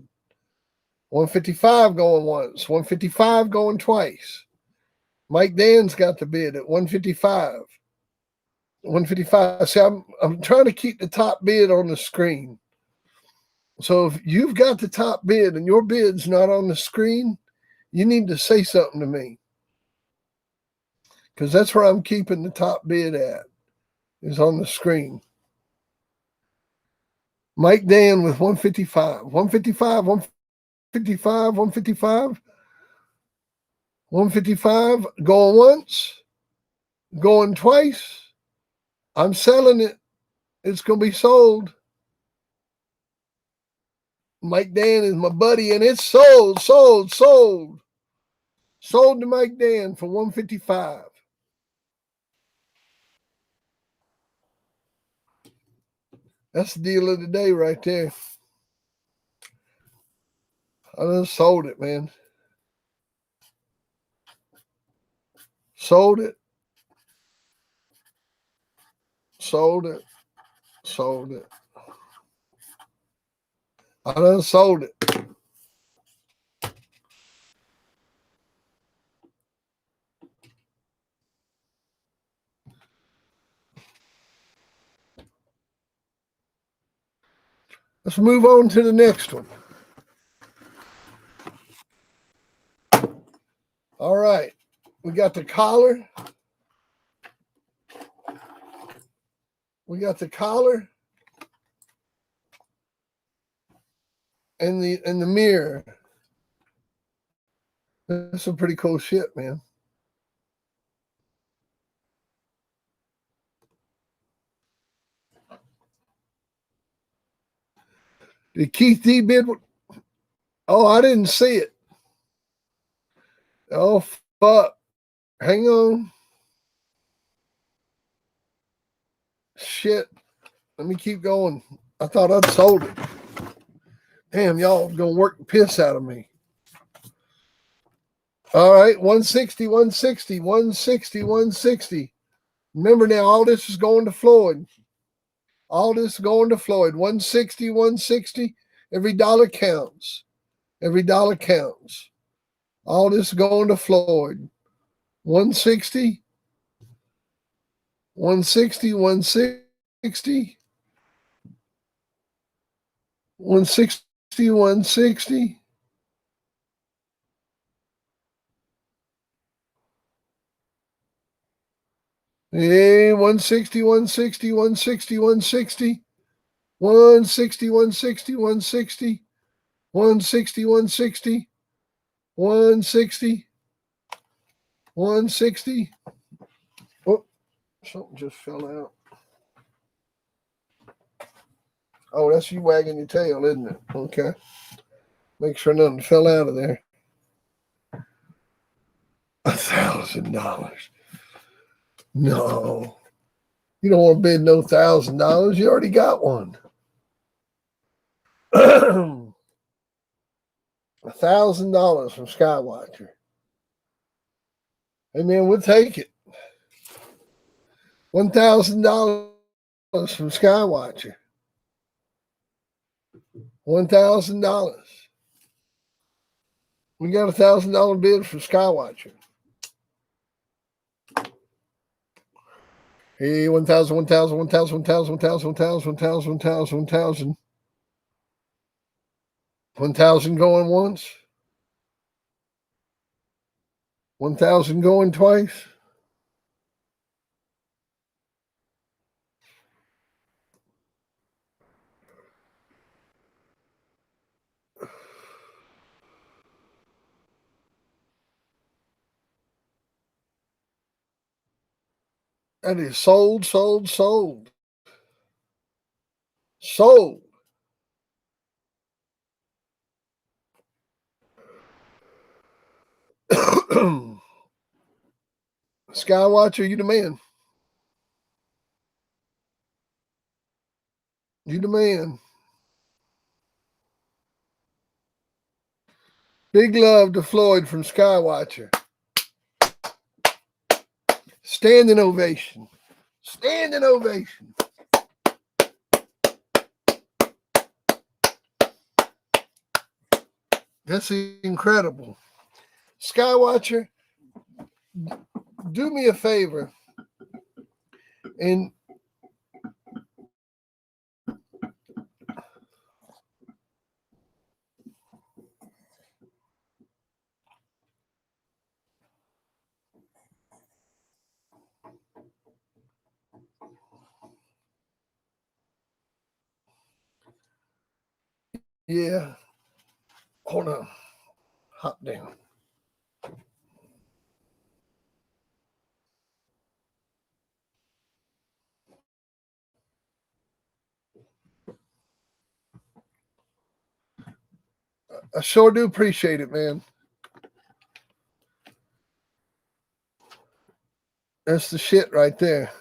155 going once. 155 going twice. Mike Dan's got the bid at 155. 155. See, I'm trying to keep the top bid on the screen. So if you've got the top bid and your bid's not on the screen, you need to say something to me. Because that's where I'm keeping the top bid at, is on the screen. Mike Dan with 155. 155, 155, 155. 155, going once, going twice. I'm selling it. It's going to be sold. Mike Dan is my buddy, and it's sold. Sold to Mike Dan for 155. That's the deal of the day right there. I done sold it, man. Sold it. Sold it. Sold it. I done sold it. Let's move on to the next one. All right. We got the collar. We got the collar and the mirror. That's some pretty cool shit, man. Did Keith D bid? Oh, I didn't see it. Oh, fuck. Hang on. Shit. Let me keep going. I thought I'd sold it. Damn, y'all gonna work the piss out of me. All right, 160, 160, 160, 160. Remember now, all this is going to Floyd. All this is going to Floyd. 160, 160. Every dollar counts. Every dollar counts. All this is going to Floyd. 160, 160, 160, 160, 160. Hey, 160, 160, 160, 160, 160, 160, 160, 160, 160, 160, 160. Oh, something just fell out. Oh, that's you wagging your tail, isn't it? Okay. Make sure nothing fell out of there. $1,000. No. You don't want to bid no $1,000. You already got one. $1,000 from Skywatcher. Hey man, we'll take it. $1,000 from Skywatcher. $1,000. We got $1,000 bid from Skywatcher. Hey, 1,000, 1,000, 1,000, 1,000, 1,000, 1,000, 1,000, 1,000, 1,000. 1,000 going once. 1,000 going twice. That is sold, sold, sold. Sold. Skywatcher, you the man. You the man. Big love to Floyd from Skywatcher. Standing ovation. Standing ovation. That's incredible. Skywatcher, do me a favor and yeah, hold on, hop down. I sure do appreciate it, man. That's the shit right there.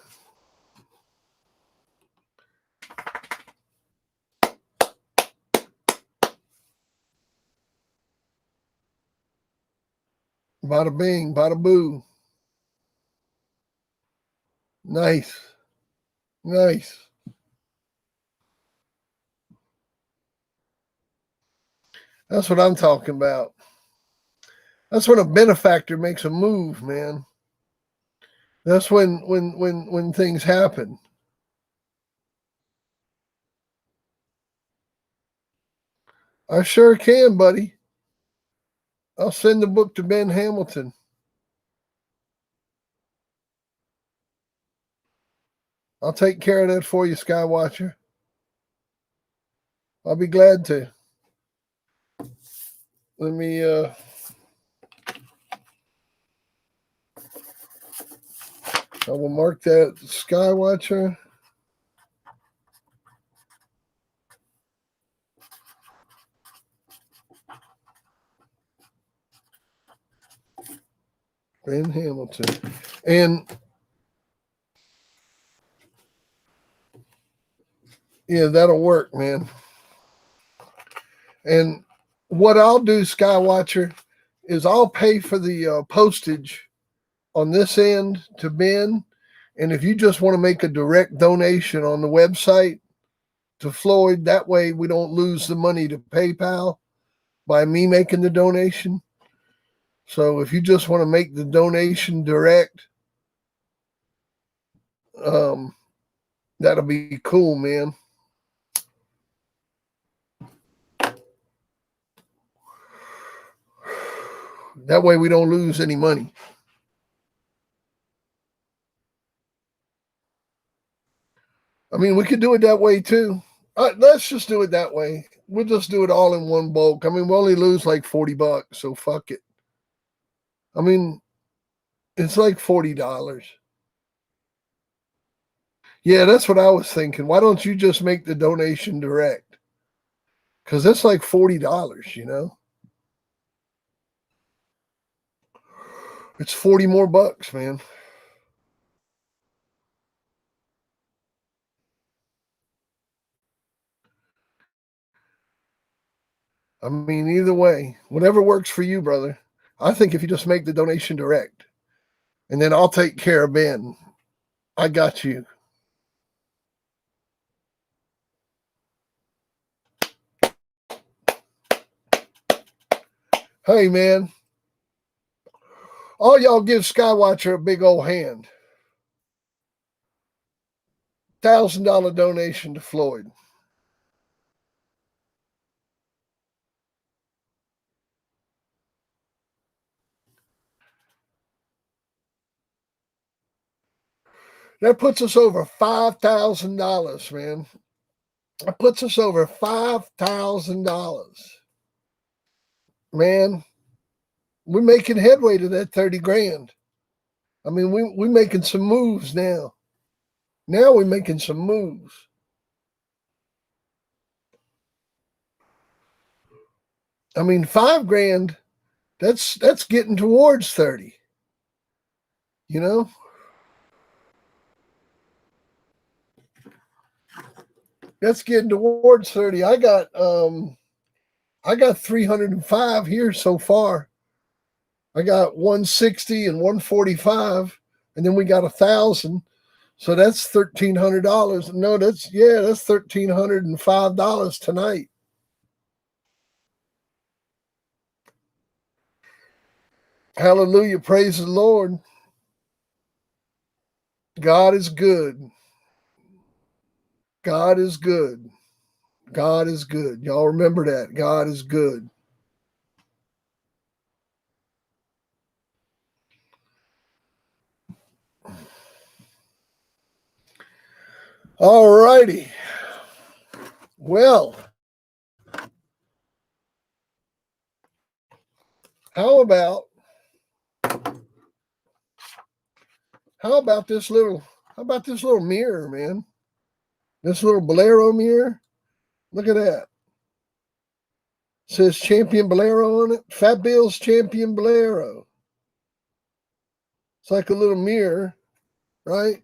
Bada bing, bada boo. Nice. Nice. That's what I'm talking about. That's when a benefactor makes a move, man. That's when things happen. I sure can, buddy. I'll send the book to Ben Hamilton. I'll take care of that for you, Skywatcher. I'll be glad to. Let me I will mark that Skywatcher. Ben Hamilton. And yeah, that'll work, man. And what I'll do, Skywatcher, is I'll pay for the postage on this end to Ben. And if you just want to make a direct donation on the website to Floyd, that way we don't lose the money to PayPal by me making the donation. So if you just want to make the donation direct, that'll be cool, man. That way we don't lose any money. I mean, we could do it that way too. Let's just do it that way. We'll just do it all in one bulk. I mean, we'll only lose like $40, so fuck it. I mean, it's like $40. Yeah, that's what I was thinking. Why don't you just make the donation direct? Because that's like $40, you know? It's 40 more bucks, man. I mean, either way, whatever works for you, brother. I think if you just make the donation direct, and then I'll take care of Ben. I got you. Hey, man. All y'all give Skywatcher a big old hand. $1,000 donation to Floyd. That puts us over $5,000, man. That puts us over $5,000. Man, we're making headway to that 30 grand. I mean, we're making some moves now. Now we're making some moves. I mean, 5 grand, that's getting towards 30. You know? That's getting towards 30. I got 305 here so far. I got 160 and 145, and then we got 1,000. So that's $1,300. No, that's $1,305 tonight. Hallelujah. Praise the Lord. God is good. God is good. God is good. Y'all remember that. God is good. All righty. Well, how about this little mirror, man? This little Bolero mirror. Look at that. It says Champion Bolero on it. Fat Bill's Champion Bolero. It's like a little mirror, right?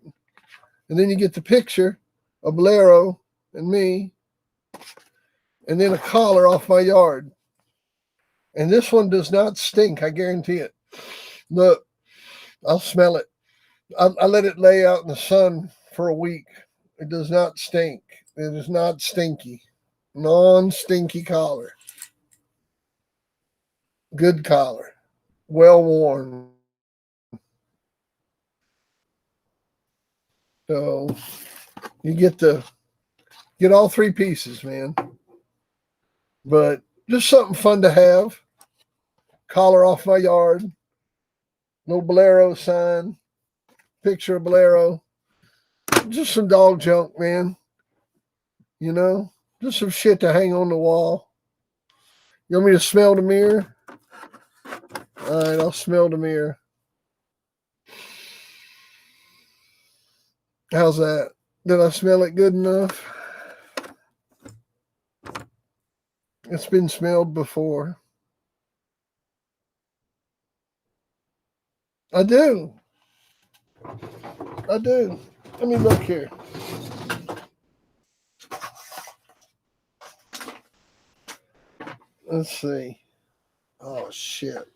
And then you get the picture of Bolero and me, and then a collar off my yard. And this one does not stink, I guarantee it. Look, I'll smell it. I let it lay out in the sun for a week. It does not stink. It is not stinky. Non-stinky collar. Good collar. Well worn. So you get all 3 pieces, man. But just something fun to have. Collar off my yard. No Bolero sign. Picture of Bolero. Just some dog junk, man. You know? Just some shit to hang on the wall. You want me to smell the mirror? All right, I'll smell the mirror. How's that? Did I smell it good enough? It's been smelled before. I do. I do. Let me look here. Let's see. Oh, shit.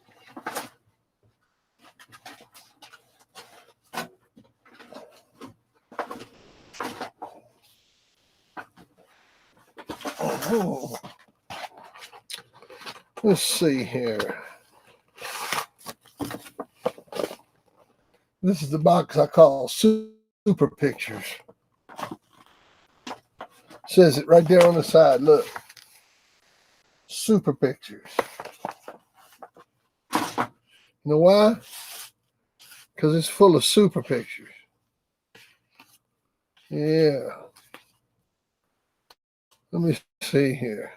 Oh. Let's see here. This is the box I call Super Pictures. Says it right there on the side. Look. Super Pictures. You know why? Because it's full of super pictures. Yeah. Let me see here.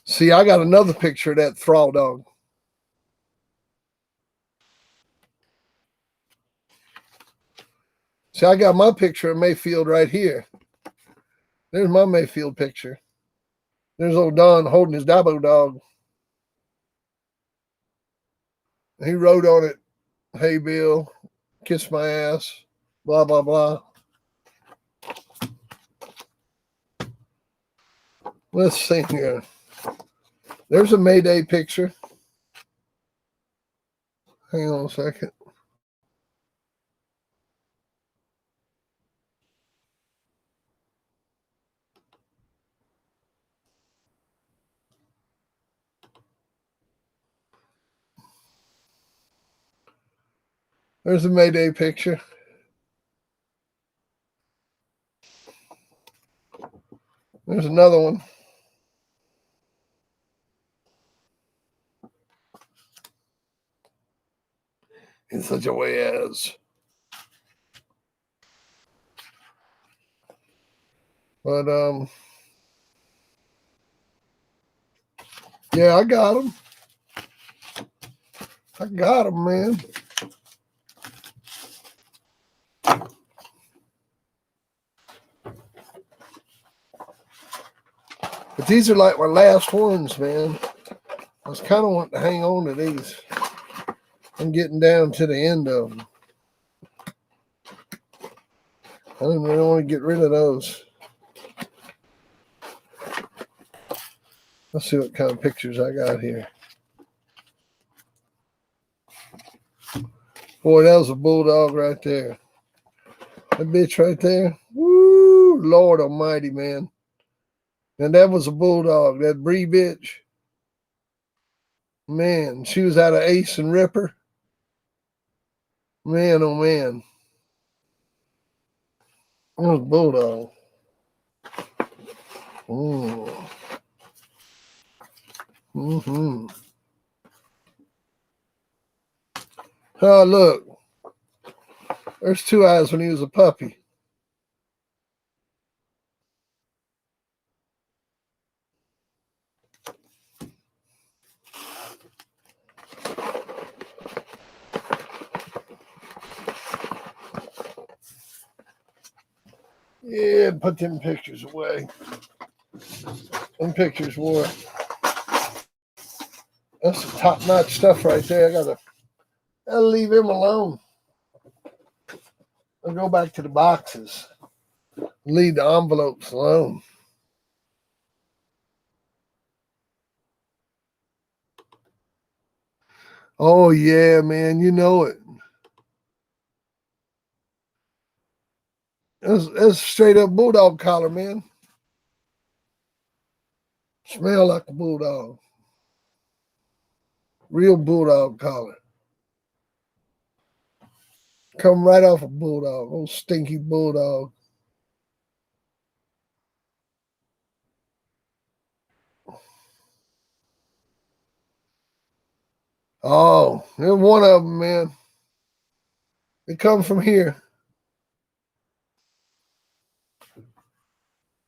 See, I got another picture of that thrall dog. See, I got my picture of Mayfield right here. There's my Mayfield picture. There's old Don holding his Dabo dog. He wrote on it, "Hey, Bill, kiss my ass, blah, blah, blah." Let's see here. There's a Mayday picture. Hang on a second. There's a Mayday picture. There's another one. In such a way as. But, yeah, I got him. I got him, man. But these are like my last ones, man. I was kind of wanting to hang on to these. I'm getting down to the end of them. I don't really want to get rid of those. Let's see what kind of pictures I got here. Boy, that was a bulldog right there. That bitch right there. Woo! Lord almighty, man. And that was a bulldog. That Bree bitch. Man, she was out of Ace and Ripper. Man, oh man. That was a bulldog. Mm-hmm. Oh, look. There's Two Eyes when he was a puppy. Yeah, put them pictures away. Them pictures were. That's the top-notch stuff right there. Gotta leave him alone. I'll go back to the boxes. Leave the envelopes alone. Oh yeah, man, you know it. That's straight up bulldog collar, man. Smell like a bulldog. Real bulldog collar. Come right off a bulldog. Old stinky bulldog. Oh, there's one of them, man. They come from here.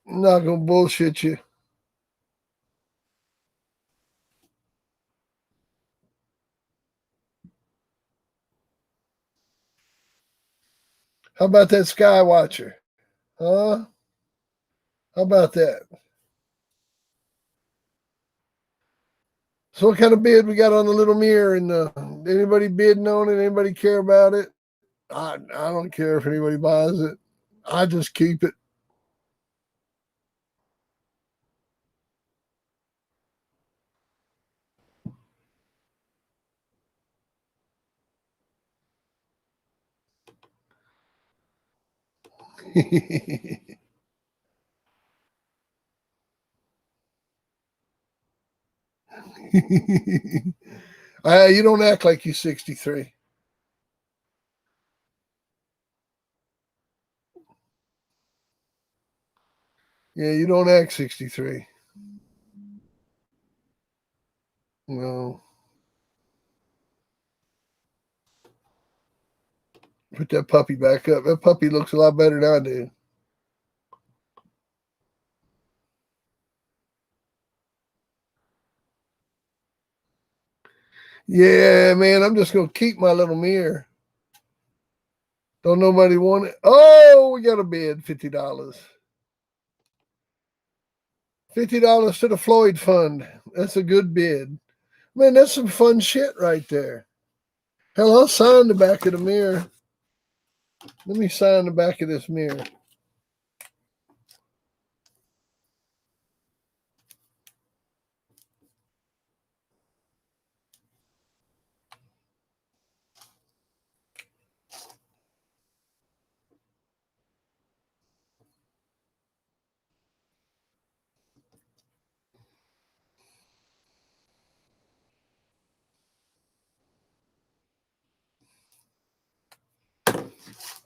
I'm not gonna bullshit you. How about that Sky Watcher? Huh? How about that? So what kind of bid we got on the little mirror? And anybody bidding on it? Anybody care about it? I don't care if anybody buys it. I just keep it. You don't act like you're 63. Yeah, you don't act 63. No. Put that puppy back up. That puppy looks a lot better than I do. Yeah, man, I'm just going to keep my little mirror. Don't nobody want it? Oh, we got a bid, $50. $50 to the Floyd fund. That's a good bid. Man, that's some fun shit right there. Hell, I'll sign the back of the mirror. Let me sign the back of this mirror.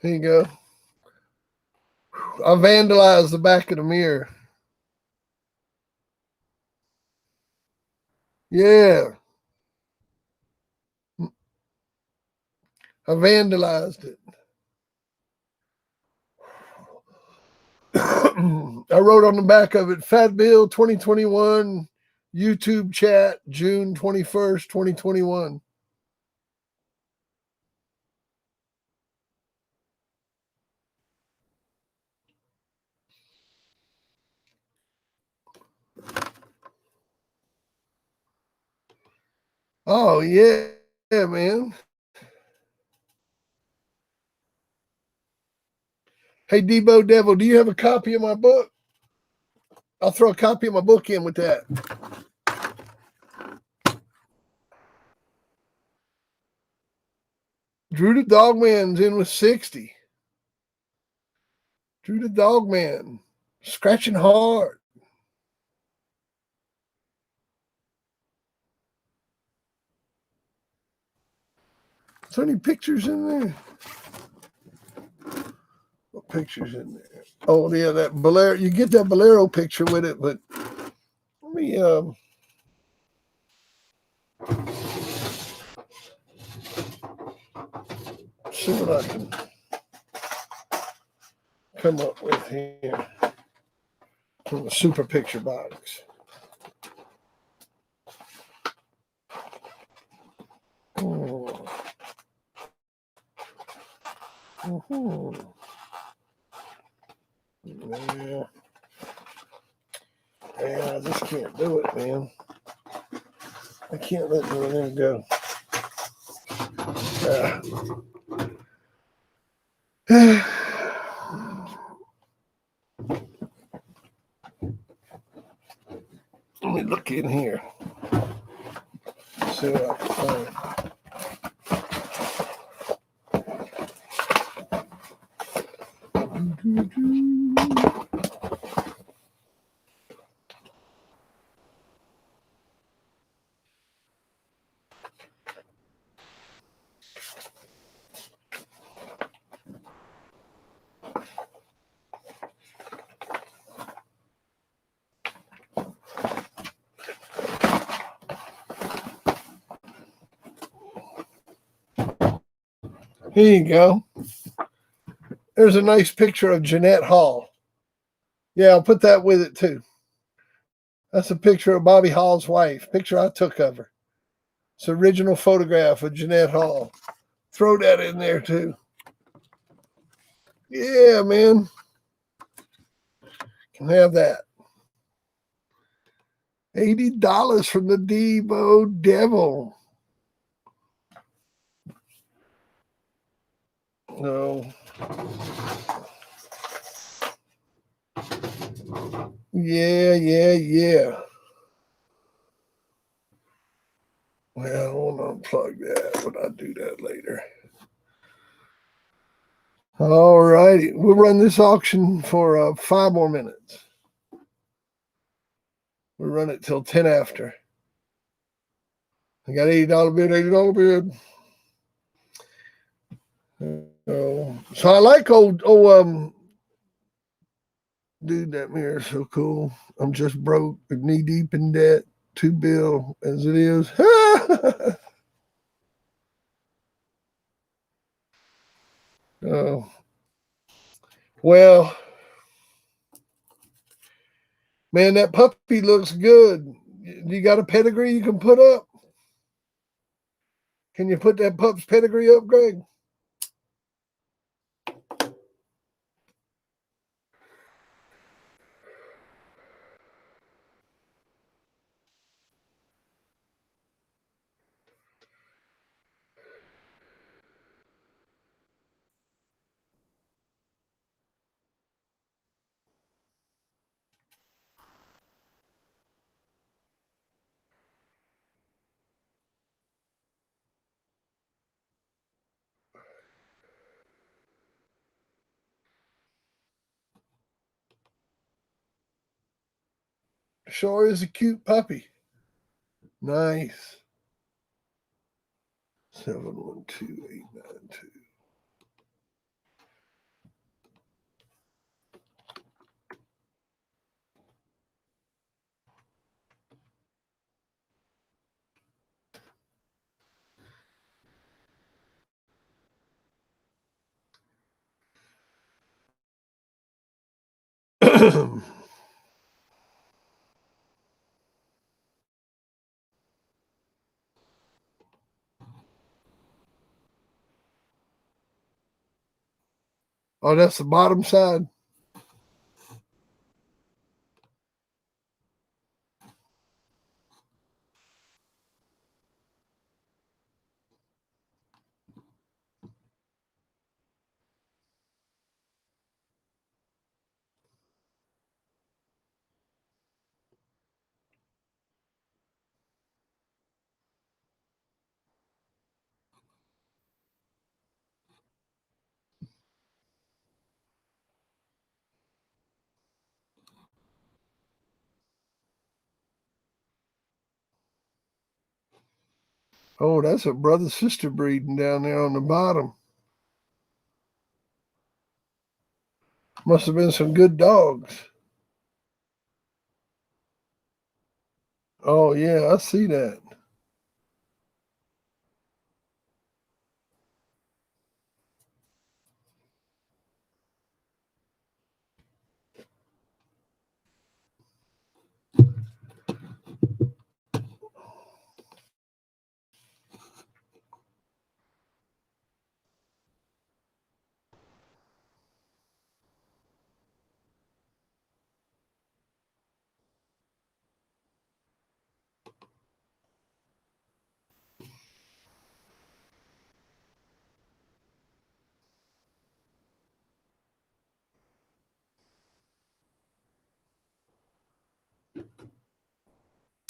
Here you go. I vandalized the back of the mirror. Yeah. I vandalized it. I wrote on the back of it, Fat Bill 2021, YouTube chat, June 21st, 2021. Oh, yeah, man. Hey, Debo Devil, do you have a copy of my book? I'll throw a copy of my book in with that. Drew the Dogman's in with 60. Drew the Dogman, scratching hard. Is there any pictures in there? What pictures in there? Oh, yeah, that Bolero. You get that Bolero picture with it, but let me see what I can come up with here from the super picture box. Oh. Mm-hmm. Yeah. Yeah, I just can't do it, man. I can't let it go. Let me look in here. See what I can find. Here you go. There's a nice picture of Jeanette Hall. Yeah, I'll put that with it too. That's a picture of Bobby Hall's wife. Picture I took of her. It's an original photograph of Jeanette Hall. Throw that in there too. Yeah, man. Can have that. $80 from the Debo Devil. No. Yeah. Well, I won't unplug that, but I'll do that later. All righty. We'll run this auction for 5 more minutes. We'll run it till 10 after. I got $80 bid, $80 bid. So I like old dude, that mirror's so cool. I'm just broke, knee deep in debt, $2 bill as it is. Oh, well, man, that puppy looks good. You got a pedigree you can put up? Can you put that pup's pedigree up, Greg? Sure is a cute puppy. Nice. 712892. Oh, that's the bottom side. Oh, that's a brother-sister breeding down there on the bottom. Must have been some good dogs. Oh, yeah, I see that.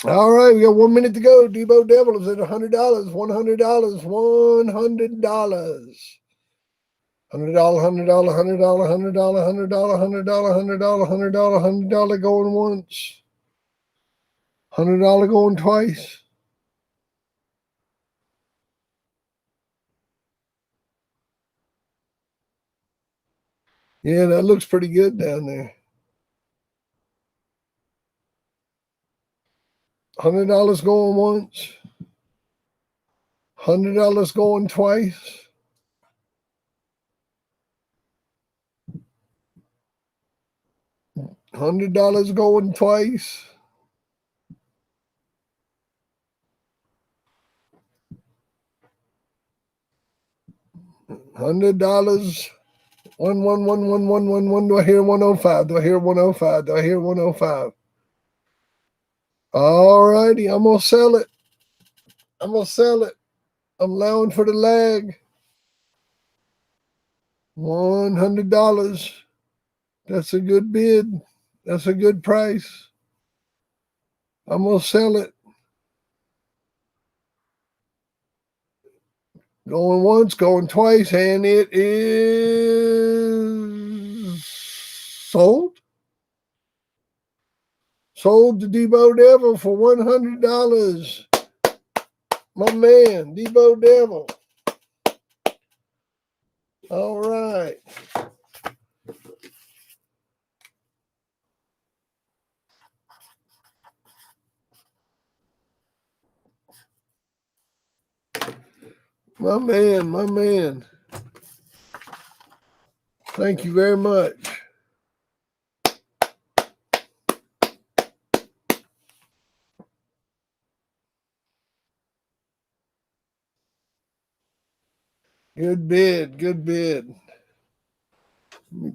All right, we got 1 minute to go. Debo Devil is at $100, $100, $100, $100, $100, $100, $100, $100, $100, $100, $100, $100 going once, $100 going twice. Yeah, that looks pretty good down there. $100 going once, $100 going twice. $100 going twice. $100 1. Do I hear 105? Do I hear 105? Do I hear 105? All righty, I'm gonna sell it. I'm allowing for the lag. $100. That's a good bid. That's a good price. I'm gonna sell it. Going once, going twice, and it is sold. Sold to Debo Devil for $100. My man, Debo Devil. All right. My man. Thank you very much. Good bid. Good bid. Let me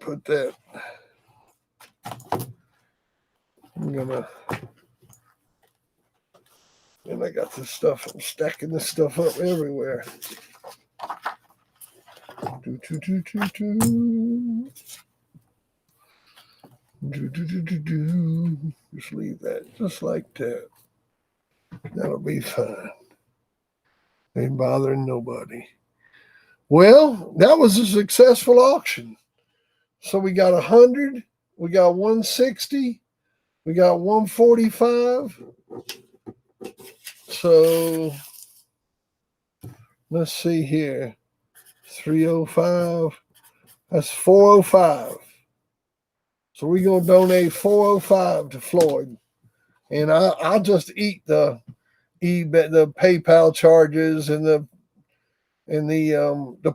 put that. And I got this stuff. I'm stacking this stuff up everywhere. Just leave that just like that. That'll be fine. Ain't bothering nobody. Well, that was a successful auction. So we got 100, we got 160, we got 145. So let's see here. 305. That's 405. So we're gonna donate 405 to Floyd. And I'll just eat the PayPal charges and the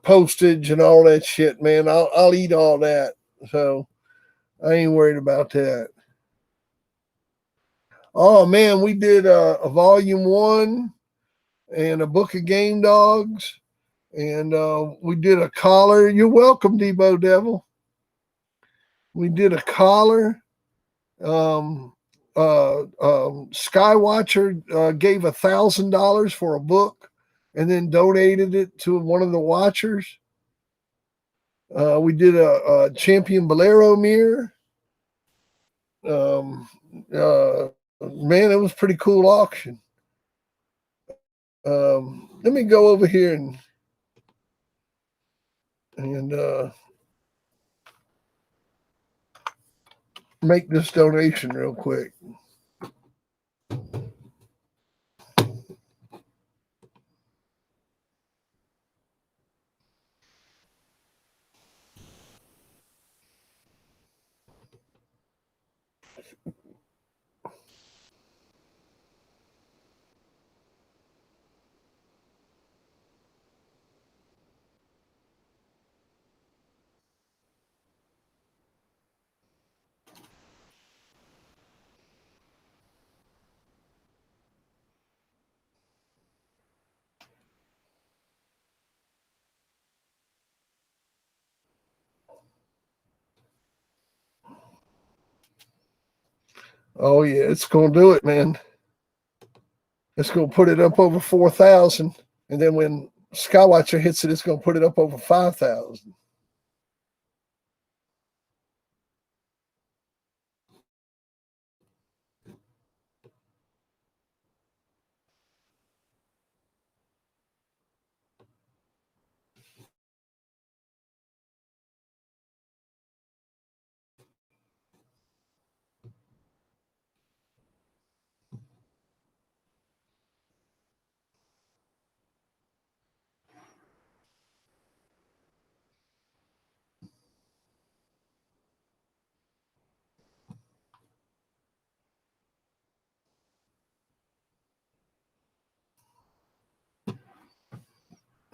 postage and all that shit, man. I'll eat all that. So I ain't worried about that. Oh man, we did a volume 1 and a book of game dogs, and we did a collar. You're welcome, Debo Devil. We did a collar. Skywatcher gave $1,000 for a book and then donated it to one of the watchers. We did a Champion Bolero mirror. Man, it was a pretty cool auction. Let me go over here and make this donation real quick. Oh yeah, it's gonna do it, man. It's gonna put it up over 4,000, and then when Skywatcher hits it, it's gonna put it up over 5,000.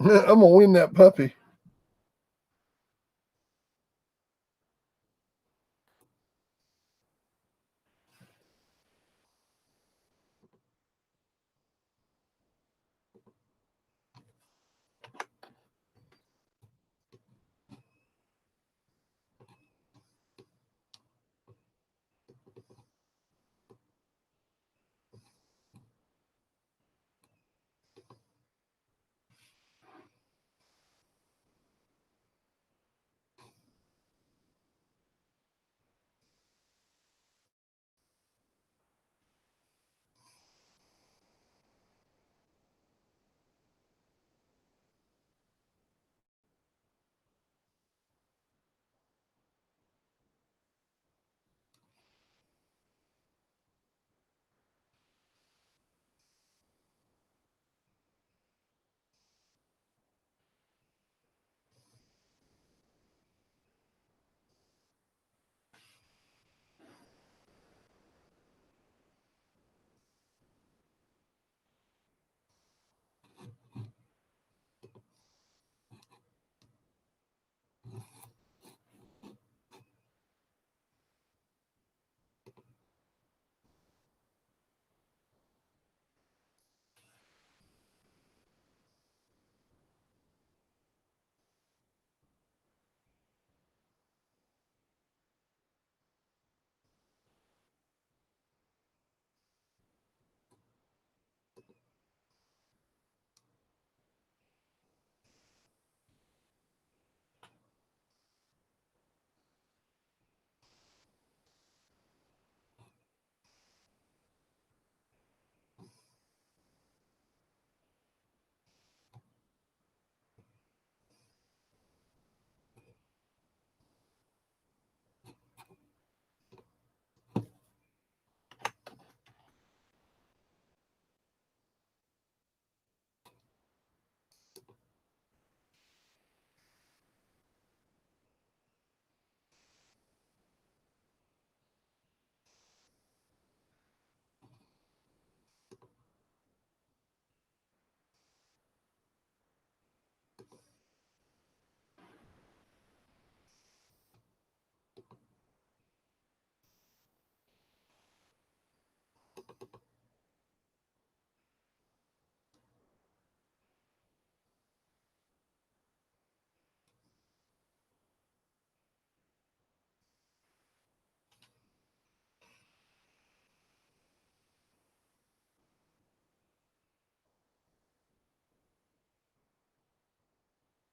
I'm gonna win that puppy.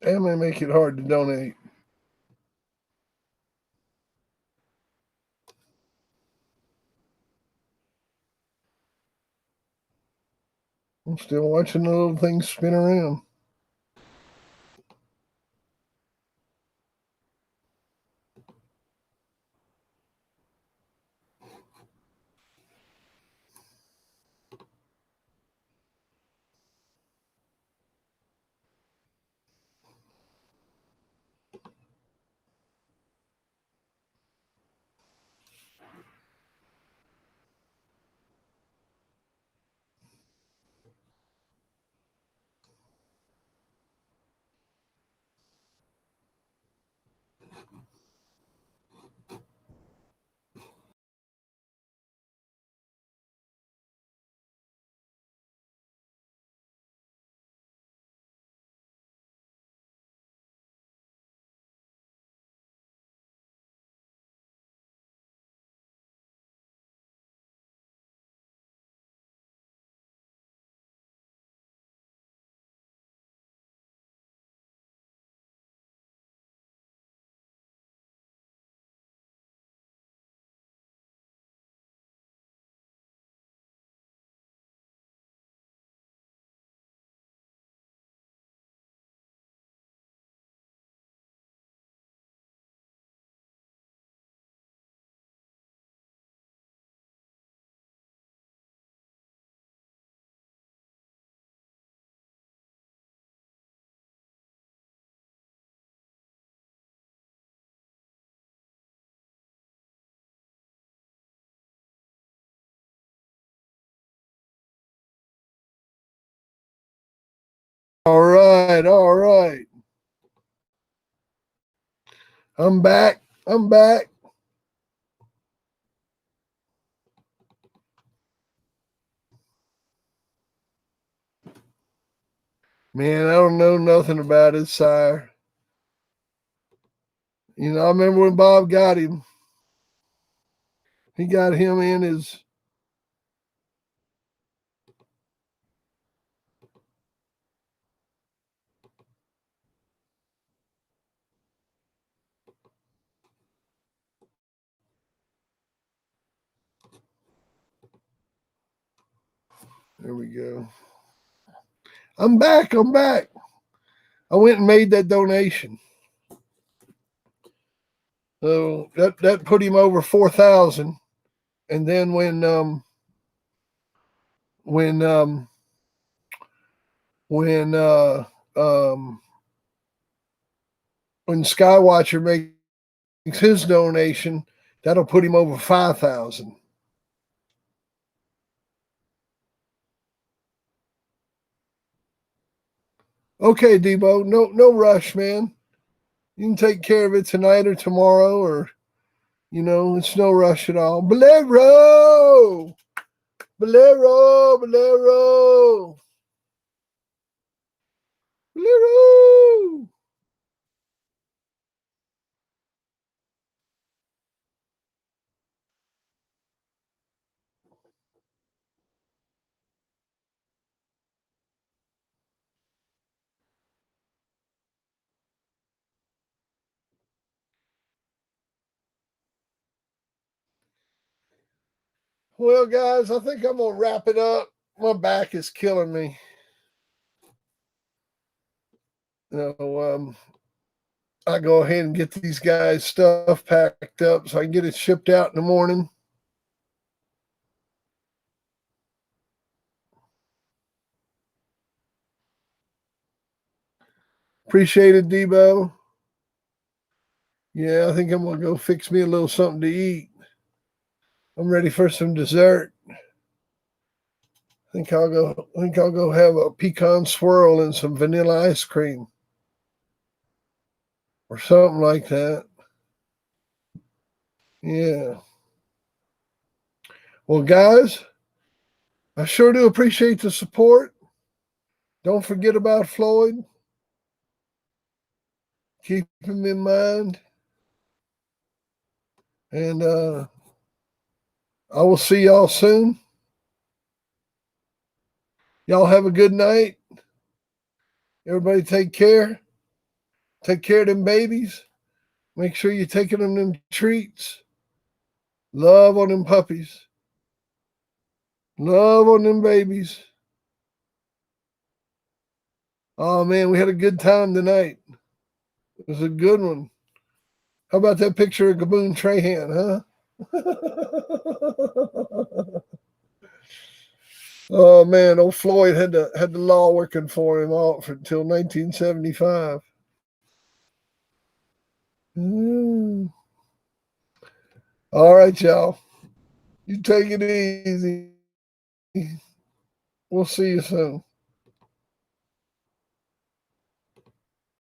That may make it hard to donate. I'm still watching the little things spin around. All right, all right. I'm back. I'm back. Man, I don't know nothing about it, sire. You know, I remember when Bob got him. He got him in his. There we go. I'm back. I'm back. I went and made that donation. So that put him over 4,000. And then when Skywatcher makes his donation, that'll put him over 5,000. Okay, Debo, no rush, man. You can take care of it tonight or tomorrow, or it's no rush at all. Bolero, bolero, bolero, bolero. Well, guys, I think I'm gonna wrap it up. My back is killing me. I go ahead and get these guys' stuff packed up so I can get it shipped out in the morning. Appreciate it, Debo. Yeah, I think I'm gonna go fix me a little something to eat. I'm ready for some dessert. I think I'll go have a pecan swirl and some vanilla ice cream or something like that. Yeah. Well, guys, I sure do appreciate the support. Don't forget about Floyd. Keep him in mind. And I will see y'all soon. Y'all have a good night. Everybody take care. Take care of them babies. Make sure you're taking them treats. Love on them puppies. Love on them babies. Oh, man, we had a good time tonight. It was a good one. How about that picture of Gaboon Trahan, huh? Oh, man, old Floyd had the law working for him until 1975. All right, y'all. You take it easy. We'll see you soon.